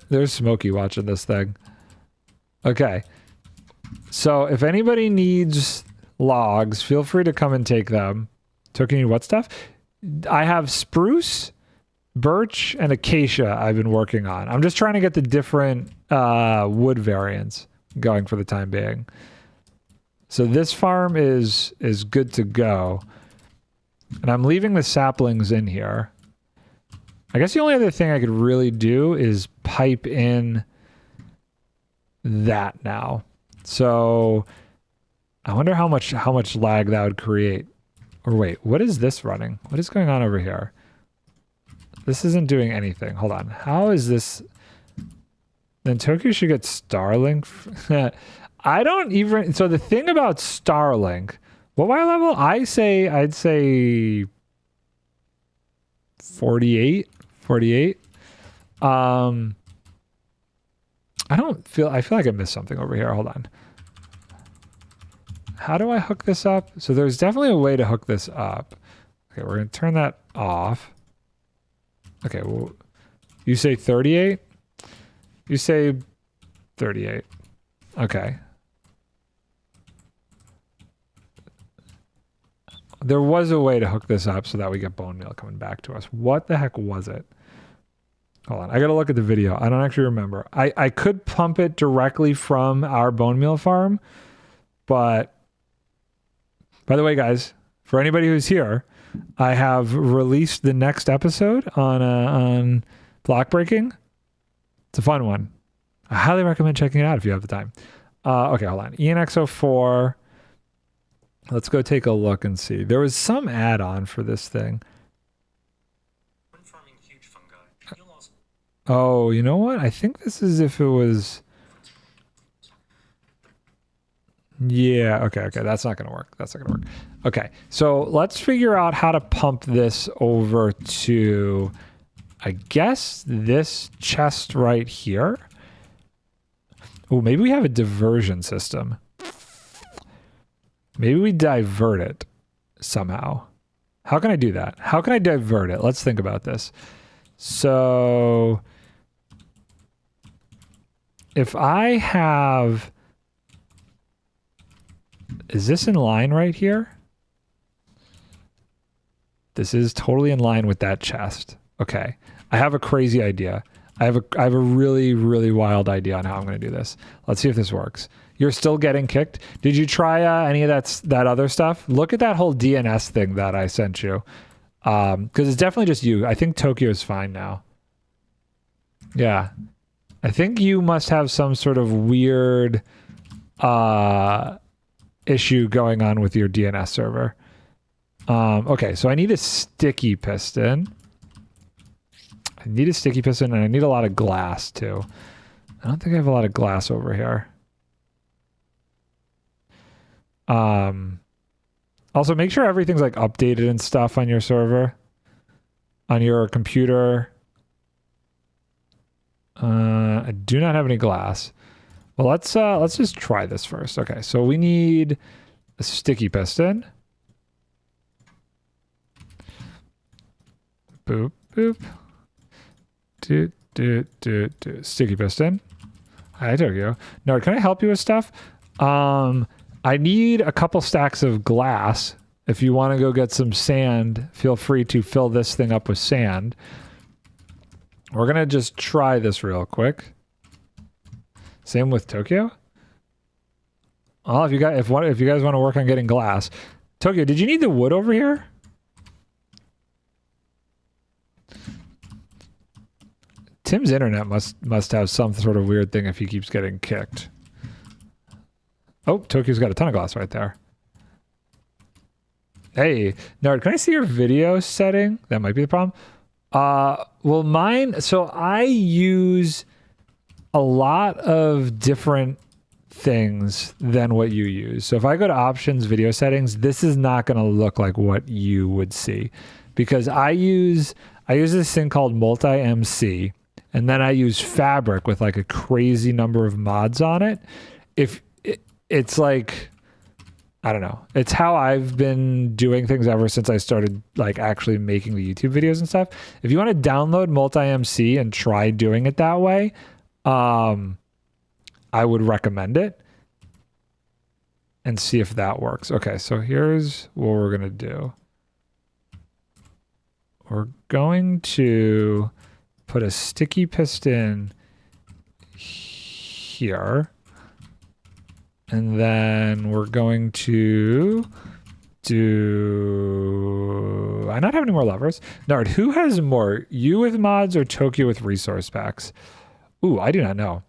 There's Smokey watching this thing. Okay. So if anybody needs logs, feel free to come and take them. Tokyo, need what stuff? I have spruce, birch, and acacia I've been working on. I'm just trying to get the different wood variants going for the time being. So this farm is good to go. And I'm leaving the saplings in here. I guess the only other thing I could really do is pipe in that now. So I wonder how much lag that would create. Or wait, what is this running? What is going on over here? This isn't doing anything. Hold on. How is this? Then Tokyo should get Starlink. I don't even... So the thing about Starlink... What my level? I'd say 48. 48. I feel like I missed something over here. Hold on. How do I hook this up? So there's definitely a way to hook this up. Okay, we're going to turn that off. Okay, well, you say 38? You say 38. Okay. There was a way to hook this up so that we get bone meal coming back to us. What the heck was it? Hold on. I got to look at the video. I don't actually remember. I could pump it directly from our bone meal farm, but by the way, guys, for anybody who's here, I have released the next episode on block breaking. It's a fun one. I highly recommend checking it out if you have the time. Okay, hold on. ENX04. Let's go take a look and see. There was some add-on for this thing. Oh, you know what? I think this is if it was... Yeah, okay. That's not going to work. Okay, so let's figure out how to pump this over to, I guess, this chest right here. Oh, maybe we have a diversion system. Maybe we divert it somehow. How can I do that? How can I divert it? Let's think about this. So if I have... Is this in line right here? This is totally in line with that chest. Okay. I have a crazy idea. I have a really, really wild idea on how I'm going to do this. Let's see if this works. You're still getting kicked. Did you try any of that other stuff? Look at that whole DNS thing that I sent you. Because it's definitely just you. I think Tokyo is fine now. Yeah. I think you must have some sort of weird issue going on with your DNS server. Okay, so I need a sticky piston. I need a sticky piston, and I need a lot of glass, too. I don't think I have a lot of glass over here. Also, make sure everything's like updated and stuff on your server, on your computer. I do not have any glass. Well, let's just try this first. Okay, so we need a sticky piston. Boop boop. Do. Sticky piston. Hi, Tokyo. Nard, can I help you with stuff? I need a couple stacks of glass. If you want to go get some sand, feel free to fill this thing up with sand. We're gonna just try this real quick. Same with Tokyo. Oh, if you guys want to work on getting glass, Tokyo, did you need the wood over here? Tim's internet must have some sort of weird thing if he keeps getting kicked. Oh, Tokyo's got a ton of glass right there. Hey, Nard, can I see your video setting? That might be the problem. Well, mine, so I use a lot of different things than what you use. So if I go to options, video settings, this is not going to look like what you would see, because I use this thing called multi-MC, and then I use fabric with like a crazy number of mods on it. It's like, I don't know. It's how I've been doing things ever since I started like actually making the YouTube videos and stuff. If you want to download multi-MC and try doing it that way, I would recommend it and see if that works. Okay, so here's what we're going to do. we're going to put a sticky piston here. And then we're going to do... I not have any more levers. Nard, who has more? You with mods or Tokyo with resource packs? Ooh, I do not know.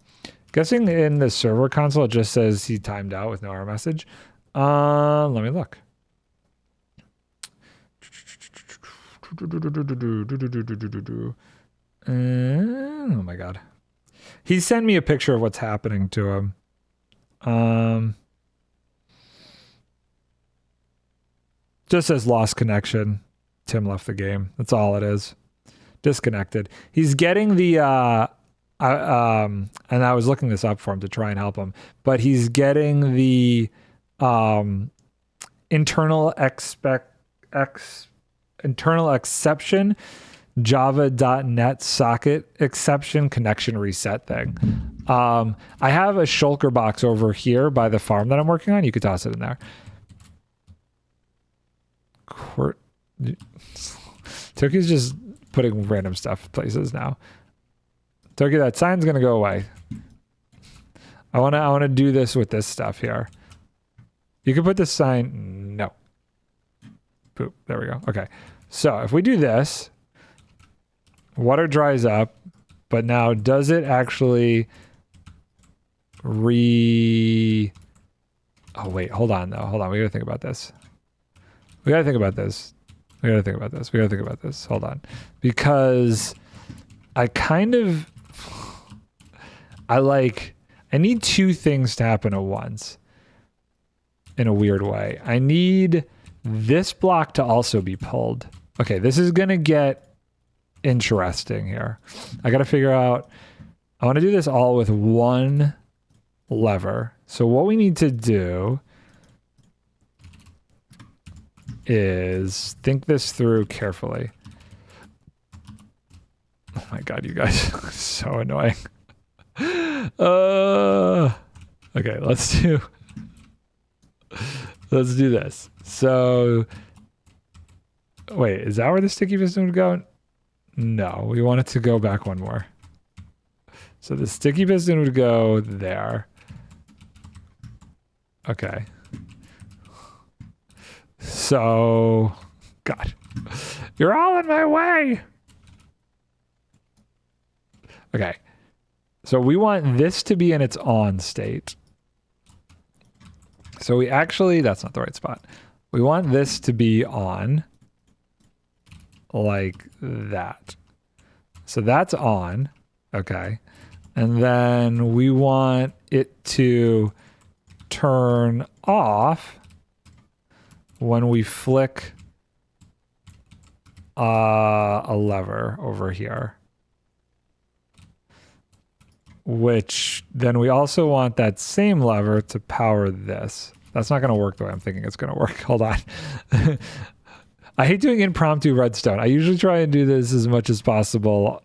Guessing in the server console, it just says he timed out with no error message. Let me look. Oh my god. He sent me a picture of what's happening to him. Just says lost connection. Tim left the game. That's all it is. Disconnected. He's getting the and I was looking this up for him to try and help him, but he's getting the internal exception java.net socket exception connection reset thing. I have a shulker box over here by the farm that I'm working on. You could toss it in there. Turkey's just putting random stuff places now. Turkey, that sign's gonna go away. I wanna do this with this stuff here. You can put this sign. No. Boop. There we go. Okay. So if we do this, water dries up, but now does it actually Oh wait, hold on though. Hold on. We gotta think about this. We gotta think about this. Hold on. Because I need two things to happen at once in a weird way. I need this block to also be pulled. Okay, this is gonna get interesting here. I gotta figure out, I wanna do this all with one lever. So what we need to do is think this through carefully. Oh my god, you guys, so annoying. Okay, let's do this. So wait, is that where the sticky piston would go? No, we want it to go back one more. So the sticky piston would go there. Okay. So, God, you're all in my way. Okay. So we want this to be in its on state. So we actually, that's not the right spot. We want this to be on like that. So that's on. Okay. And then we want it to turn off when we flick a lever over here. Which then we also want that same lever to power this. That's not going to work the way I'm thinking it's going to work. Hold on. I hate doing impromptu redstone. I usually try and do this as much as possible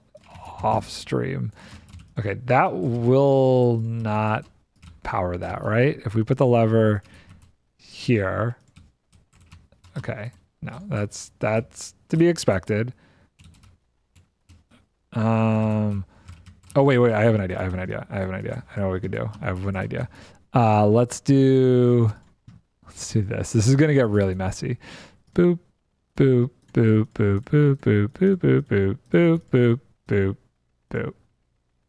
off stream. Okay, that will not power that, right? If we put the lever here. Okay, no, that's to be expected. Oh wait, I have an idea. I know what we could do. I have an idea. Let's do this. This is gonna get really messy. Boop, boop, boop, boop, boop, boop, boop, boop, boop, boop, boop, boop, boop.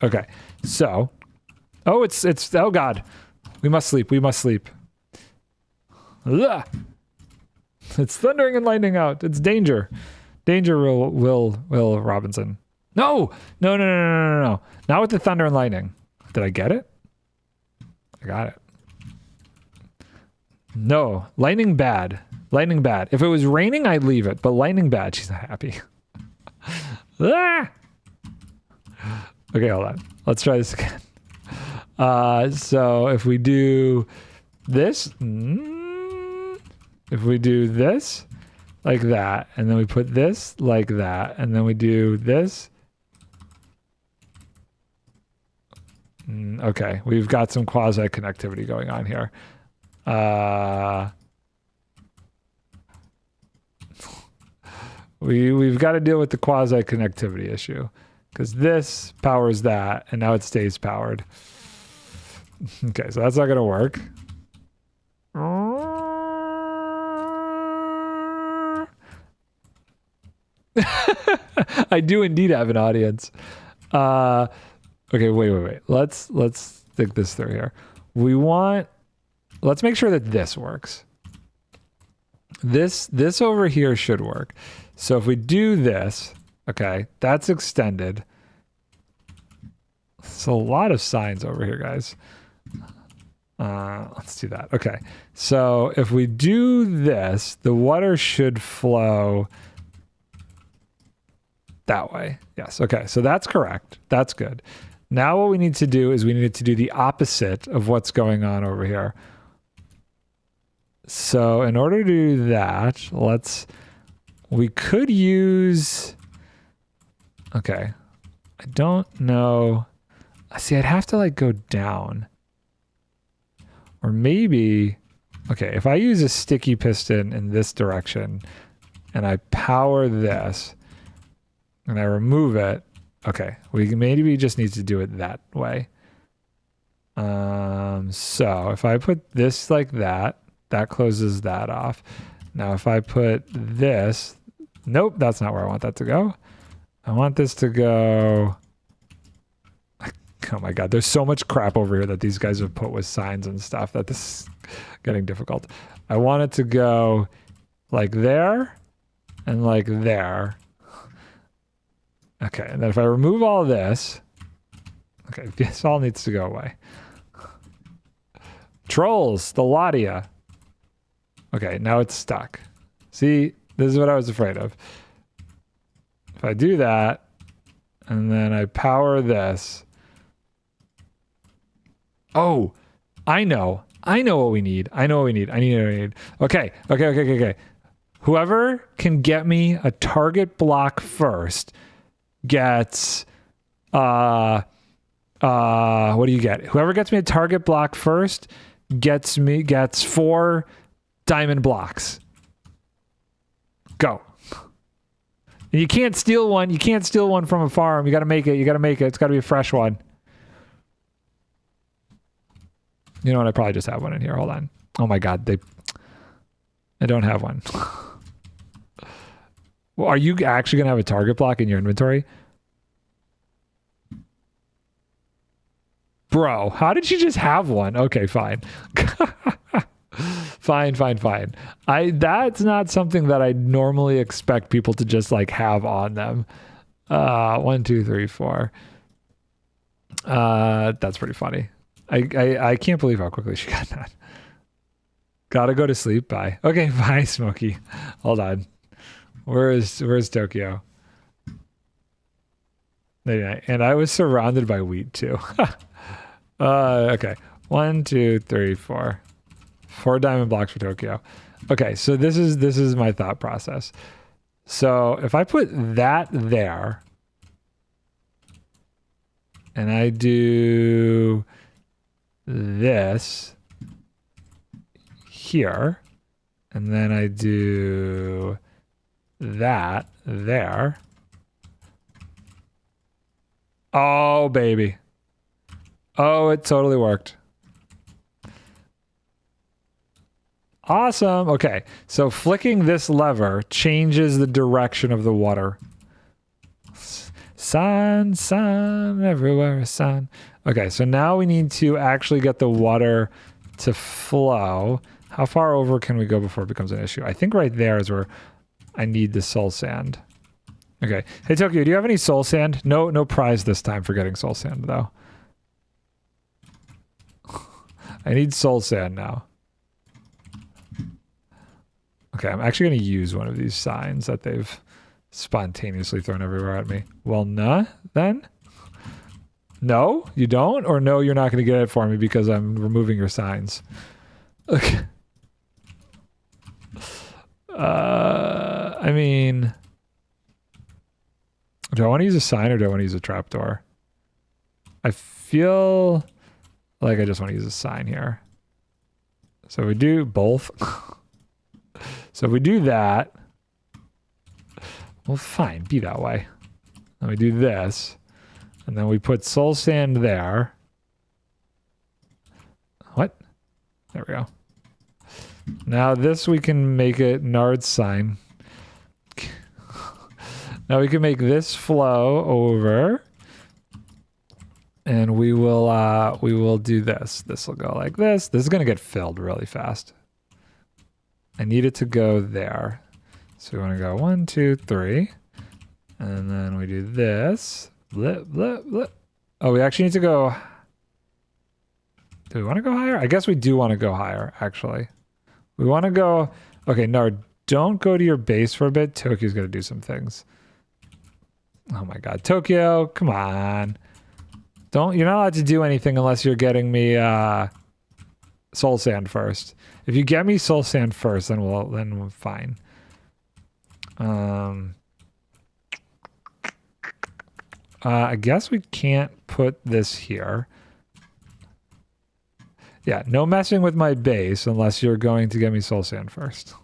Okay, so, oh, it's oh god, we must sleep. Ugh. It's thundering and lightning out. It's danger. Will Robinson. No. Not with the thunder and lightning. Did I get it? I got it. No, lightning bad. If it was raining, I'd leave it, but lightning bad. She's not happy. Ah! Okay, hold on. Let's try this again. So if we do this, if we do this like that, and then we put this like that, and then we do this. Okay, we've got some quasi connectivity going on here. We've got to deal with the quasi connectivity issue because this powers that and now it stays powered. Okay, so that's not going to work. I do indeed have an audience. Okay, wait. Let's think this through here. Let's make sure that this works. This over here should work. So if we do this, okay, that's extended. It's a lot of signs over here, guys. Let's do that. Okay, so if we do this, the water should flow that way. Yes, okay, so that's correct. That's good. Now what we need to do is we need to do the opposite of what's going on over here. So in order to do that, we could use, okay, I don't know. See, I'd have to like go down. Or maybe, okay, if I use a sticky piston in this direction and I power this and I remove it, okay, maybe just need to do it that way. So if I put this like that, that closes that off. Now if I put this, nope, that's not where I want that to go. I want this to go, oh my God, there's so much crap over here that these guys have put with signs and stuff that this is getting difficult. I want it to go like there and like there. Okay, and then if I remove all this, okay, this all needs to go away. Trolls, the lot of ya. Okay, now it's stuck. See, this is what I was afraid of. If I do that, and then I power this. Oh, I know what we need. I know what we need. Okay. Whoever can get me a target block first gets, what do you get? Whoever gets me a target block first gets 4 diamond blocks. Go. And you can't steal one. You can't steal one from a farm. You got to make it. It's got to be a fresh one. You know what? I probably just have one in here. Hold on. Oh my God. I don't have one. Well, are you actually going to have a target block in your inventory? Bro, how did you just have one? Okay, fine. Fine. That's not something that I normally expect people to just like have on them. 1, 2, 3, 4. That's pretty funny. I can't believe how quickly she got that. Gotta go to sleep. Bye. Okay, bye, Smokey. Hold on. Where's Tokyo? And I was surrounded by wheat too. Okay. 1, 2, 3, 4. 4 diamond blocks for Tokyo. Okay, so this is my thought process. So if I put that there, and I do this here, and then I do that there. Oh, baby. Oh, it totally worked. Awesome. Okay, so flicking this lever changes the direction of the water. Sun, everywhere, sun. Okay, so now we need to actually get the water to flow. How far over can we go before it becomes an issue? I think right there is where I need the soul sand. Okay. Hey, Tokyo, do you have any soul sand? No prize this time for getting soul sand, though. I need soul sand now. Okay, I'm actually going to use one of these signs that they've spontaneously thrown everywhere at me. Well, nah, then. No, you don't? Or no, you're not going to get it for me because I'm removing your signs. Okay. I mean, do I want to use a sign or do I want to use a trapdoor? I feel like I just want to use a sign here. So we do both. So if we do that, Well, fine, be that way. Then we do this. And then we put soul sand there. What? There we go. Now this we can make it Nard's sign. Now we can make this flow over. And we will do this. This will go like this. This is going to get filled really fast. I need it to go there. So we want to go 1, 2, 3. And then we do this. Blip, blip, blip. Oh, we actually need to go. Do we want to go higher? I guess we do want to go higher, actually. We want to go. Okay, Nard, don't go to your base for a bit. Tokyo's going to do some things. Oh my God. Tokyo, come on. You're not allowed to do anything unless you're getting me soul sand first. If you get me soul sand first, then we're fine. I guess we can't put this here. Yeah, no messing with my base unless you're going to get me soul sand first.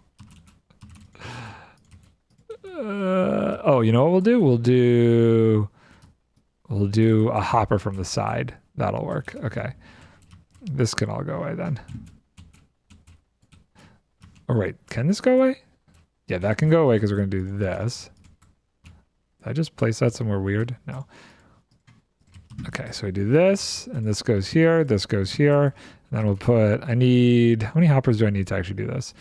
Oh, you know what we'll do? We'll do a hopper from the side. That'll work. Okay. This can all go away then. Oh, wait. Can this go away? Yeah, that can go away because we're going to do this. Did I just place that somewhere weird? No. Okay, so we do this, and this goes here, this goes here, and then we'll put, how many hoppers do I need to actually do this?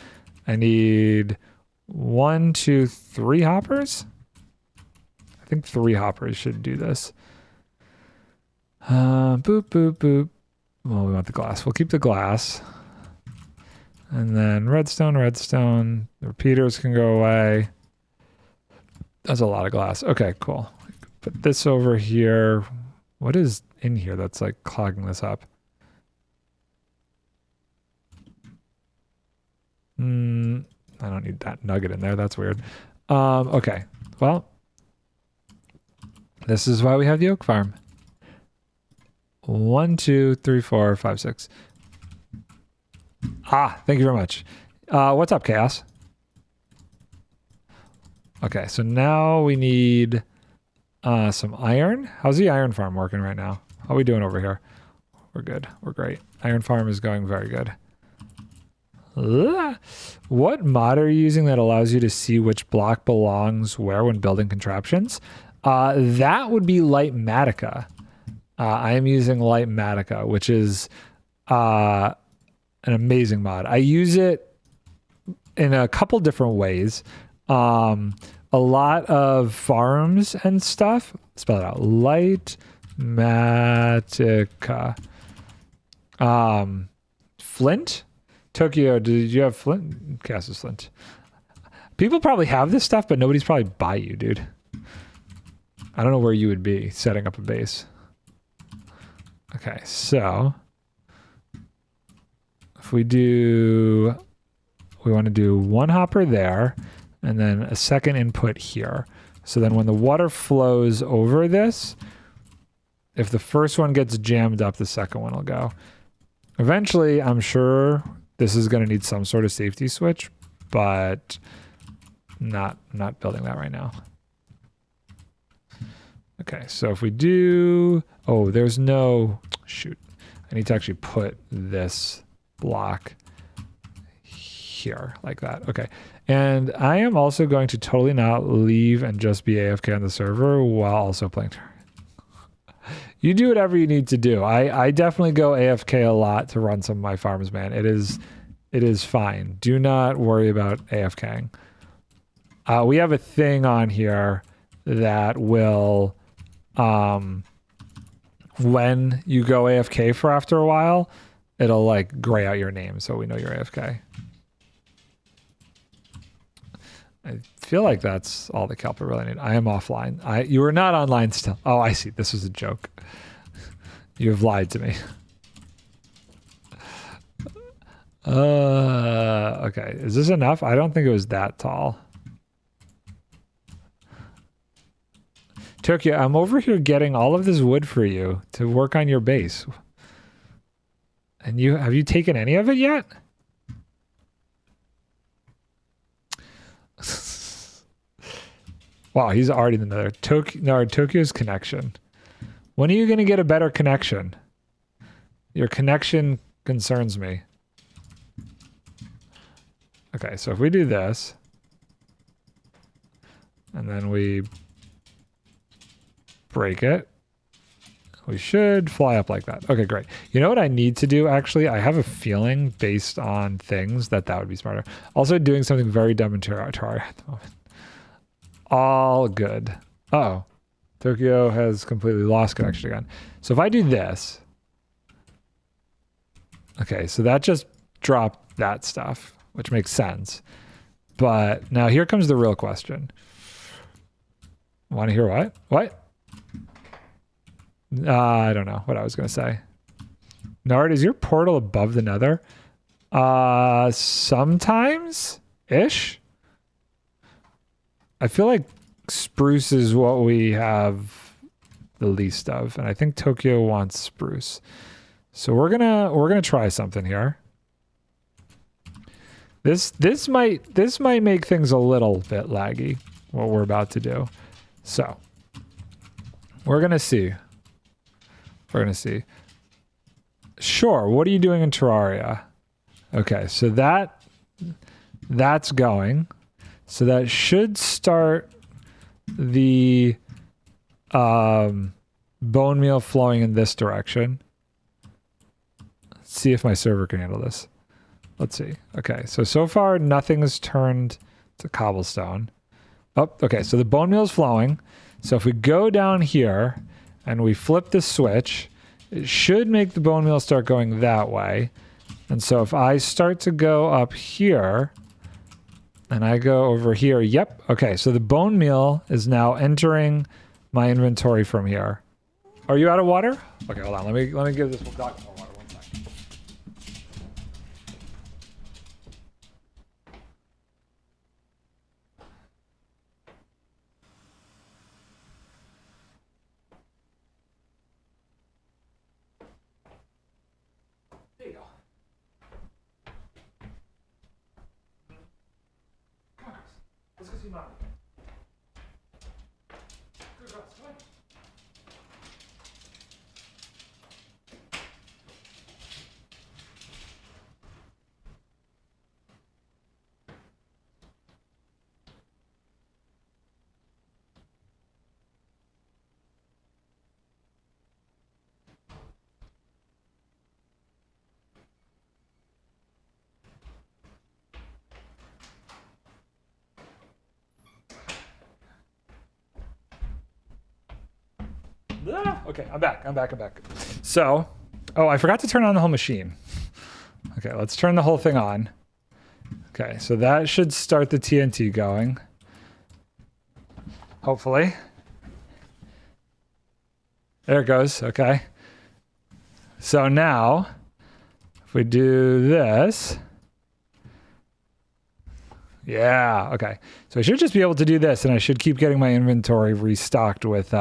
I need 1, 2, 3 hoppers? I think 3 hoppers should do this. Boop, boop, boop. Well, we want the glass. We'll keep the glass. And then redstone, redstone. The repeaters can go away. That's a lot of glass. Okay, cool. Put this over here. What is in here that's like clogging this up? I don't need that nugget in there. That's weird. Okay. Well, this is why we have the oak farm. 1, 2, 3, 4, 5, 6. Ah, thank you very much. What's up, Chaos? Okay, so now we need some iron. How's the iron farm working right now? How are we doing over here? We're good. We're great. Iron farm is going very good. What mod are you using that allows you to see which block belongs where when building contraptions? That would be Lightmatica. I am using Lightmatica, which is an amazing mod. I use it in a couple different ways. A lot of farms and stuff. Spell it out. Lightmatica. Flint? Tokyo, did you have flint? Cass is flint. People probably have this stuff, but nobody's probably by you, dude. I don't know where you would be setting up a base. Okay, so if we want to do 1 hopper there and then a second input here. So then when the water flows over this, if the first one gets jammed up, the second one will go. Eventually, I'm sure this is going to need some sort of safety switch, but not building that right now. Okay, so if we do, oh, there's no, shoot. I need to actually put this block here like that. Okay. And I am also going to totally not leave and just be AFK on the server while also playing. You do whatever you need to do. I definitely go AFK a lot to run some of my farms, man. It is fine. Do not worry about AFKing. We have a thing on here that will, when you go AFK for after a while, it'll like gray out your name so we know you're AFK. I feel like that's all the Kelper really need. I am offline. You are not online still. Oh, I see. This was a joke. You have lied to me. Okay. Is this enough? I don't think it was that tall. Tokyo, I'm over here getting all of this wood for you to work on your base. And have you taken any of it yet? Wow, he's already in the nether. Tokyo's connection. When are you going to get a better connection? Your connection concerns me. Okay, so if we do this, and then we break it, we should fly up like that. Okay, great. You know what I need to do, actually? I have a feeling, based on things, that would be smarter. Also doing something very dumb in Terraria at the moment. All good. Uh-oh. Tokyo has completely lost connection again. So if I do this... Okay, so that just dropped that stuff, which makes sense. But now here comes the real question. Want to hear what? What? I don't know what I was going to say. Nard, is your portal above the nether? Sometimes-ish. I feel like spruce is what we have the least of, and I think Tokyo wants spruce. So we're gonna try something here. This might make things a little bit laggy, what we're about to do. So we're gonna see. We're gonna see. Sure, what are you doing in Terraria? Okay, so that's going. So that should start the bone meal flowing in this direction. Let's see if my server can handle this. Let's see. Okay, so far nothing has turned to cobblestone. Oh, okay, so the bone meal is flowing. So if we go down here and we flip the switch, it should make the bone meal start going that way. And so if I start to go up here and I go over here, yep. Okay, so the bone meal is now entering my inventory from here. Are you out of water? Okay, hold on. Let me give this dog more water. One second. There you go. Come on, guys. Let's go see Mom. Good girls, come on. Okay, I'm back. So, oh, I forgot to turn on the whole machine. Okay, let's turn the whole thing on. Okay, so that should start the TNT going. Hopefully. There it goes, okay. So now, if we do this... Yeah, okay. So I should just be able to do this, and I should keep getting my inventory restocked with...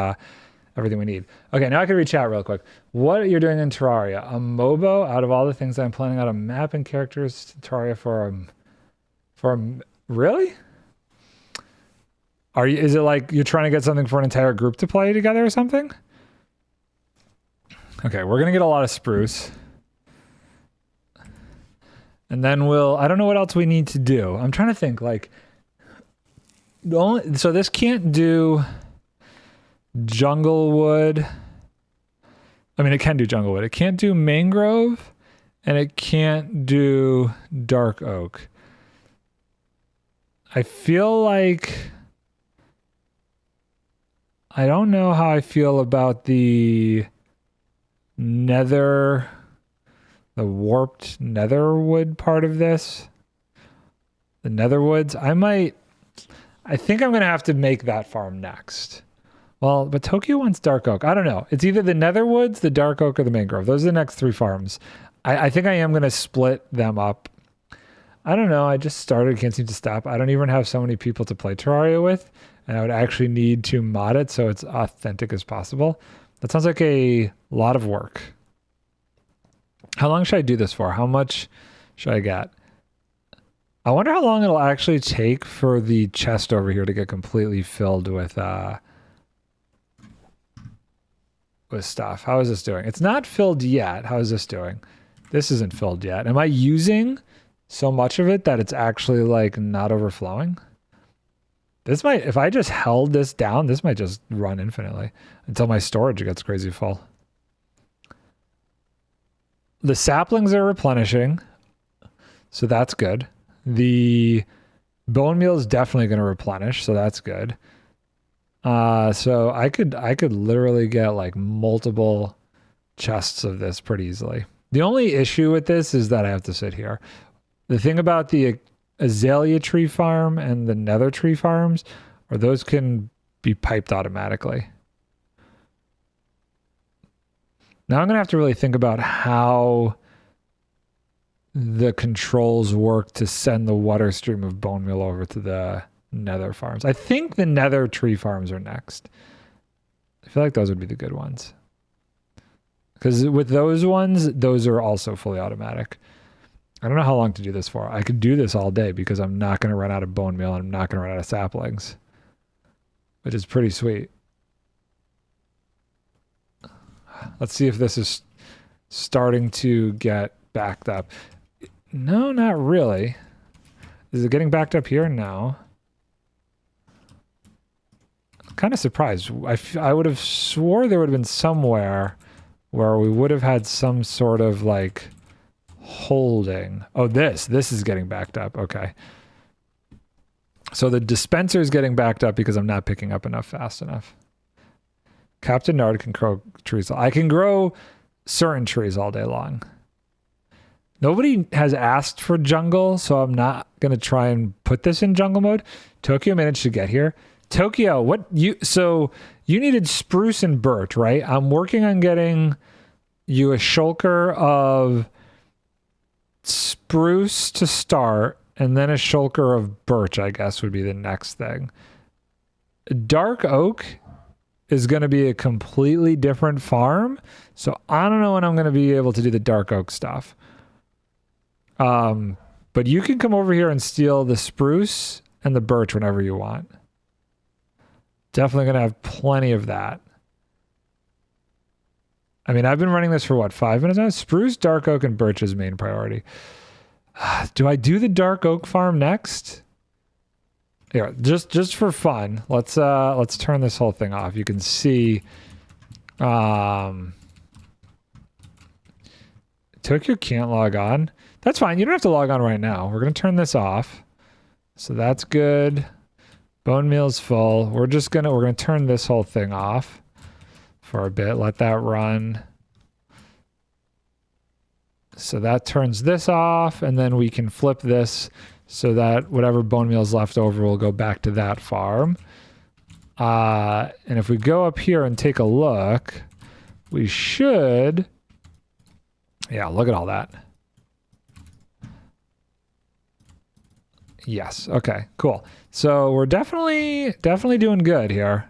everything we need. Okay, now I can reach out real quick. What you're doing in Terraria? A MOBO, out of all the things I'm planning out, a map and characters to Terraria really? Is it like you're trying to get something for an entire group to play together or something? Okay, we're gonna get a lot of spruce. And then I don't know what else we need to do. I'm trying to think, like, so this can't do jungle wood. I mean, it can do jungle wood. It can't do mangrove, and it can't do dark oak. I feel like... I don't know how I feel about the nether... the warped netherwood part of this. The netherwoods. I think I'm going to have to make that farm next. Well, but Tokyo wants dark oak. I don't know. It's either the netherwoods, the dark oak, or the mangrove. Those are the next 3 farms. I think I am going to split them up. I don't know. I just started. Can't seem to stop. I don't even have so many people to play Terraria with. And I would actually need to mod it so it's authentic as possible. That sounds like a lot of work. How long should I do this for? How much should I get? I wonder how long it'll actually take for the chest over here to get completely filled with stuff. How is this doing? It's not filled yet. How is this doing? This isn't filled yet. Am I using so much of it that it's actually like not overflowing? This might, if I just held this down, this might just run infinitely until my storage gets crazy full. The saplings are replenishing, so that's good. The bone meal is definitely going to replenish, so that's good. So I could literally get like multiple chests of this pretty easily. The only issue with this is that I have to sit here. The thing about the azalea tree farm and the nether tree farms are those can be piped automatically. Now I'm gonna have to really think about how the controls work to send the water stream of bone meal over to the nether farms. I think the nether tree farms are next. I feel like those would be the good ones. Because with those ones, those are also fully automatic. I don't know how long to do this for. I could do this all day because I'm not going to run out of bone meal and I'm not going to run out of saplings. Which is pretty sweet. Let's see if this is starting to get backed up. No, not really. Is it getting backed up here? No. I'm kind of surprised. I would have swore there would have been somewhere where we would have had some sort of like holding. Oh, this is getting backed up. Okay. So the dispenser is getting backed up because I'm not picking up enough fast enough. Captain Nard can grow trees. I can grow certain trees all day long. Nobody has asked for jungle, so I'm not going to try and put this in jungle mode. Tokyo managed to get here. Tokyo, so you needed spruce and birch, right? I'm working on getting you a shulker of spruce to start, and then a shulker of birch, I guess, would be the next thing. Dark oak is going to be a completely different farm, so I don't know when I'm going to be able to do the dark oak stuff. But you can come over here and steal the spruce and the birch whenever you want. Definitely going to have plenty of that. I mean, I've been running this for what, 5 minutes now? Spruce, dark oak, and birch is main priority. Do I do the dark oak farm next? Here, just for fun, let's turn this whole thing off. You can see Tokyo can't log on. That's fine. You don't have to log on right now. We're going to turn this off. So that's good. Bone meal's full. We're going to turn this whole thing off for a bit. Let that run. So that turns this off, and then we can flip this so that whatever bone meal is left over will go back to that farm. And if we go up here and take a look, we should... Yeah, look at all that. Yes. Okay, cool. So we're definitely doing good here.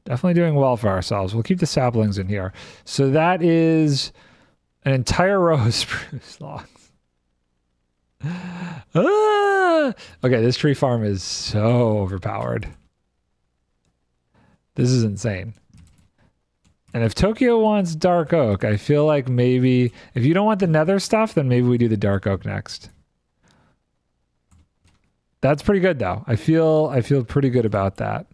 Definitely doing well for ourselves. We'll keep the saplings in here. So that is an entire row of spruce logs. Ah! Okay, this tree farm is so overpowered. This is insane. And if Tokyo wants dark oak, I feel like maybe if you don't want the nether stuff, then maybe we do the dark oak next. That's pretty good though. I feel pretty good about that.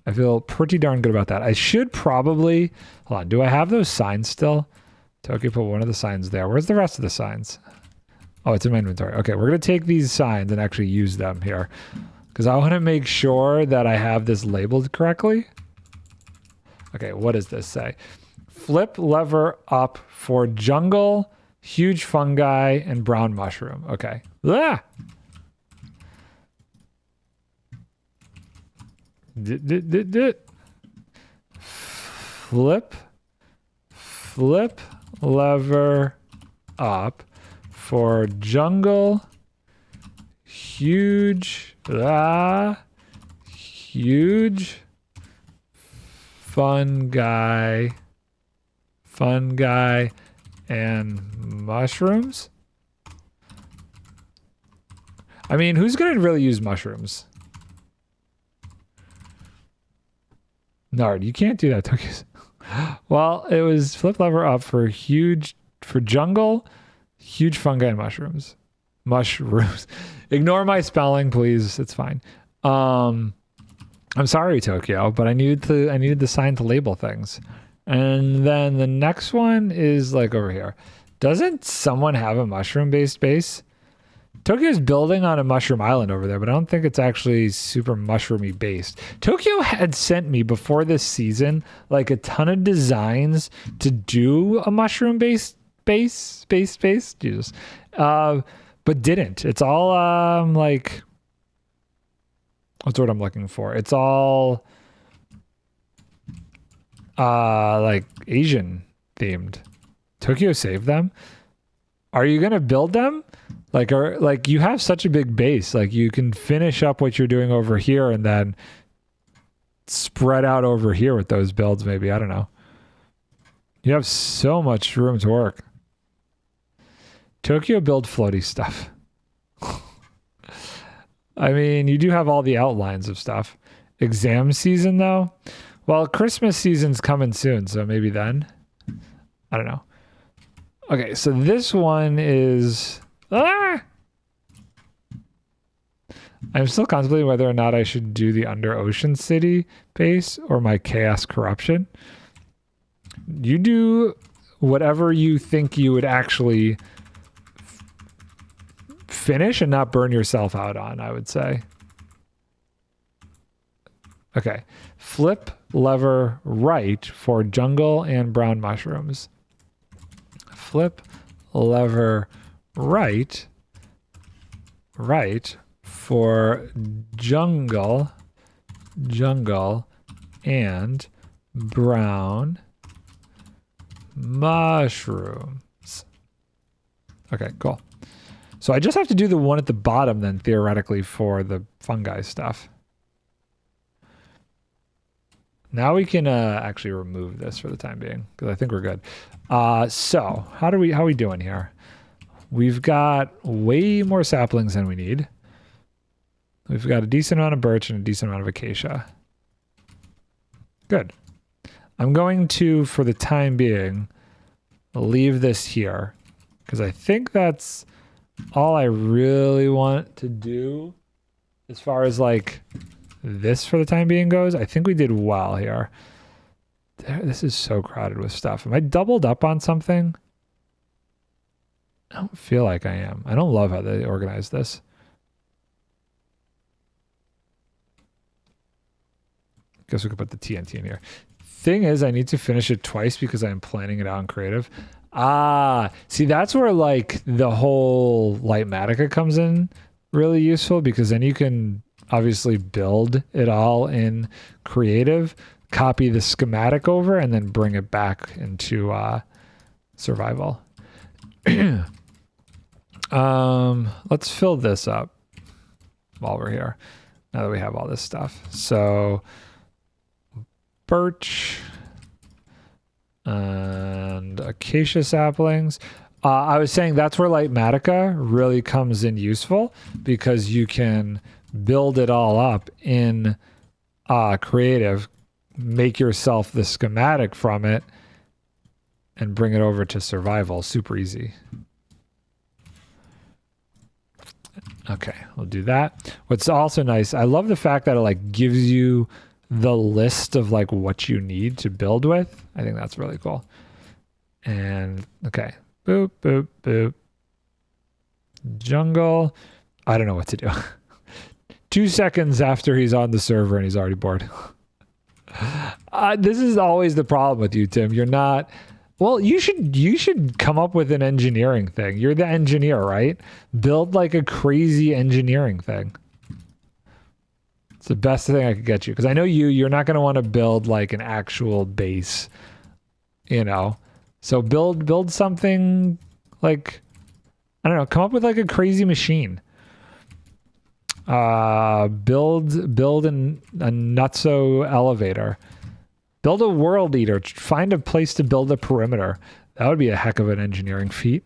I feel pretty darn good about that. I should probably hold on. Do I have those signs still? Tokyo put one of the signs there. Where's the rest of the signs? Oh, it's in my inventory. Okay, we're gonna take these signs and actually use them here because I want to make sure that I have this labeled correctly. Okay, what does this say? Flip lever up for jungle, huge fungi, and brown mushroom. Okay. Ah! Flip lever up for jungle, huge fungi and mushrooms. I mean, who's going to really use mushrooms? Nard, you can't do that, Tokyo's. Well, it was flip lever up for jungle, huge fungi and mushrooms. Mushrooms. Ignore my spelling, please. It's fine. I'm sorry, Tokyo, but I needed the sign to label things. And then the next one is like over here. Doesn't someone have a mushroom-based base? Tokyo's building on a mushroom island over there, but I don't think it's actually super mushroomy based. Tokyo had sent me before this season like a ton of designs to do a mushroom based base. Jesus. But didn't. It's all like, what's the word I'm looking for? It's all like Asian themed. Tokyo saved them. Are you gonna build them? Like you have such a big base, like you can finish up what you're doing over here and then spread out over here with those builds, maybe. I don't know. You have so much room to work. Tokyo build floaty stuff. I mean, you do have all the outlines of stuff. Exam season though? Well, Christmas season's coming soon, so maybe then. I don't know. Okay, so this one is... I'm still contemplating whether or not I should do the Under Ocean City base or my Chaos Corruption. You do whatever you think you would actually finish and not burn yourself out on, I would say. Okay. Flip lever right for jungle and brown mushrooms. Flip lever right for jungle and brown mushrooms. Okay, cool. So I just have to do the one at the bottom then, theoretically, for the fungi stuff. Now we can actually remove this for the time being, because I think we're good. So how are we doing here? We've got way more saplings than we need. We've got a decent amount of birch and a decent amount of acacia. Good. I'm going to, for the time being, leave this here, because I think that's all I really want to do as far as like this for the time being goes. I think we did well here. This is so crowded with stuff. Am I doubled up on something? I don't feel like I am. I don't love how they organize this. Guess we could put the TNT in here. Thing is, I need to finish it twice because I'm planning it out in creative. See, that's where like the whole Lightmatica comes in really useful, because then you can obviously build it all in creative, copy the schematic over, and then bring it back into survival. Let's fill this up while we're here, now that we have all this stuff. So birch and acacia saplings. I was saying that's where Lightmatica really comes in useful, because you can build it all up in creative, make yourself the schematic from it, and bring it over to survival. Super easy. Okay, we'll do that. What's also nice, I love the fact that it like gives you the list of like what you need to build with. I think that's really cool. And okay, boop, boop, boop. Jungle. I don't know what to do. 2 seconds after he's on the server and he's already bored. This is always the problem with you, Tim. You're not... Well, you should come up with an engineering thing. You're the engineer, right? Build like a crazy engineering thing. It's the best thing I could get you. Because I know you're not going to want to build like an actual base, you know? So build something like, I don't know, come up with like a crazy machine. Build a nutso elevator. Build a world eater. Find a place to build a perimeter. That would be a heck of an engineering feat.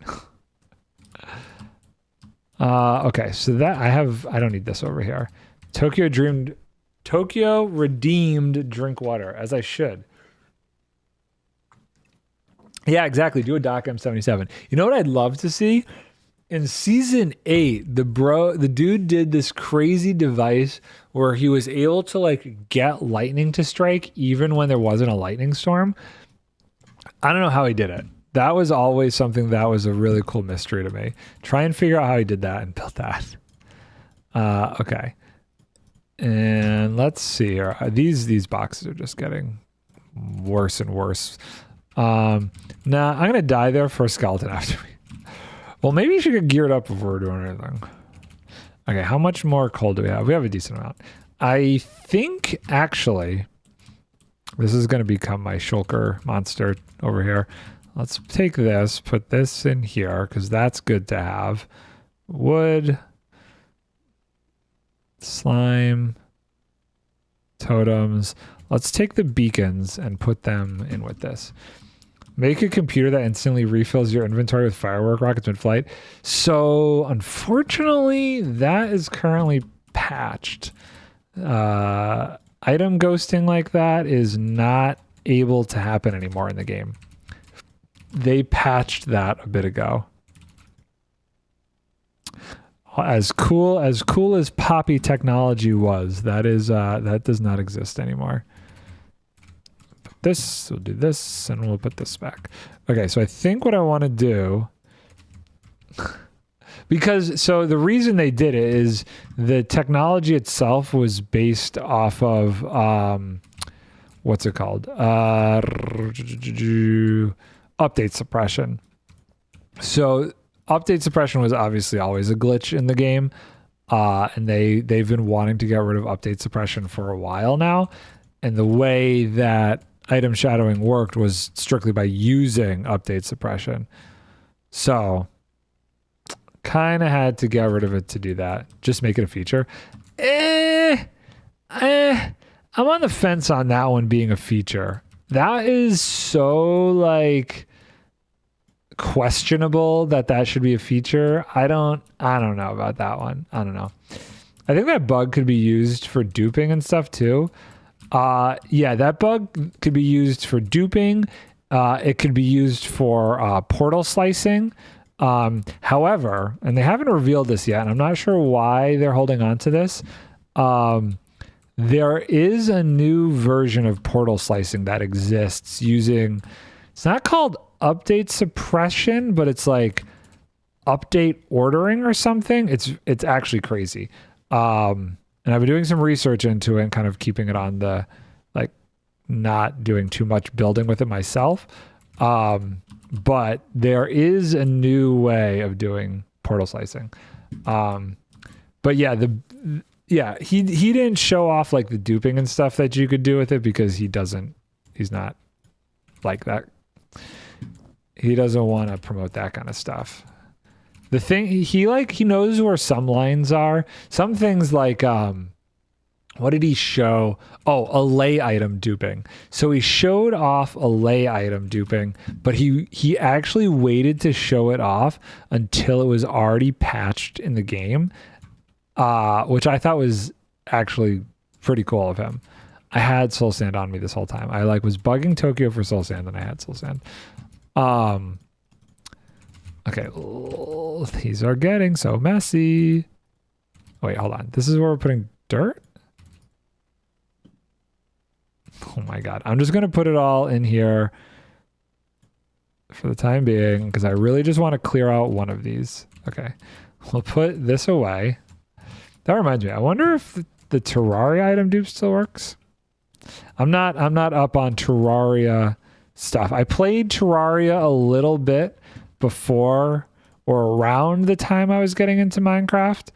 Okay, so that I don't need this over here. Tokyo redeemed drink water, as I should. Yeah, exactly. Do a Doc M77. You know what I'd love to see? In season 8, the dude did this crazy device where he was able to like get lightning to strike even when there wasn't a lightning storm. I don't know how he did it. That was always something that was a really cool mystery to me. Try and figure out how he did that and built that. Okay. And let's see here. These boxes are just getting worse and worse. Nah, I'm gonna die there for a skeleton after me. Well, maybe you should get geared up before we're doing anything. Okay, how much more coal do we have? We have a decent amount. I think, actually, this is going to become my shulker monster over here. Let's take this, put this in here, because that's good to have. Wood, slime, totems. Let's take the beacons and put them in with this. Make a computer that instantly refills your inventory with firework rockets mid-flight. So, unfortunately, that is currently patched. Item ghosting like that is not able to happen anymore in the game. They patched that a bit ago. As cool as Poppy technology was, that does not exist anymore. This, we'll do this, and we'll put this back. Okay, so I think what I want to do, because, so the reason they did it is the technology itself was based off of, what's it called? Update suppression. So update suppression was obviously always a glitch in the game, and they've been wanting to get rid of update suppression for a while now, and the way that item shadowing worked was strictly by using update suppression. So kind of had to get rid of it to do that. Just make it a feature. I'm on the fence on that one being a feature. That is so like questionable that should be a feature. I don't know about that one. I don't know. I think that bug could be used for duping and stuff too. Yeah, that bug could be used for duping. It could be used for portal slicing. However, and they haven't revealed this yet, and I'm not sure why they're holding on to this. There is a new version of portal slicing that exists using, it's not called update suppression, but it's like update ordering or something. It's actually crazy. And I've been doing some research into it and kind of keeping it on the, like, not doing too much building with it myself. But there is a new way of doing portal slicing. But yeah, he didn't show off like the duping and stuff that you could do with it because he's not like that. He doesn't want to promote that kind of stuff. The thing, he knows where some lines are. Some things like, what did he show? Oh, a lay item duping. So he showed off a lay item duping, but he actually waited to show it off until it was already patched in the game, which I thought was actually pretty cool of him. I had soul sand on me this whole time. I was bugging Tokyo for soul sand, and I had soul sand. Okay, these are getting so messy. Wait, hold on. This is where we're putting dirt? Oh my god. I'm just going to put it all in here for the time being because I really just want to clear out one of these. Okay, we'll put this away. That reminds me. I wonder if the Terraria item dupe still works. I'm not up on Terraria stuff. I played Terraria a little bit before or around the time I was getting into Minecraft.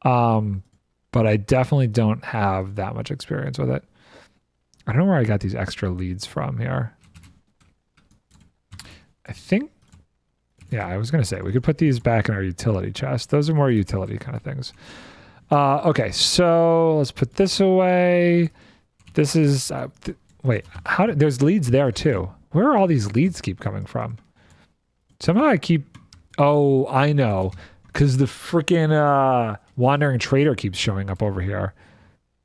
But I definitely don't have that much experience with it. I don't know where I got these extra leads from here. I think, yeah, I was going to say we could put these back in our utility chest. Those are more utility kind of things. Okay, so let's put this away. This is, wait, there's leads there too. Where are all these leads keep coming from? Somehow I keep, oh, I know. because the freaking wandering trader keeps showing up over here.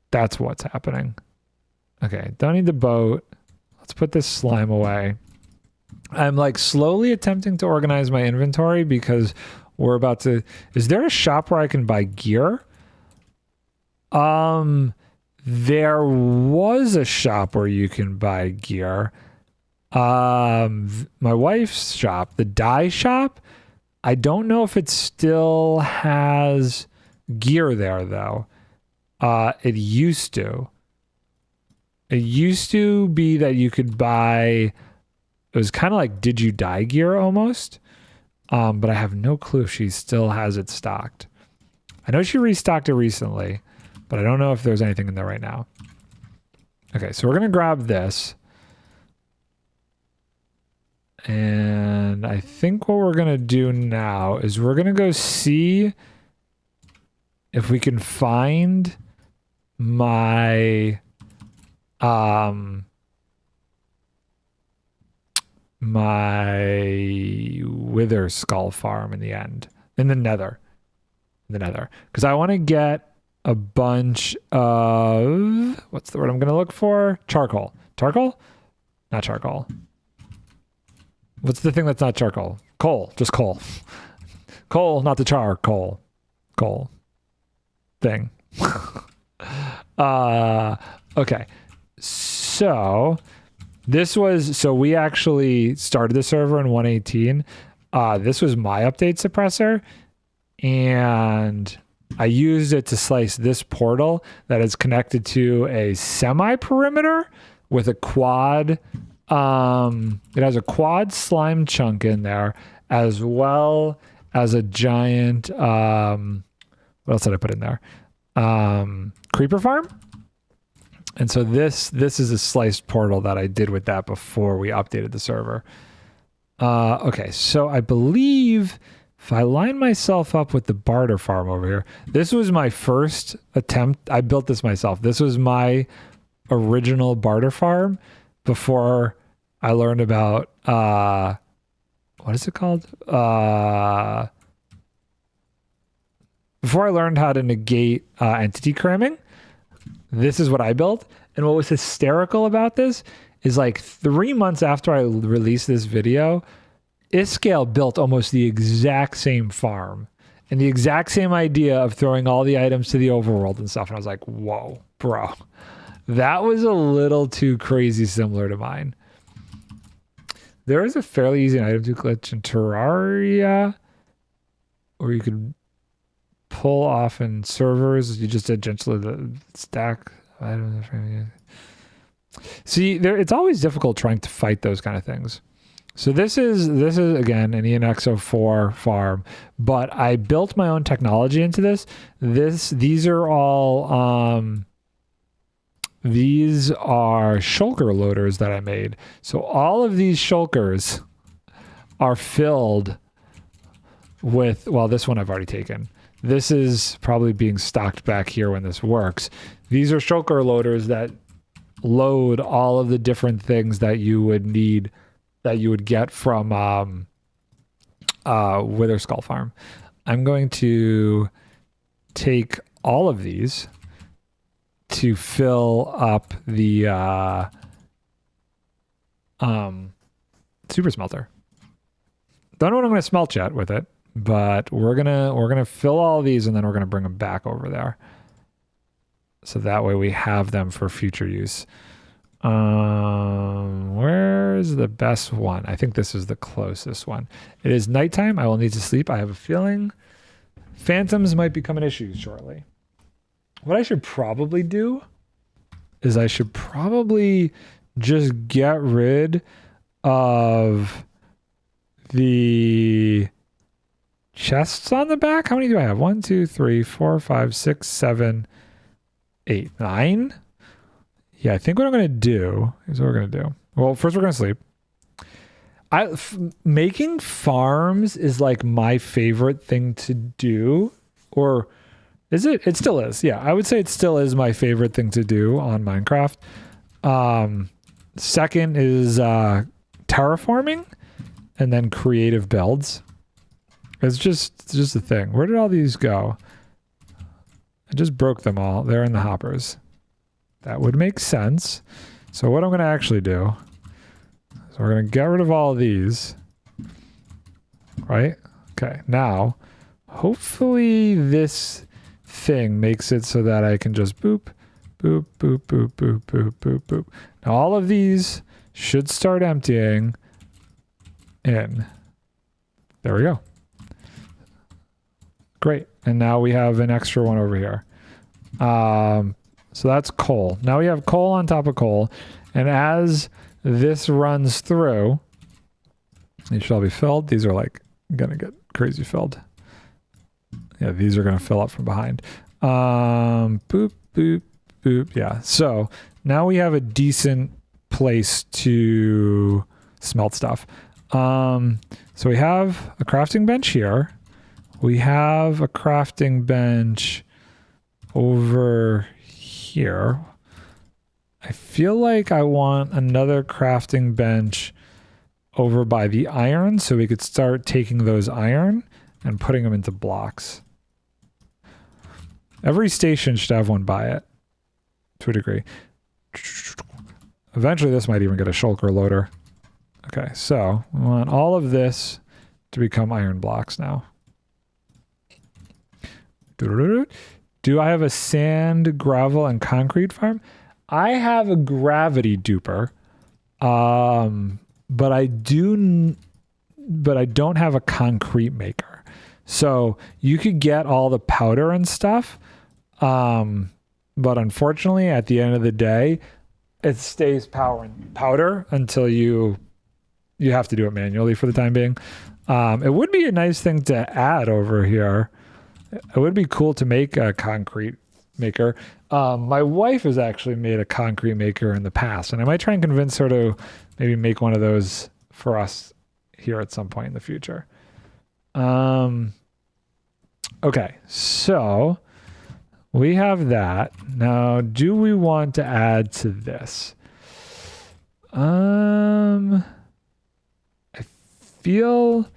That's what's happening. Okay, don't need the boat. Let's put this slime away. I'm like slowly attempting to organize my inventory because we're about to... Is there a shop where I can buy gear? There was a shop where you can buy gear. My wife's shop, the dye shop, I don't know if it still has gear there though. It used to. It used to be that you could buy... It was kind of like Did You Die gear almost. But I have no clue if she still has it stocked. I know she restocked it recently, but I don't know if there's anything in there right now. Okay, so we're going to grab this. And I think what we're going to do now is we're going to go see if we can find my my wither skull farm in the nether, because I want to get a bunch of, what's the word I'm going to look for? Charcoal. Not charcoal. What's the thing that's not charcoal? Coal. Just coal. Coal, not the charcoal. Coal thing. Okay. So we actually started the server in 1.18. This was my update suppressor, and I used it to slice this portal that is connected to a semi-perimeter with a quad. It has a quad slime chunk in there, as well as a giant, what else did I put in there? Creeper farm. And so this is a sliced portal that I did with that before we updated the server. Okay, so I believe if I line myself up with the barter farm over here, this was my first attempt. I built this myself. This was my original barter farm before I learned about, what is it called? Before I learned how to negate entity cramming. This is what I built. And what was hysterical about this is like 3 months after I released this video, Iscale built almost the exact same farm and the exact same idea of throwing all the items to the overworld and stuff. And I was like, whoa, bro, that was a little too crazy similar to mine. There is a fairly easy item to glitch in Terraria where you could pull off in servers. You just gently stack items. See, it's always difficult trying to fight those kind of things. So this is again an ENX04 farm, but I built my own technology into this. These are all these are shulker loaders that I made. So all of these shulkers are filled with, well, this one I've already taken. This is probably being stocked back here when this works. These are shulker loaders that load all of the different things that you would need, that you would get from Wither Skull Farm. I'm going to take all of these to fill up the super smelter. Don't know what I'm going to smelt yet with it, but we're gonna fill all these and then we're gonna bring them back over there, so that way we have them for future use. Where's the best one? I think this is the closest one. It is nighttime. I will need to sleep. I have a feeling phantoms might become an issue shortly. What I should probably do is I should probably just get rid of the chests on the back. How many do I have? 1, 2, 3, 4, 5, 6, 7, 8, 9. Yeah, I think what I'm going to do is what we're going to do. Well, first we're going to sleep. Making farms is like my favorite thing to do. Or is it? It still is. Yeah, I would say it still is my favorite thing to do on Minecraft. Second is terraforming, and then creative builds. It's just a thing. Where did all these go? I just broke them all. They're in the hoppers. That would make sense. So what I'm going to actually do is we're going to get rid of all of these. Right? Okay. Now, hopefully this thing makes it so that I can just boop, boop, boop, boop, boop, boop, boop, boop. Now all of these should start emptying in. There we go. Great. And now we have an extra one over here. So that's coal. Now we have coal on top of coal. And as this runs through, these should all be filled. These are like gonna get crazy filled. Yeah, these are gonna fill up from behind. Boop, boop, boop. Yeah. So now we have a decent place to smelt stuff. So we have a crafting bench here. We have a crafting bench over here. I feel like I want another crafting bench over by the iron so we could start taking those iron and putting them into blocks. Every station should have one by it to a degree. Eventually this might even get a shulker loader. Okay, so we want all of this to become iron blocks now. Do I have a sand, gravel, and concrete farm? I have a gravity duper, but I don't have a concrete maker. So you could get all the powder and stuff, but unfortunately, at the end of the day, it stays powder until you have to do it manually for the time being. It would be a nice thing to add over here. It would be cool to make a concrete maker. My wife has actually made a concrete maker in the past, and I might try and convince her to maybe make one of those for us here at some point in the future. Okay, so we have that. Now, do we want to add to this? I feel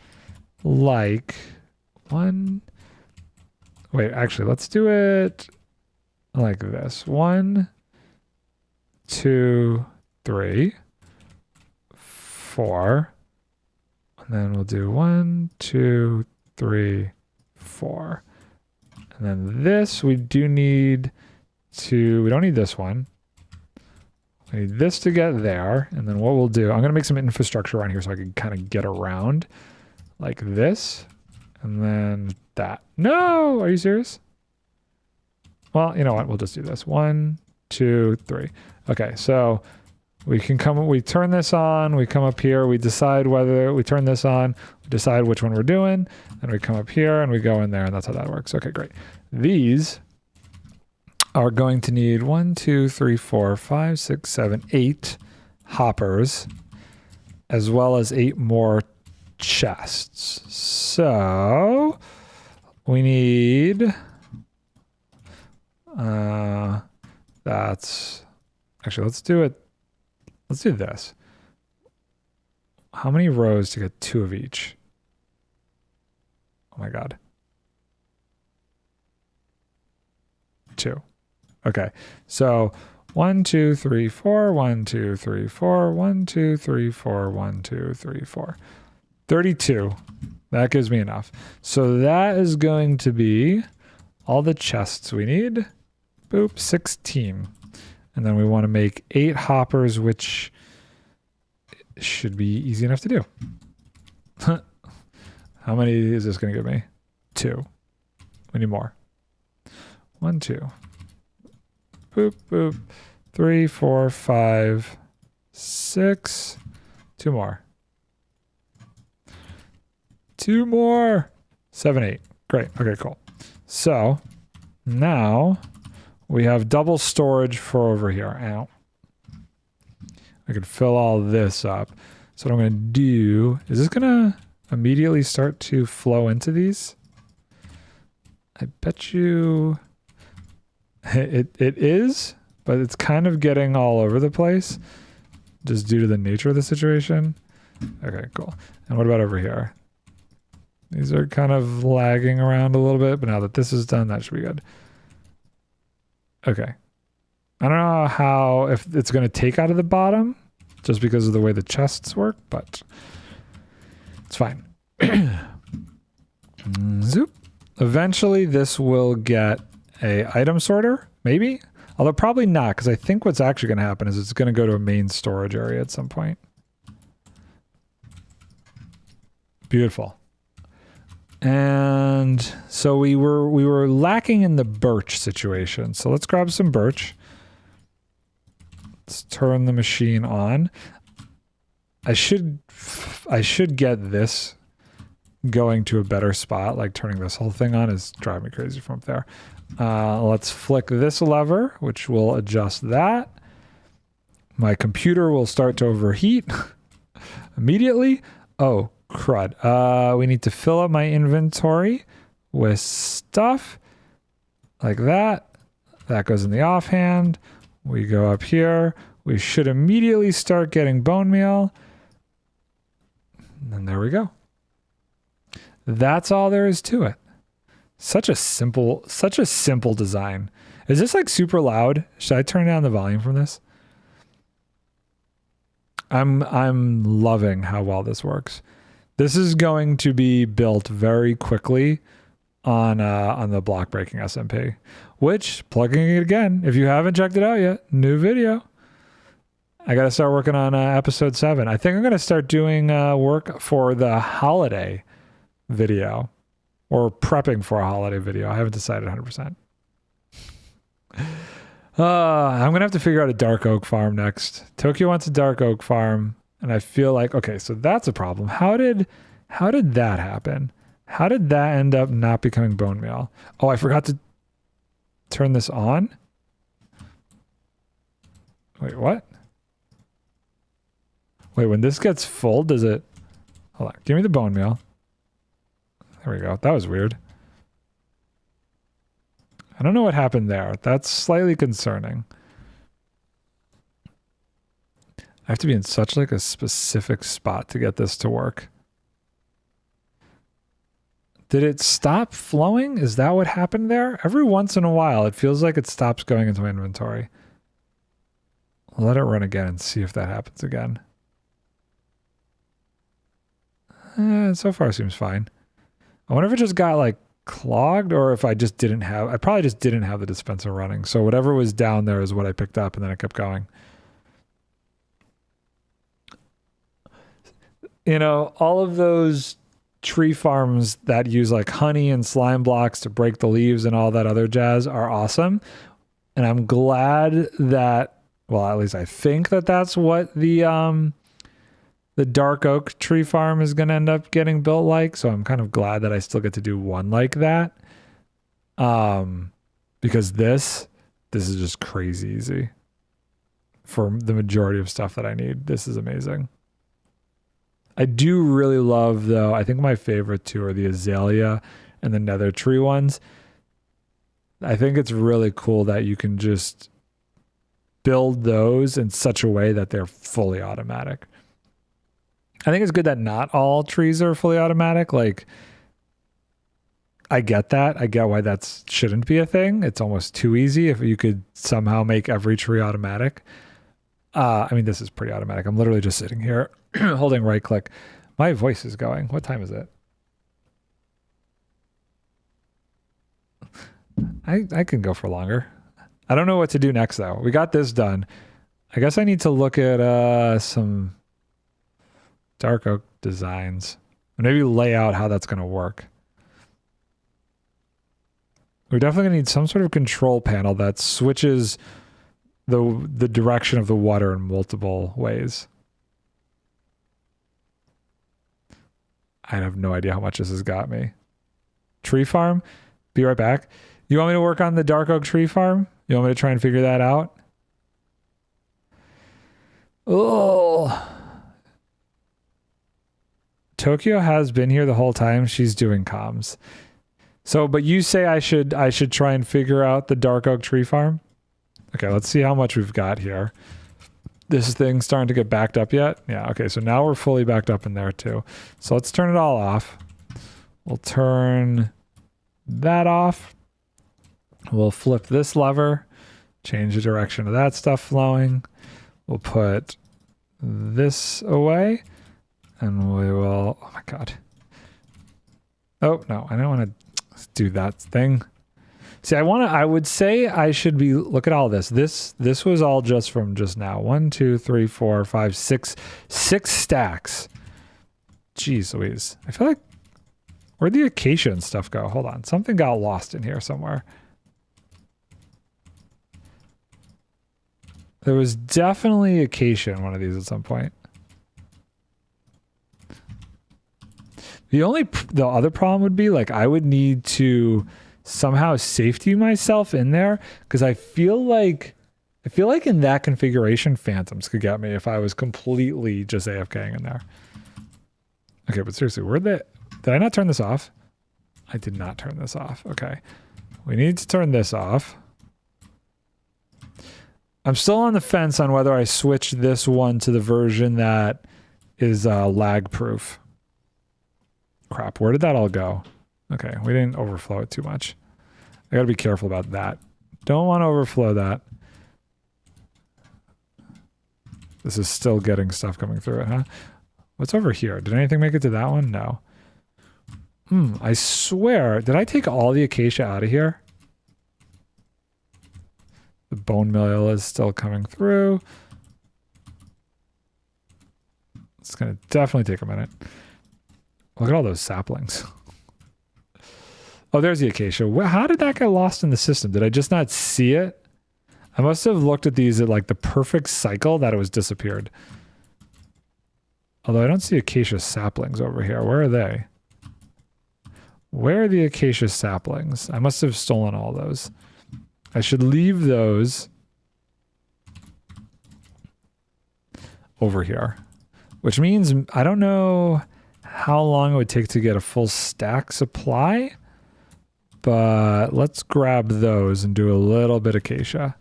like wait, actually, let's do it like this. 1, 2, 3, 4. And then we'll do 1, 2, 3, 4. And then this, we don't need this one. We need this to get there. And then what we'll do, I'm going to make some infrastructure around here so I can kind of get around like this. And then that. No! Are you serious? Well, you know what? We'll just do this. 1, 2, 3. Okay, so we turn this on, we come up here, we decide whether we turn this on, we decide which one we're doing, and we come up here and we go in there, and that's how that works. Okay, great. These are going to need 1, 2, 3, 4, 5, 6, 7, 8 hoppers, as well as 8 more chests. So we need that's actually, let's do this. How many rows to get 2 of each? Oh my god. 2. Okay, so 1, 2, 3, 4, 1, 2, 3, 4, 1, 2, 3, 4, 1, 2, 3, 4. 32. That gives me enough. So that is going to be all the chests we need. Boop, 16. And then we want to make 8 hoppers, which should be easy enough to do. How many is this going to give me? 2. We need more. 1, 2. Boop, boop. 3, 4, 5, 6. 2 more. 2 more. 7, 8. Great. Okay, cool. So now we have double storage for over here. Ow. I could fill all this up. So what I'm going to do, is this going to immediately start to flow into these? I bet you it is, but it's kind of getting all over the place just due to the nature of the situation. Okay, cool. And what about over here? These are kind of lagging around a little bit, but now that this is done, that should be good. Okay. I don't know how, if it's going to take out of the bottom, just because of the way the chests work, but it's fine. Zoop. Eventually, this will get a item sorter, maybe? Although probably not, because I think what's actually going to happen is it's going to go to a main storage area at some point. Beautiful. And so we were lacking in the birch situation. So let's grab some birch. Let's turn the machine on. I should get this going to a better spot. Like turning this whole thing on is driving me crazy from up there. Let's flick this lever, which will adjust that. My computer will start to overheat immediately. Oh, crud. We need to fill up my inventory with stuff like that. That goes in the offhand. We go up here. We should immediately start getting bone meal. And there we go. That's all there is to it. Such a simple design. Is this like super loud? Should I turn down the volume from this? I'm loving how well this works. This is going to be built very quickly on the block breaking SMP, which, plugging it again, if you haven't checked it out yet, new video. I got to start working on episode 7. I think I'm going to start doing work for the holiday video, or prepping for a holiday video. I haven't decided 100%. I'm going to have to figure out a dark oak farm next. Tokyo wants a dark oak farm, and I feel like, okay, so that's a problem. How did that happen? How did that end up not becoming bone meal? Oh, I forgot to turn this on. Wait, what? Wait, when this gets full, does it... Hold on, give me the bone meal. There we go. That was weird. I don't know what happened there. That's slightly concerning. I have to be in such like a specific spot to get this to work. Did it stop flowing? Is that what happened there? Every once in a while, it feels like it stops going into my inventory. I'll let it run again and see if that happens again. So far seems fine. I wonder if it just got like clogged, or if I just didn't have, I probably just didn't have the dispenser running. So whatever was down there is what I picked up, and then I kept going. You know, all of those tree farms that use like honey and slime blocks to break the leaves and all that other jazz are awesome. And I'm glad that, well, at least I think that that's what the dark oak tree farm is going to end up getting built like. So I'm kind of glad that I still get to do one like that. Because this is just crazy easy for the majority of stuff that I need. This is amazing. I do really love, though, I think my favorite two are the azalea and the nether tree ones. I think it's really cool that you can just build those in such a way that they're fully automatic. I think it's good that not all trees are fully automatic. Like, I get that. I get why that shouldn't be a thing. It's almost too easy if you could somehow make every tree automatic. I mean, this is pretty automatic. I'm literally just sitting here holding right click. My voice is going. What time is it? I can go for longer. I don't know what to do next, though. We got this done. I guess I need to look at some dark oak designs and maybe lay out how that's going to work. We're definitely going to need some sort of control panel that switches the direction of the water in multiple ways. I have no idea how much this has got me. Tree farm? Be right back. You want me to work on the dark oak tree farm? You want me to try and figure that out? Oh. Tokyo has been here the whole time. She's doing comms. So, but you say I should try and figure out the dark oak tree farm? Okay, let's see how much we've got here. This thing's starting to get backed up yet? Yeah, okay, so now we're fully backed up in there too. So let's turn it all off. We'll turn that off. We'll flip this lever, change the direction of that stuff flowing. We'll put this away, and we will, oh my God. Oh, no, I don't want to do that thing. See, I would say I should be, look at all this. This was all just from just now. 1, 2, 3, 4, 5, 6 stacks. Jeez Louise. I feel like, where'd the acacia and stuff go? Hold on. Something got lost in here somewhere. There was definitely acacia in one of these at some point. The other problem would be, like, I would need to somehow safety myself in there, because I feel like in that configuration phantoms could get me if I was completely just AFKing in there. Okay, but seriously, did I not turn this off? I did not turn this off. Okay, we need to turn this off. I'm still on the fence on whether I switch this one to the version that is lag proof. Crap, where did that all go? Okay, we didn't overflow it too much. I gotta be careful about that. Don't want to overflow that. This is still getting stuff coming through it, huh? What's over here? Did anything make it to that one? No. I swear, did I take all the acacia out of here? The bone meal is still coming through. It's gonna definitely take a minute. Look at all those saplings. Oh, there's the acacia. How did that get lost in the system? Did I just not see it? I must have looked at these at like the perfect cycle that it was disappeared. Although I don't see acacia saplings over here. Where are they? Where are the acacia saplings? I must have stolen all those. I should leave those over here, which means I don't know how long it would take to get a full stack supply, but let's grab those and do a little bit of acacia.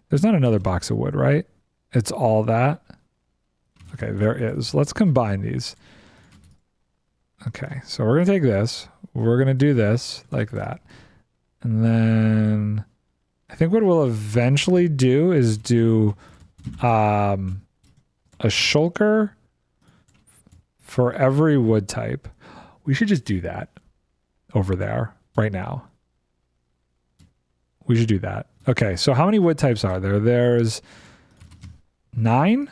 There's not another box of wood, right? It's all that. Okay, there is. Let's combine these. Okay, so we're going to take this. We're going to do this like that. And then I think what we'll eventually do is do a shulker for every wood type. We should just do that over there right now. We should do that. Okay, so how many wood types are there? There's 9.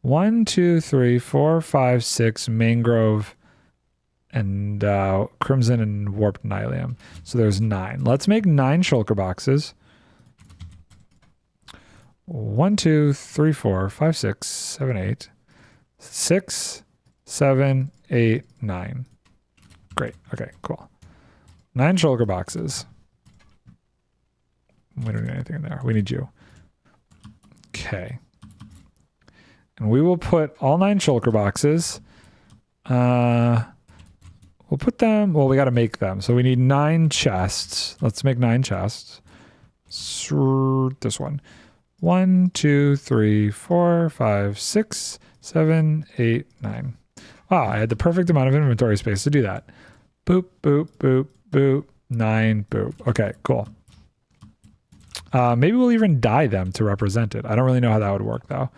1, 2, 3, 4, 5, 6 mangrove and crimson and warped nylium. So there's 9. Let's make 9 shulker boxes. 1, 2, 3, 4, 5, 6, 7, 8. 6, 7, 8, 9. Great. Okay, cool. 9 shulker boxes. We don't need anything in there. We need you. Okay. And we will put all 9 shulker boxes. We'll put them, well, we got to make them. So we need 9 chests. Let's make 9 chests. This one. 1, 2, 3, 4, 5, 6, 7, 8, 9. Wow, I had the perfect amount of inventory space to do that. Boop, boop, boop, boop, 9, boop. Okay, cool. Maybe we'll even dye them to represent it. I don't really know how that would work though.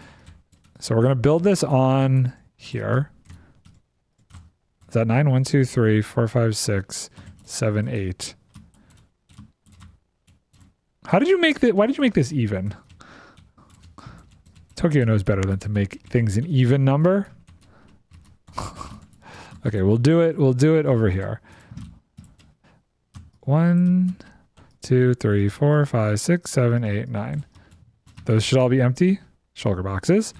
So we're going to build this on here. Is that 9? 1, 2, 3, 4, 5, 6, 7, 8. How did you make that? Why did you make this even? Tokyo knows better than to make things an even number. Okay, we'll do it. We'll do it over here. 1, 2, 3, 4, 5, 6, 7, 8, 9. Those should all be empty shulker boxes.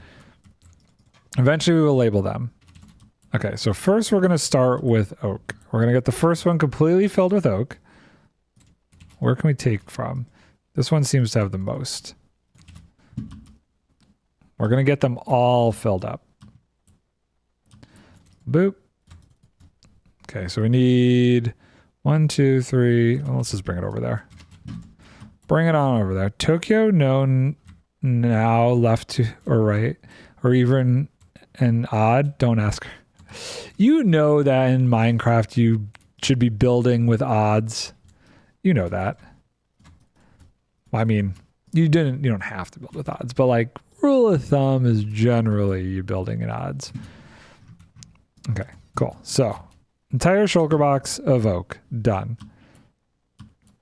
Eventually we will label them. Okay, so first we're going to start with oak. We're going to get the first one completely filled with oak. Where can we take from? This one seems to have the most. We're going to get them all filled up. Boop. Okay, so we need 1, 2, 3. Well, let's just bring it over there. Bring it on over there. Tokyo, no, now left to or right, or even an odd. Don't ask her. You know that in Minecraft you should be building with odds. You know that. I mean, you don't have to build with odds, but like rule of thumb is generally you building in odds. Okay, cool. So entire shulker box of oak, done.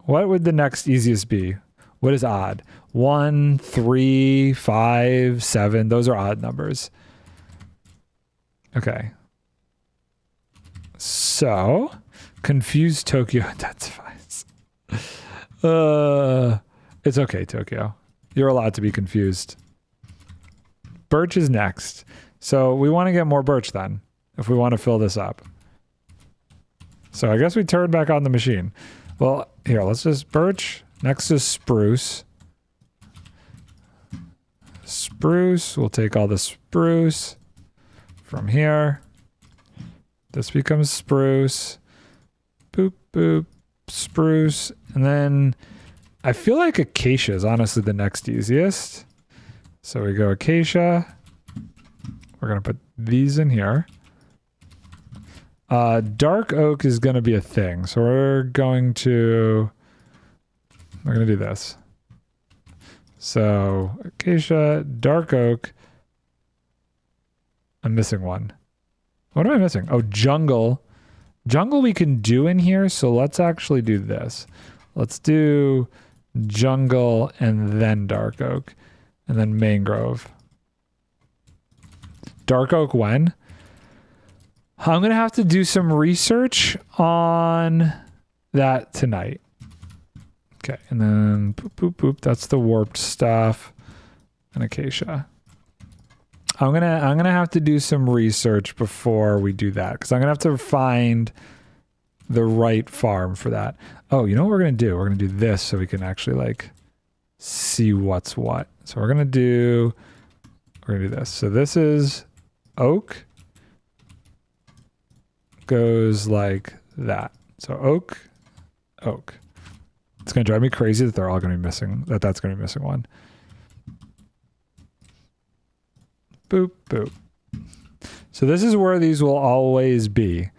What would the next easiest be? What is odd? 1, 3, 5, 7. Those are odd numbers. Okay. So, confused Tokyo intensifies. It's okay, Tokyo. You're allowed to be confused. Birch is next. So we want to get more birch then, if we want to fill this up. So I guess we turn back on the machine. Well, here, let's just birch. Next is spruce. Spruce, we'll take all the spruce from here. This becomes spruce. Boop, boop, spruce. And then I feel like acacia is honestly the next easiest. So we go acacia. We're going to put these in here. Dark oak is going to be a thing. So we're going to do this. So acacia, dark oak. I'm missing one. What am I missing? Oh, jungle. Jungle we can do in here. So let's actually do this. Let's do jungle and then dark oak and then mangrove. Dark oak when? I'm going to have to do some research on that tonight. Okay, and then boop, boop, boop. That's the warped stuff. And acacia. I'm gonna have to do some research before we do that, because I'm gonna have to find the right farm for that. Oh, you know what we're gonna do? We're gonna do this so we can actually like see what's what. So we're gonna do this. So this is oak. Goes like that. So oak, oak. It's gonna drive me crazy that they're all gonna be missing. That's gonna be missing one. Boop, boop. So this is where these will always be.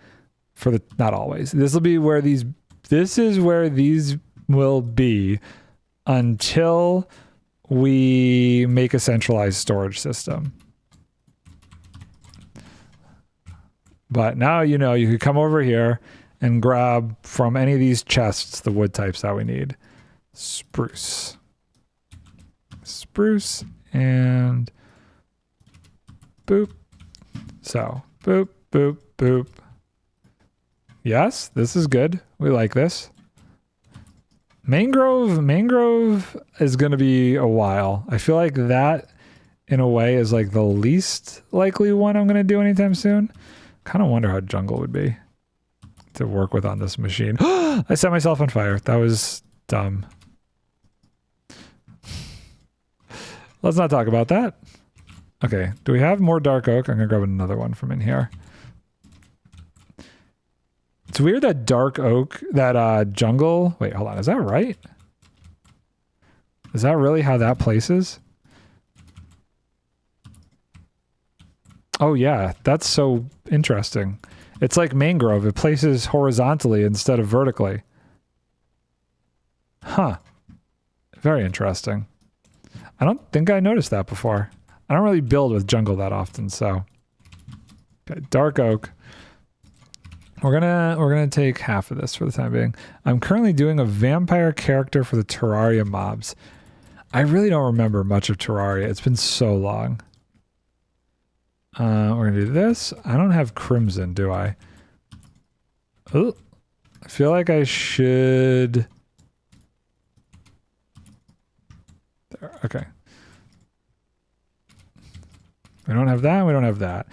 Not always. This is where these will be until we make a centralized storage system. But now you know you could come over here and grab from any of these chests the wood types that we need. Spruce. Spruce and boop. So, boop, boop, boop. Yes, this is good. We like this. Mangrove is going to be a while. I feel like that, in a way, is like the least likely one I'm going to do anytime soon. Kind of wonder how jungle would be to work with on this machine. I set myself on fire. That was dumb. Let's not talk about that. Okay, do we have more dark oak? I'm gonna grab another one from in here. It's weird that dark oak, that jungle, wait, hold on, is that right? Is that really how that places? Oh yeah, that's so interesting. It's like mangrove, it places horizontally instead of vertically. Huh. Very interesting. I don't think I noticed that before. I don't really build with jungle that often, so. Okay, dark oak. We're gonna take half of this for the time being. I'm currently doing a vampire character for the Terraria mobs. I really don't remember much of Terraria. It's been so long. We're gonna do this. I don't have crimson, do I? Oh, I feel like I should. There, okay. We don't have that. We don't have that.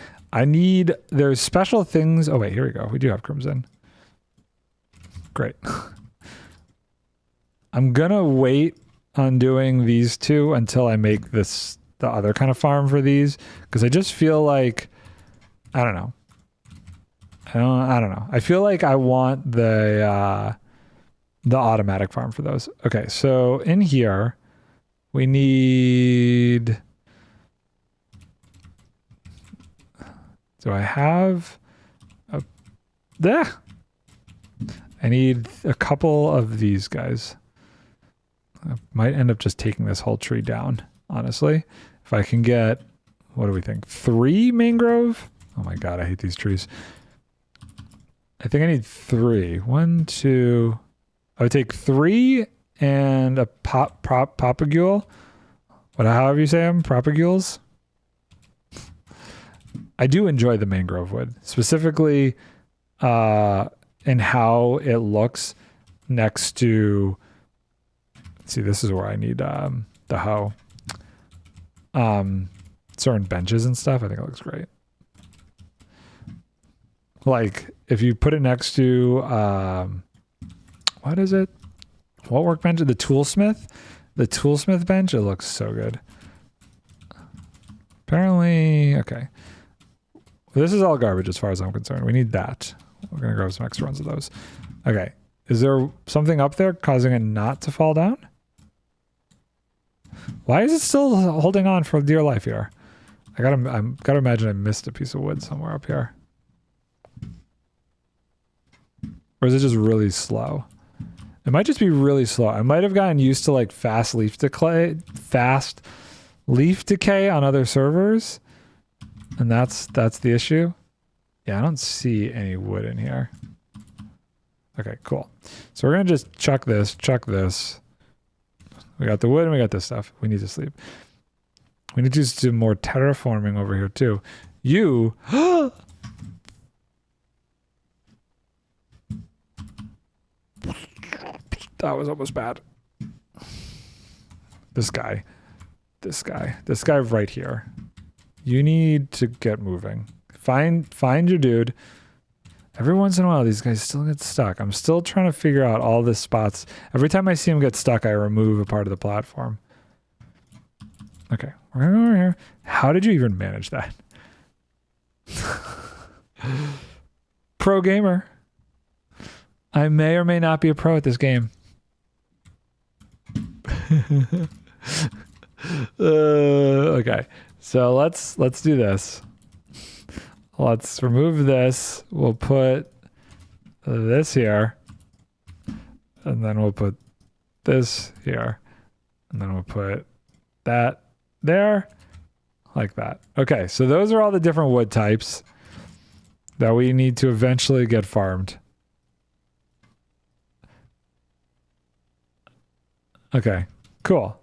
There's special things. Oh, wait, here we go. We do have crimson. Great. I'm going to wait on doing these two until I make the other kind of farm for these. Because I just feel like, I don't know. I don't know. I feel like I want the automatic farm for those. Okay, so in here, we need... Do I have There. I need a couple of these guys. I might end up just taking this whole tree down, honestly. If I can get, what do we think? 3 mangrove? Oh my god, I hate these trees. I think I need 3. 1, 2. I would take 3 and a propagule. However you say them, propagules. I do enjoy the mangrove wood, specifically in how it looks next to. See, this is where I need the hoe. Certain benches and stuff. I think it looks great. Like if you put it next to what is it? What workbench? The toolsmith. The toolsmith bench. It looks so good. Apparently, okay. This is all garbage as far as I'm concerned. We need that. We're gonna grab some extra ones of those. Okay. Is there something up there causing it not to fall down? Why is it still holding on for dear life here? I gotta imagine I missed a piece of wood somewhere up here. Or is it just really slow? It might just be really slow. I might have gotten used to like fast leaf decay on other servers. And that's the issue. Yeah, I don't see any wood in here. Okay, cool. So we're gonna just chuck this. We got the wood and we got this stuff. We need to sleep. We need to do some more terraforming over here too. You that was almost bad. This guy right here. You need to get moving. Find your dude. Every once in a while, these guys still get stuck. I'm still trying to figure out all the spots. Every time I see them get stuck, I remove a part of the platform. Okay, we're gonna go over here. How did you even manage that? Pro gamer. I may or may not be a pro at this game. Okay, so let's do this. Let's remove this. We'll put this here, and then we'll put this here, and then we'll put that there, like that. Okay, so those are all the different wood types that we need to eventually get farmed. Okay, cool.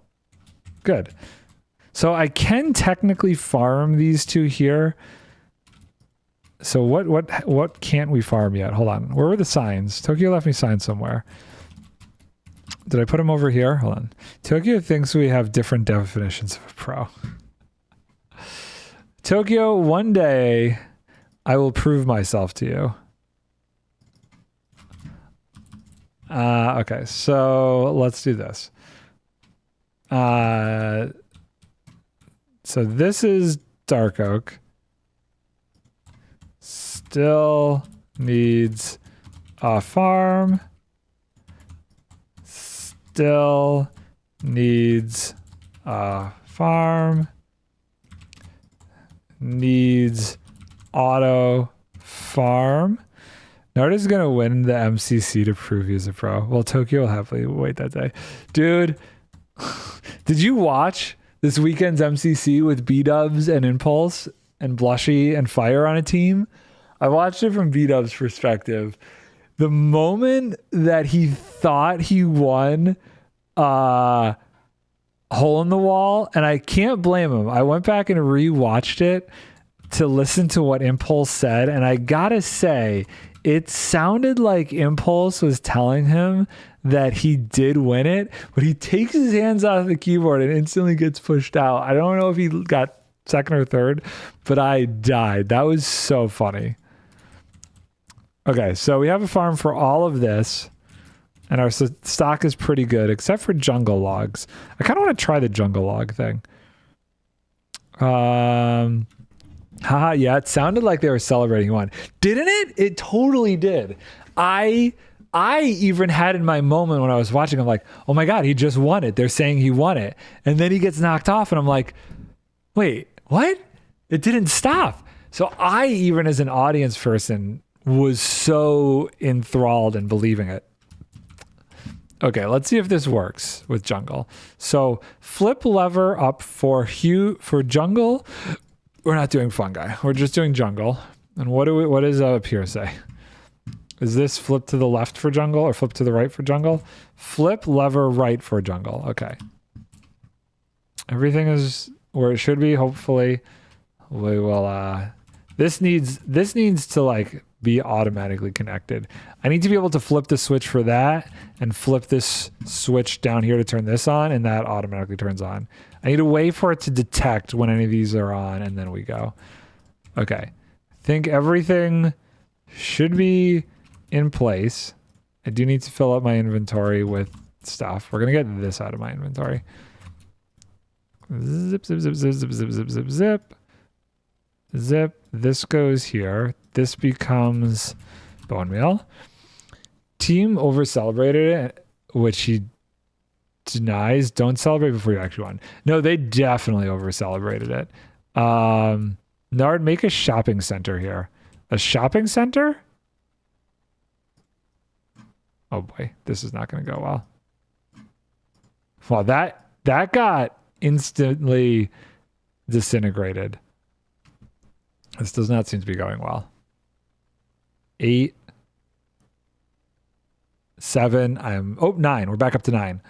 Good. So I can technically farm these two here. So what can't we farm yet? Hold on. Where were the signs? Tokyo left me signs somewhere. Did I put them over here? Hold on. Tokyo thinks we have different definitions of a pro. Tokyo, one day I will prove myself to you. Okay, so let's do this. So this is dark oak. Still needs a farm. Still needs a farm. Needs auto farm. Nard is going to win the MCC to prove he's a pro. Well, Tokyo will happily wait that day. Dude, did you watch this weekend's MCC with B-Dubs and Impulse and Blushy and Fire on a team? I watched it from B-Dub's perspective. The moment that he thought he won Hole in the Wall, and I can't blame him. I went back and rewatched it to listen to what Impulse said, and I gotta say, it sounded like Impulse was telling him that he did win it, but he takes his hands off the keyboard and instantly gets pushed out. I don't know if he got second or third, but I died. That was so funny. Okay, so we have a farm for all of this, and our stock is pretty good, except for jungle logs. I kind of want to try the jungle log thing. Haha, yeah, it sounded like they were celebrating one. Didn't it? It totally did. I even had in my moment when I was watching, I'm like, oh my God, he just won it. They're saying he won it. And then he gets knocked off, and I'm like, wait, what? It didn't stop. So I, even as an audience person, was so enthralled in believing it. Okay, let's see if this works with jungle. So flip lever up for jungle. We're not doing fungi. We're just doing jungle. And what does up here say? Is this flip to the left for jungle or flip to the right for jungle? Flip lever right for jungle. Okay. Everything is where it should be. Hopefully we will, this needs to like be automatically connected. I need to be able to flip the switch for that and flip this switch down here to turn this on, and that automatically turns on. I need a way for it to detect when any of these are on, and then we go. Okay. I think everything should be in place. I do need to fill up my inventory with stuff. We're going to get this out of my inventory. Zip, zip, zip, zip, zip, zip, zip, zip, zip. Zip. This goes here. This becomes bone meal. Team over celebrated it, which he denies. Don't celebrate before you actually won. No, they definitely over celebrated it. Nard, make a shopping center here. A shopping center? Oh boy, this is not going to go well. Well, that got instantly disintegrated. This does not seem to be going well. 8, 7, 9. We're back up to 9.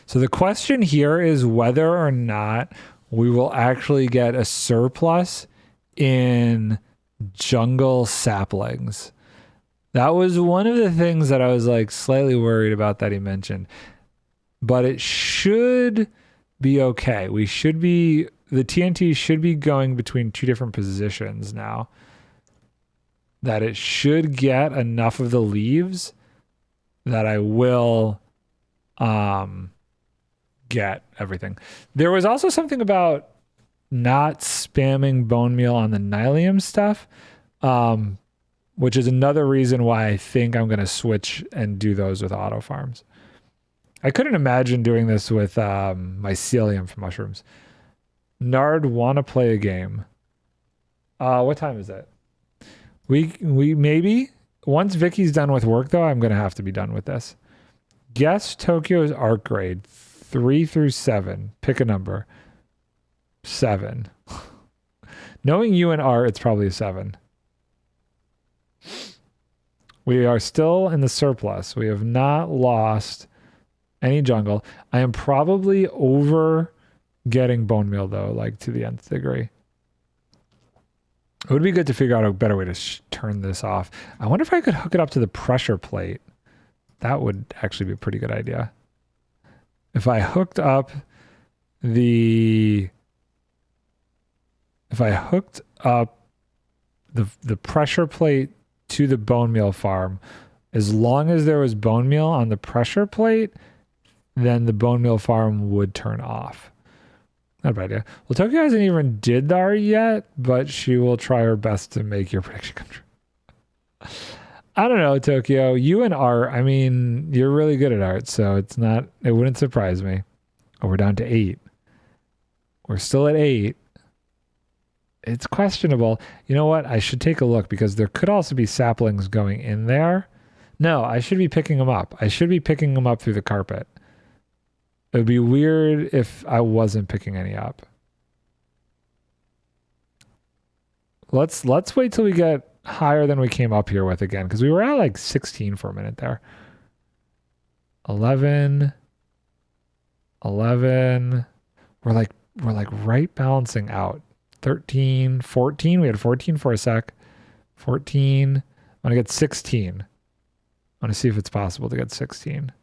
So the question here is whether or not we will actually get a surplus in jungle saplings. That was one of the things that I was like slightly worried about that he mentioned. But it should be okay. The TNT should be going between 2 different positions now. That it should get enough of the leaves that I will get everything. There was also something about not spamming bone meal on the nylium stuff, which is another reason why I think I'm going to switch and do those with auto farms. I couldn't imagine doing this with mycelium for mushrooms. Nard, want to play a game? What time is it? We maybe once Vicky's done with work though, I'm gonna have to be done with this. Guess Tokyo's art grade 3 through 7. Pick a number. 7. Knowing you and art, it's probably a 7. We are still in the surplus. We have not lost any jungle. I am probably over getting bone meal though, like to the nth degree. It would be good to figure out a better way to turn this off. I wonder if I could hook it up to the pressure plate. That would actually be a pretty good idea. If I hooked up the pressure plate to the bone meal farm, as long as there was bone meal on the pressure plate, then the bone meal farm would turn off. Not a bad idea. Well, Tokyo hasn't even did the art yet, but she will try her best to make your prediction come true. I don't know, Tokyo. You and art, I mean, you're really good at art, so it wouldn't surprise me. Oh, we're down to 8. We're still at 8. It's questionable. You know what? I should take a look because there could also be saplings going in there. No, I should be picking them up. I should be picking them up through the carpet. It would be weird if I wasn't picking any up. Let's wait till we get higher than we came up here with again, because we were at like 16 for a minute there. 11. We're like right balancing out. 13, 14. We had 14 for a sec. 14. I want to get 16. I want to see if it's possible to get 16.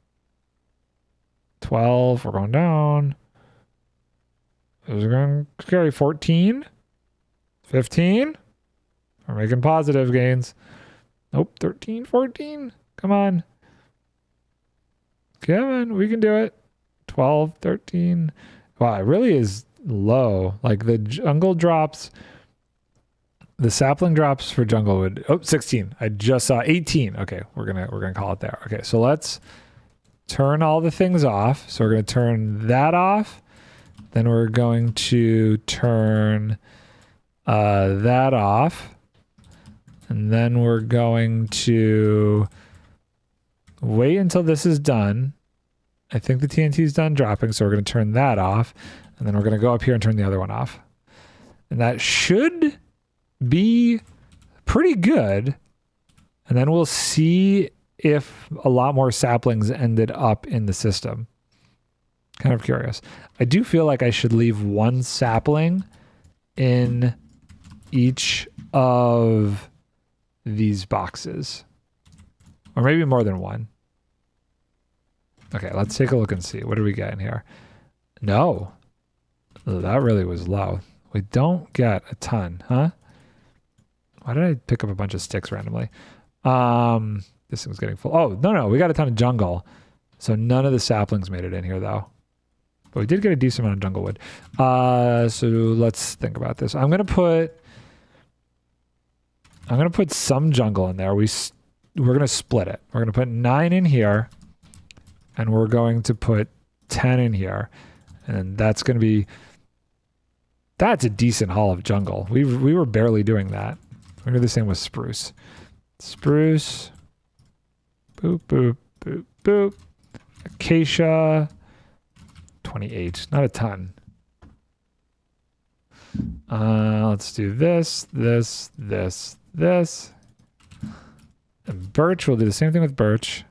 12, we're going down. Is it going to carry 14? 15? We're making positive gains. Nope, 13, 14. Come on. Kevin, we can do it. 12, 13. Wow, it really is low. Like the jungle drops, the sapling drops for jungle would, 16. I just saw 18. Okay, we're gonna call it there. Okay, so let's turn all the things off. So we're going to turn that off. Then we're going to turn that off. And then we're going to wait until this is done. I think the TNT is done dropping, so we're going to turn that off. And then we're going to go up here and turn the other one off. And that should be pretty good. And then we'll see if a lot more saplings ended up in the system. Kind of curious. I do feel like I should leave one sapling in each of these boxes. Or maybe more than one. Okay, let's take a look and see. What do we get in here? No. That really was low. We don't get a ton, huh? Why did I pick up a bunch of sticks randomly? This thing's getting full. Oh, no, we got a ton of jungle. So none of the saplings made it in here, though. But we did get a decent amount of jungle wood. So let's think about this. I'm gonna put some jungle in there. We're gonna split it. We're gonna put 9 in here, and we're going to put 10 in here, and that's gonna be. That's a decent haul of jungle. We were barely doing that. We're gonna do the same with spruce. Spruce. Boop boop boop boop. Acacia. 28. Not a ton. Let's do this. And birch, we'll do the same thing with birch.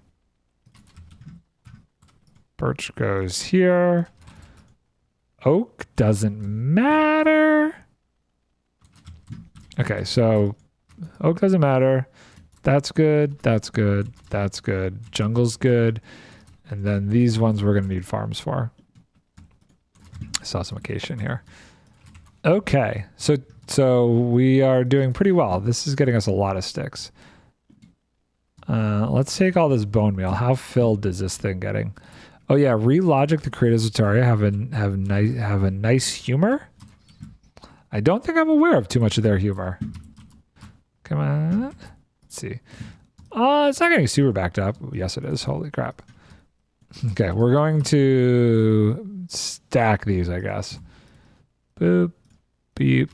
Birch goes here. Oak doesn't matter. Okay, so oak doesn't matter. That's good. That's good. That's good. Jungle's good. And then these ones we're going to need farms for. I saw some acacia in here. Okay, so we are doing pretty well. This is getting us a lot of sticks. Let's take all this bone meal. How filled is this thing getting? Oh yeah, Relogic, the creators of Terraria, have a nice humor. I don't think I'm aware of too much of their humor. Come on. Let's see. It's not getting super backed up. Yes, it is. Holy crap. Okay, we're going to stack these, I guess. Boop, beep.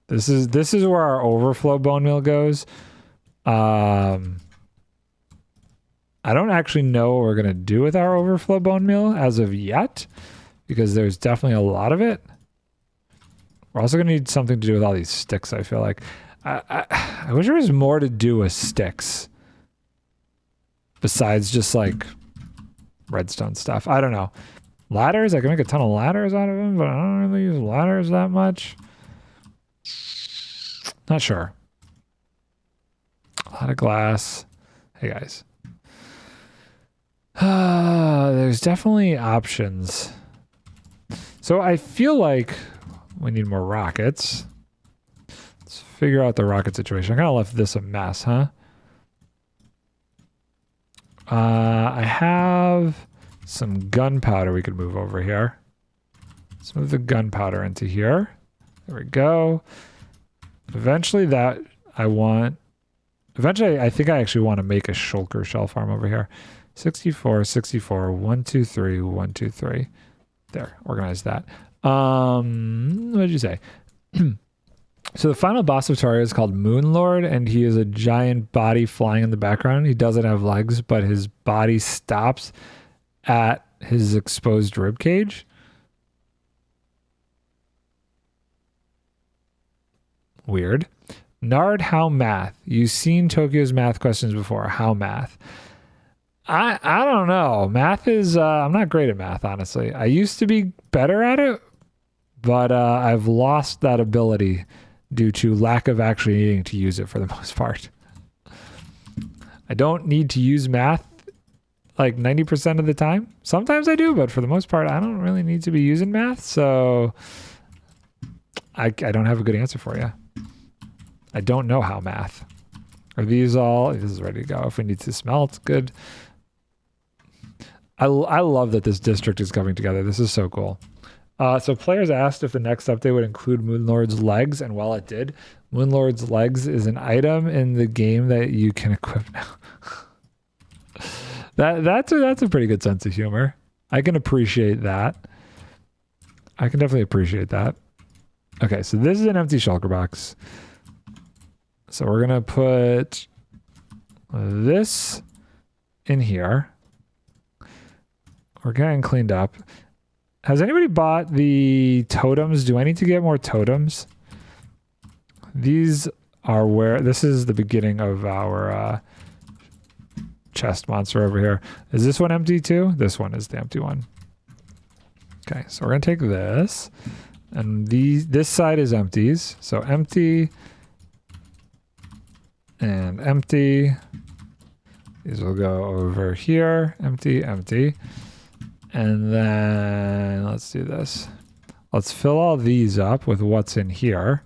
This is where our overflow bone meal goes. I don't actually know what we're gonna do with our overflow bone meal as of yet, because there's definitely a lot of it. We're also gonna need something to do with all these sticks, I feel like. I wish there was more to do with sticks besides just like redstone stuff. I don't know. Ladders, I can make a ton of ladders out of them, but I don't really use ladders that much. Not sure. A lot of glass. Hey guys. There's definitely options. So I feel like we need more rockets. Let's figure out the rocket situation. I kind of left this a mess, huh? I have some gunpowder we could move over here. Let's move the gunpowder into here. There we go. Eventually I think I actually want to make a shulker shell farm over here. 64, 64, 1, 2, 3, 1, 2, 3. There, organize that. What did you say? So the final boss of Terraria is called Moonlord, and he is a giant body flying in the background. He doesn't have legs, but his body stops at his exposed rib cage. Weird. Nard, how math? You've seen Tokyo's math questions before. How math? I don't know. Math is, I'm not great at math, honestly. I used to be better at it, but I've lost that ability due to lack of actually needing to use it for the most part. I don't need to use math like 90% of the time. Sometimes I do, but for the most part, I don't really need to be using math, so I don't have a good answer for you. I don't know how math. Are these all? This is ready to go. If we need to smelt, good. I love that this district is coming together. This is so cool. So players asked if the next update would include Moonlord's legs, and while it did, Moonlord's legs is an item in the game that you can equip now. That's a pretty good sense of humor. I can appreciate that. I can definitely appreciate that. Okay, so this is an empty shulker box. So we're going to put this in here. We're getting cleaned up. Has anybody bought the totems? Do I need to get more totems? These are where, this is the beginning of our chest monster over here. Is this one empty too? This one is the empty one. Okay, so we're gonna take this, and this side is empties. So empty and empty. These will go over here. Empty, empty. And then let's do this. Let's fill all these up with what's in here.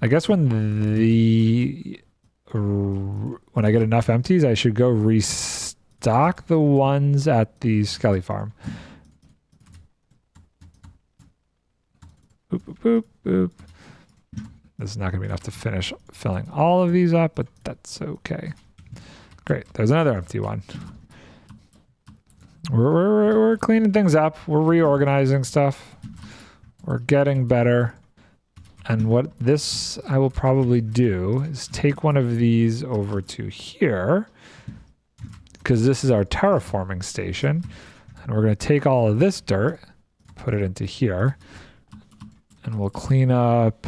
I guess when I get enough empties, I should go restock the ones at the Skelly farm. Boop, boop, boop, boop. This is not going to be enough to finish filling all of these up, but that's okay. Great. There's another empty one. We're cleaning things up. We're reorganizing stuff. We're getting better. And what this I will probably do is take one of these over to here, because this is our terraforming station. And we're going to take all of this dirt, put it into here, and we'll clean up.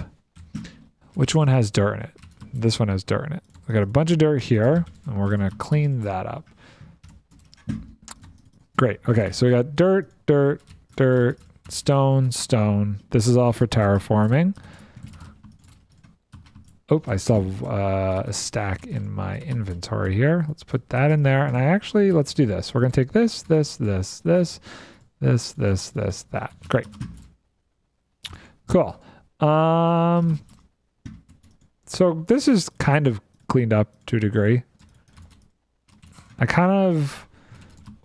Which one has dirt in it? This one has dirt in it. We got a bunch of dirt here, and we're going to clean that up. Great. Okay, so we got dirt, dirt, dirt, stone, stone. This is all for terraforming. Oh, I still have a stack in my inventory here. Let's put that in there. And let's do this. We're going to take this, this, this, this, this, this, this, that. Great. Cool. So this is kind of cleaned up to a degree. I kind of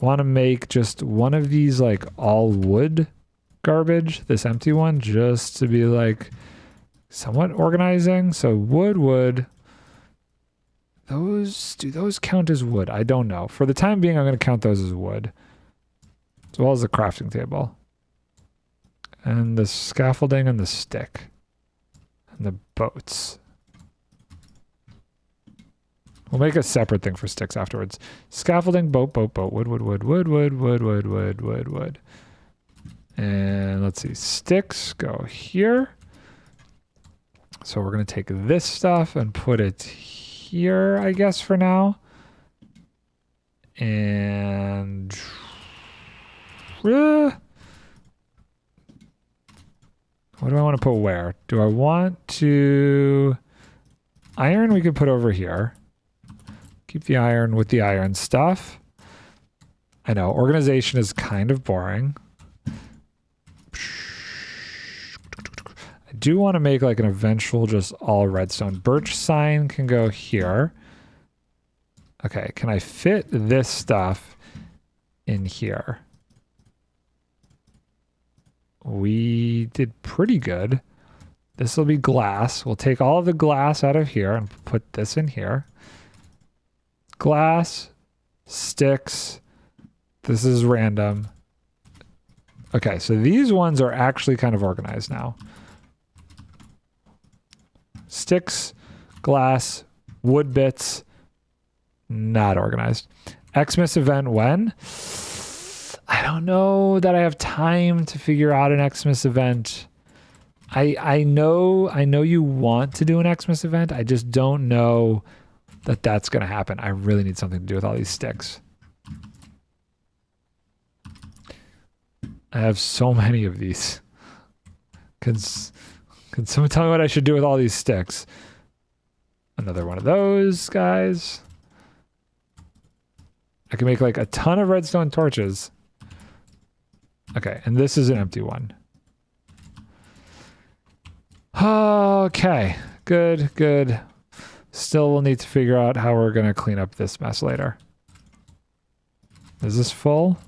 want to make just one of these like all wood garbage, this empty one, just to be like somewhat organizing. So wood. Do those count as wood? I don't know. For the time being, I'm going to count those as wood, as well as the crafting table. And the scaffolding and the stick. And the boats. We'll make a separate thing for sticks afterwards. Scaffolding, boat, wood. And let's see, sticks go here. So we're going to take this stuff and put it here, I guess, for now. And what do I want to put where? Do I want to... Iron we could put over here. Keep the iron with the iron stuff. I know, organization is kind of boring. I do want to make like an eventual just all redstone. Birch sign can go here. Okay, can I fit this stuff in here? We did pretty good. This will be glass. We'll take all of the glass out of here and put this in here. Glass, sticks. This is random. Okay, so these ones are actually kind of organized now. Sticks, glass, wood bits, not organized. Xmas event when? I don't know that I have time to figure out an Xmas event. I know you want to do an Xmas event. I just don't know that that's going to happen. I really need something to do with all these sticks. I have so many of these. Can someone tell me what I should do with all these sticks? Another one of those guys. I can make like a ton of redstone torches. Okay, and this is an empty one. Okay, good. Still, we'll need to figure out how we're going to clean up this mess later. Is this full?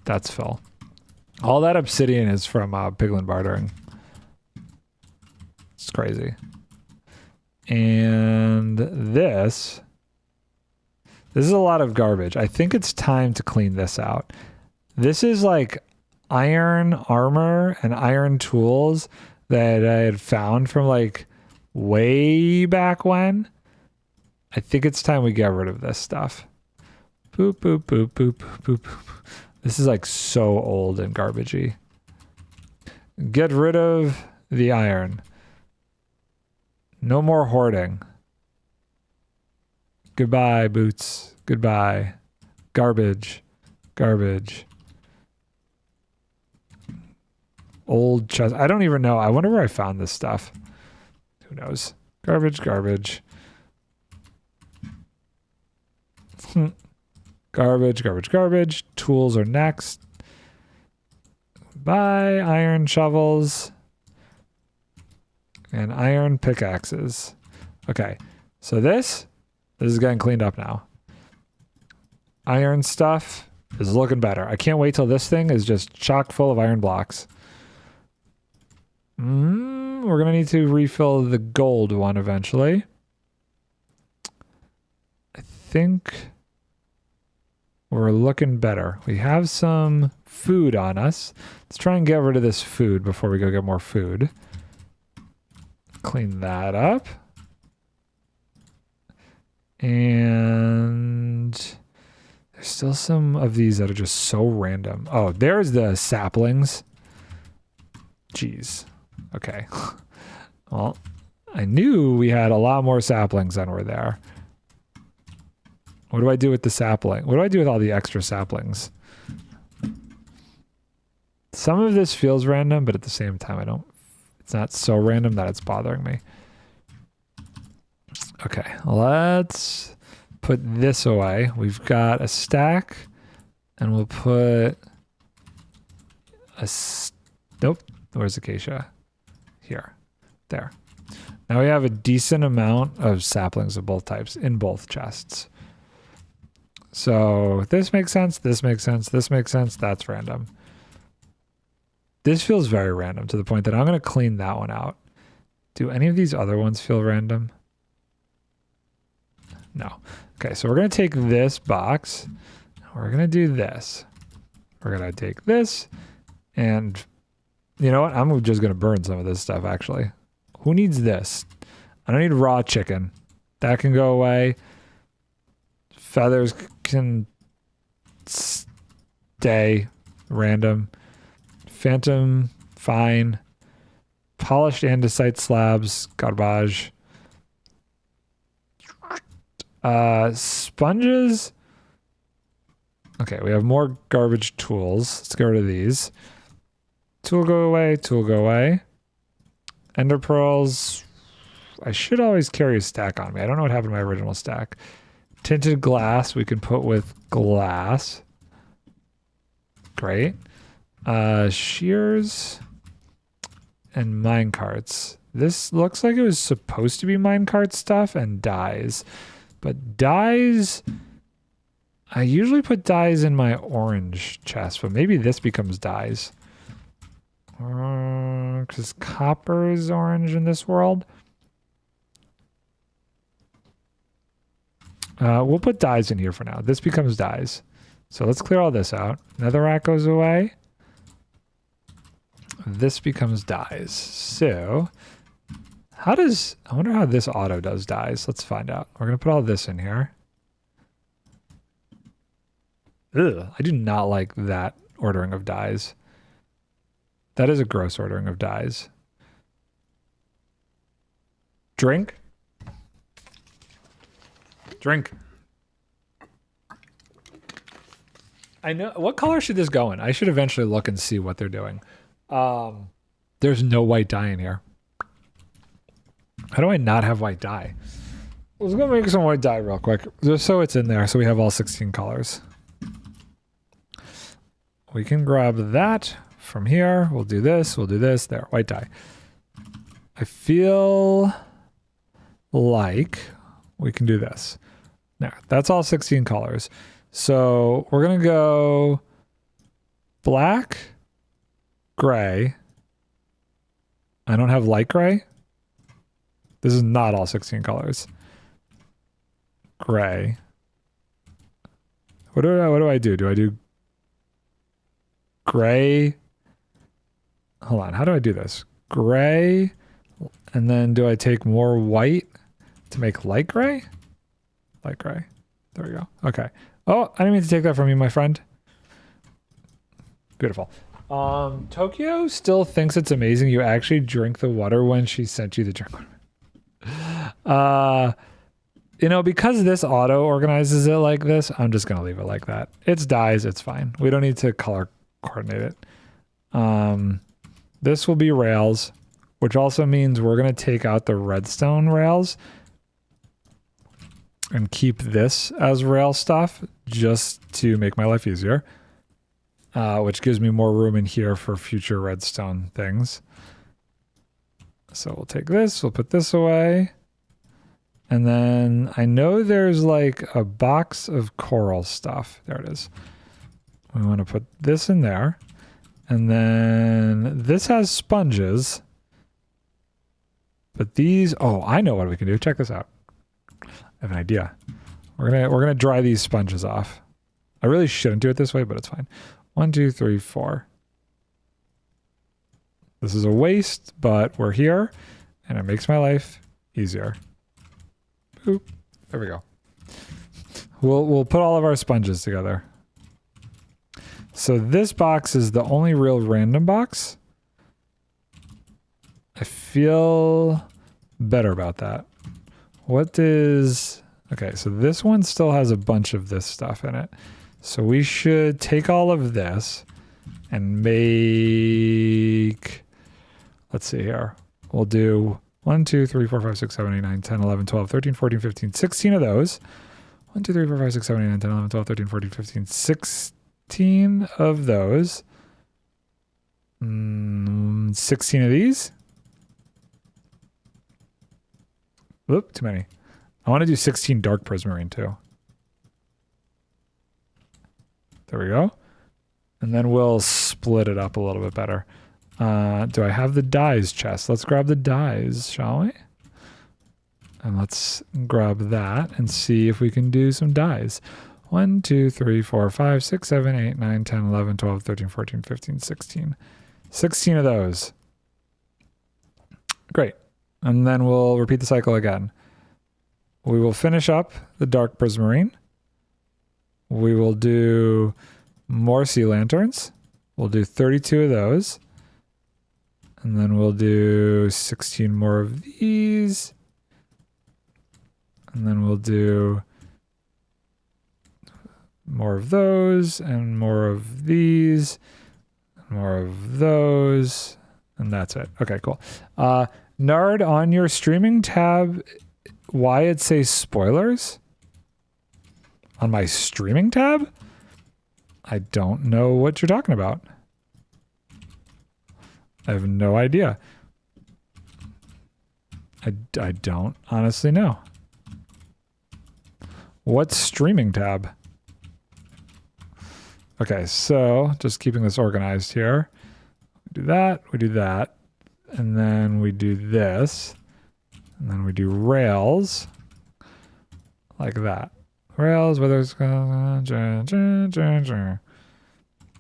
That's full. All that obsidian is from piglin bartering. It's crazy. And this is a lot of garbage. I think it's time to clean this out. This is like iron armor and iron tools that I had found from like way back when. I think it's time we get rid of this stuff. Boop, boop, boop, boop, boop, boop. This is like so old and garbagey. Get rid of the iron. No more hoarding. Goodbye, boots. Goodbye. Garbage. Garbage. Old chest. I don't even know. I wonder where I found this stuff. Who knows? Garbage, garbage. Garbage, garbage, garbage. Tools are next. Bye, iron shovels. And iron pickaxes. Okay, so this is getting cleaned up now. Iron stuff is looking better. I can't wait till this thing is just chock full of iron blocks. We're gonna need to refill the gold one eventually. I think we're looking better. We have some food on us. Let's try and get rid of this food before we go get more food. Clean that up. And there's still some of these that are just so random. Oh, there's the saplings. Jeez. Okay. Well, I knew we had a lot more saplings than were there. What do I do with the sapling? What do I do with all the extra saplings? Some of this feels random, but at the same time, it's not so random that it's bothering me. Okay, let's put this away. We've got a stack, and we'll put nope, where's acacia? Here, there. Now we have a decent amount of saplings of both types in both chests. So this makes sense, this makes sense, this makes sense, that's random. This feels very random to the point that I'm going to clean that one out. Do any of these other ones feel random? No. Okay, so we're going to take this box. We're going to do this. We're going to take this and you know what? I'm just going to burn some of this stuff actually. Who needs this? I don't need raw chicken. That can go away. Feathers can stay random. Phantom, fine. Polished andesite slabs, garbage. Sponges. Okay, we have more garbage tools. Let's get rid of these. Tool go away, tool go away. Ender pearls. I should always carry a stack on me. I don't know what happened to my original stack. Tinted glass we can put with glass. Great. Shears and minecarts. This looks like it was supposed to be minecart stuff and dyes. But dyes, I usually put dyes in my orange chest, but maybe this becomes dyes. Because copper is orange in this world. We'll put dyes in here for now. This becomes dyes. So let's clear all this out. Netherrack goes away. This becomes dyes. So I wonder how this auto does dyes. Let's find out. We're going to put all this in here. Ugh, I do not like that ordering of dyes. That is a gross ordering of dyes. Drink. Drink. I know. What color should this go in? I should eventually look and see what they're doing. There's no white dye in here. How do I not have white dye? Let's go make some white dye real quick. Just so it's in there, so we have all 16 colors. We can grab that from here. We'll do this. We'll do this. There, white dye. I feel like we can do this. There, that's all 16 colors. So we're going to go black, gray. I don't have light gray. This is not all 16 colors. Gray. What do I do? Do I do gray? Hold on. How do I do this? Gray And then do I take more white to make light gray? Light gray. There we go. Okay. Oh, I didn't mean to take that from you, my friend. Beautiful. Tokyo still thinks it's amazing you actually drink the water when she sent you the drink. You know, because this auto organizes it like this, I'm just going to leave it like that. It's dyes. It's fine. We don't need to color coordinate it. This will be rails, which also means we're going to take out the redstone rails and keep this as rail stuff just to make my life easier, which gives me more room in here for future redstone things. So we'll take this, we'll put this away. And then I know there's like a box of coral stuff. There it is. We want to put this in there. And then this has sponges. But these, oh, I know what we can do. Check this out. I have an idea. We're gonna dry these sponges off. I really shouldn't do it this way, but it's fine. 1, 2, 3, 4. This is a waste, but we're here, and it makes my life easier. Boop. There we go. We'll put all of our sponges together. So this box is the only real random box. I feel better about that. What is... Okay, so this one still has a bunch of this stuff in it. So we should take all of this and make... Let's see here. We'll do 1, 2, 3, 4, 5, 6, 7, 8, 9, 10, 11, 12, 13, 14, 15, 16 of those. 1, 2, 3, 4, 5, 6, 7, 8, 9, 10, 11, 12, 13, 14, 15, 16 of those. 16 of these. Whoop, too many. I want to do 16 dark prismarine too. There we go. And then we'll split it up a little bit better. Do I have the dyes chest? Let's grab the dyes, shall we? And let's grab that and see if we can do some dyes. 1, 2, 3, 4, 5, 6, 7, 8, 9, 10, 11, 12, 13, 14, 15, 16. 16 of those. Great. And then we'll repeat the cycle again. We will finish up the dark prismarine. We will do more sea lanterns. We'll do 32 of those. And then we'll do 16 more of these. And then we'll do more of those and more of these, and more of those, and that's it. Okay, cool. Nard, on your streaming tab, why it says spoilers? On my streaming tab? I don't know what you're talking about. I have no idea. I don't honestly know. What's streaming tab? Okay, so just keeping this organized here. We do that, and then we do this, and then we do rails, like that. Rails, whether it's...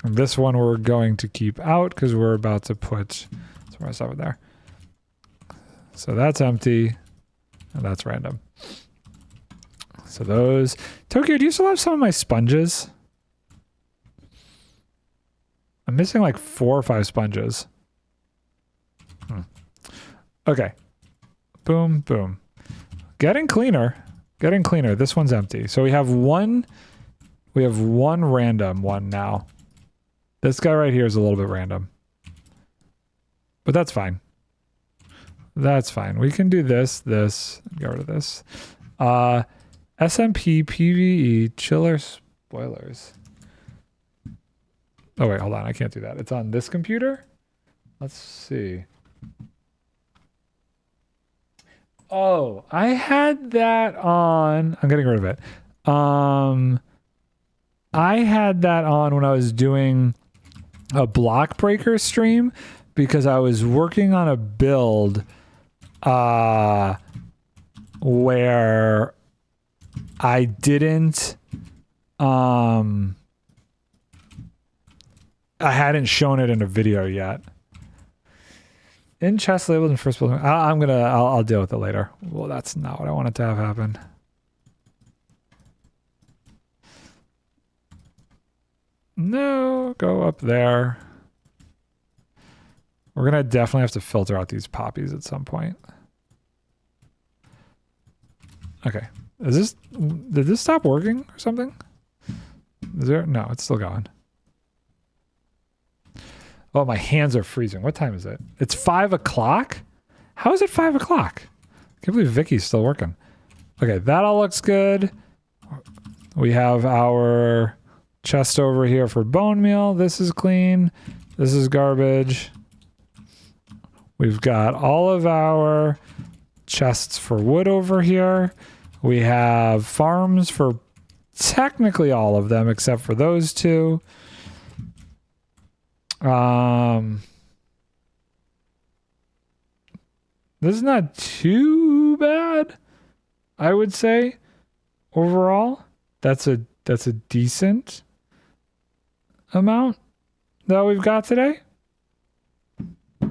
And this one we're going to keep out because we're about to put some more stuff in there. So that's empty, and that's random. So those... Tokyo, do you still have some of my sponges? I'm missing like 4 or 5 sponges. Okay. Boom, boom. Getting cleaner. Getting cleaner. This one's empty. So we have one random one now. This guy right here is a little bit random. But that's fine. That's fine. We can do this, get rid of this. SMP, PvE, chiller, spoilers. Oh wait, hold on. I can't do that. It's on this computer. Let's see. Oh, I had that on. I'm getting rid of it. I had that on when I was doing a block breaker stream because I was working on a build where I didn't I hadn't shown it in a video yet. In chest labeled in first building. I'll deal with it later. Well, that's not what I wanted to have happen. No, go up there. We're gonna definitely have to filter out these poppies at some point. Okay. Did this stop working or something? Is there? No, it's still going. Oh, my hands are freezing. What time is it? It's 5 o'clock? How is it 5 o'clock? I can't believe Vicky's still working. Okay, that all looks good. We have our chest over here for bone meal. This is clean. This is garbage. We've got all of our chests for wood over here. We have farms for technically all of them except for those two. This is not too bad, I would say. Overall, that's a decent amount that we've got today.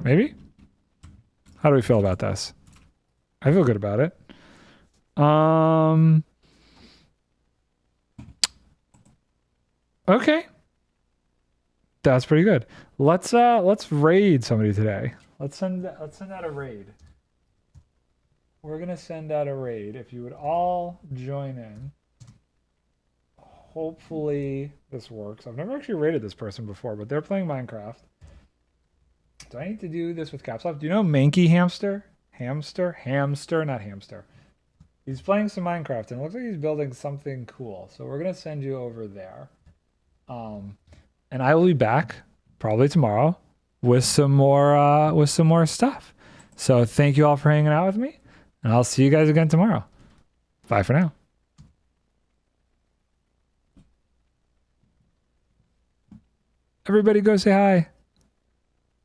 Maybe. How do we feel about this? I feel good about it. Okay. That's pretty good. Let's raid somebody today. Let's send out a raid. We're gonna send out a raid. If you would all join in. Hopefully this works. I've never actually raided this person before, but they're playing Minecraft. Do I need to do this with caps lock? Do you know Manky Hamster? Hamster, not hamster. He's playing some Minecraft and it looks like he's building something cool. So we're gonna send you over there. And I will be back probably tomorrow with some more stuff. So thank you all for hanging out with me, and I'll see you guys again tomorrow. Bye for now. Everybody go say hi.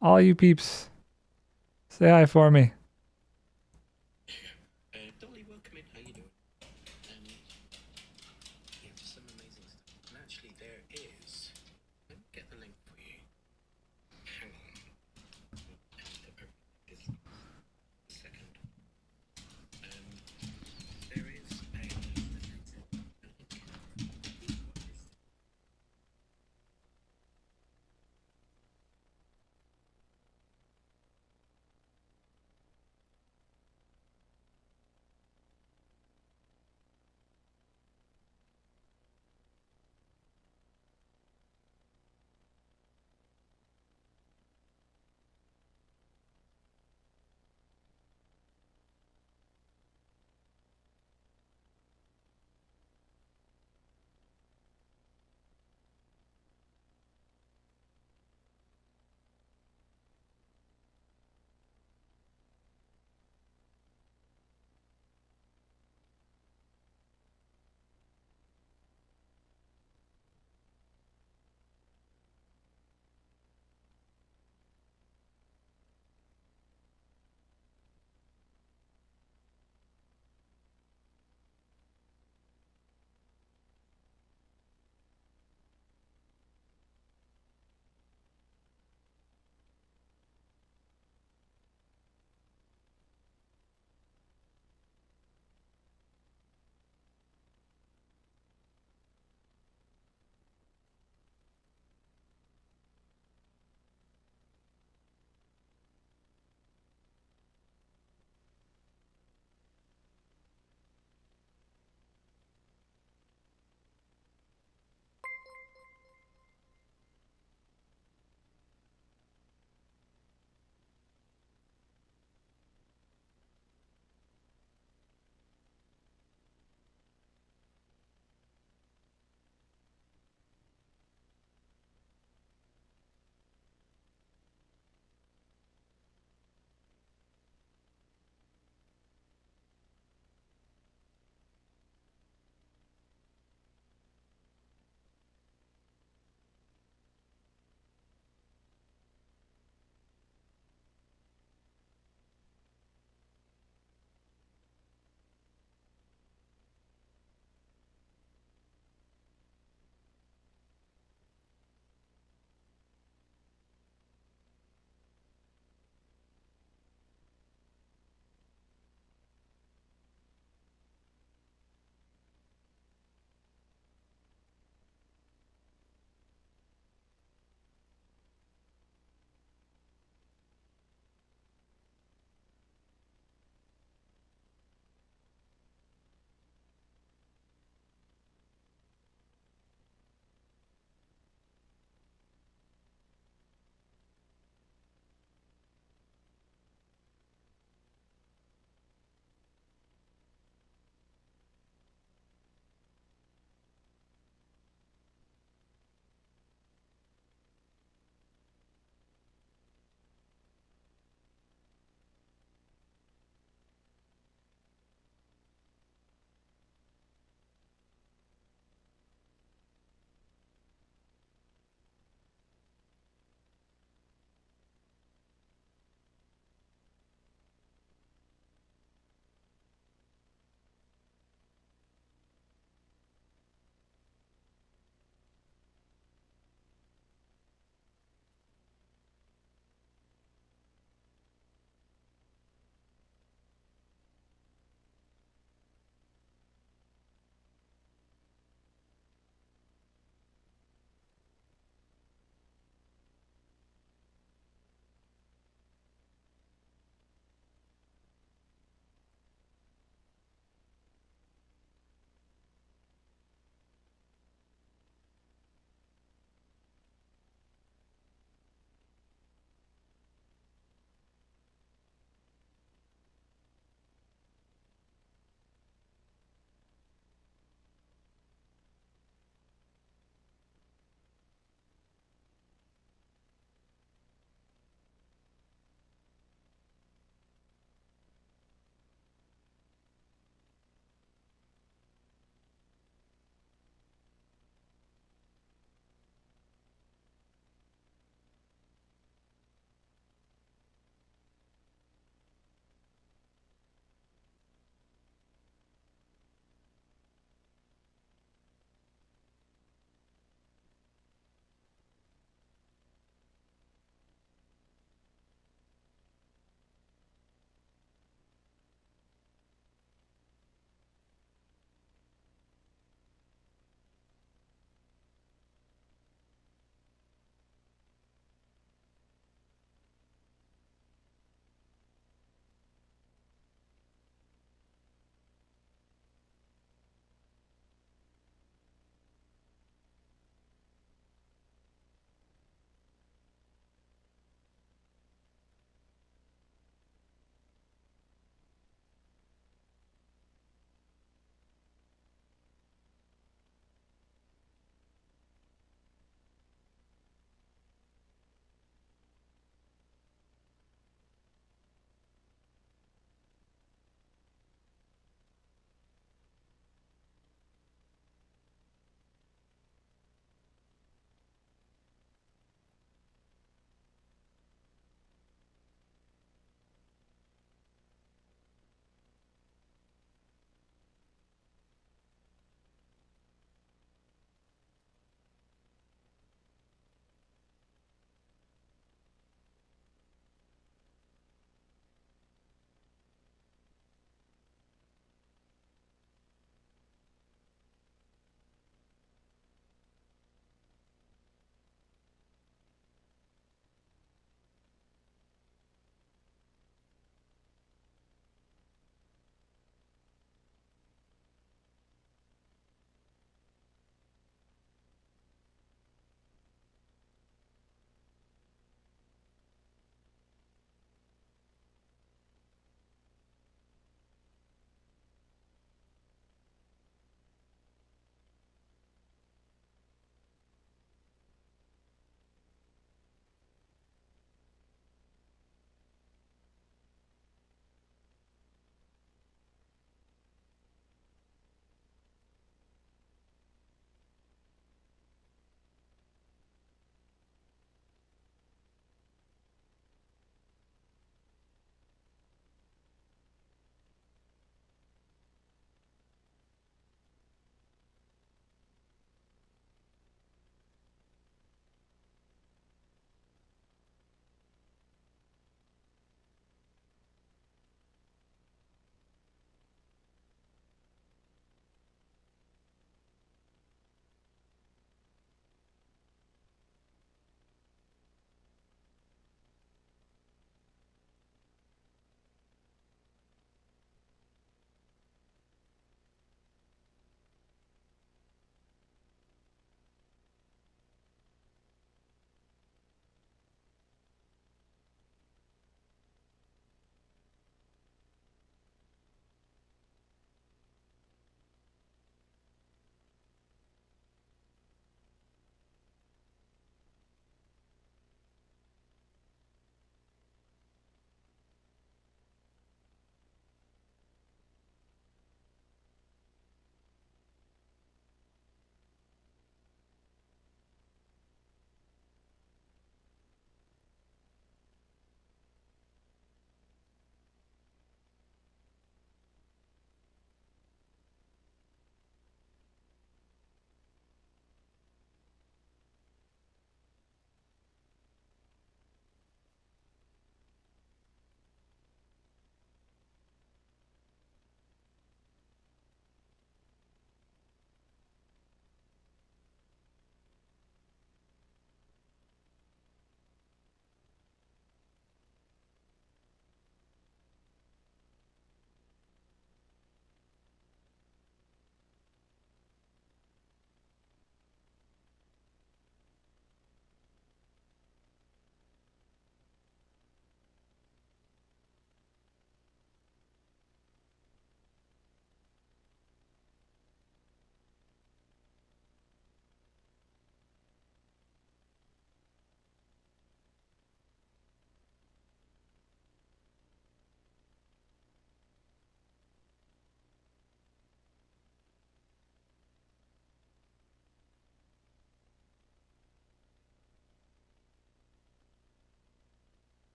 All you peeps. Say hi for me. Dolly, welcome in. How you doing? Yeah, some amazing stuff. And actually, there is. Let me get the link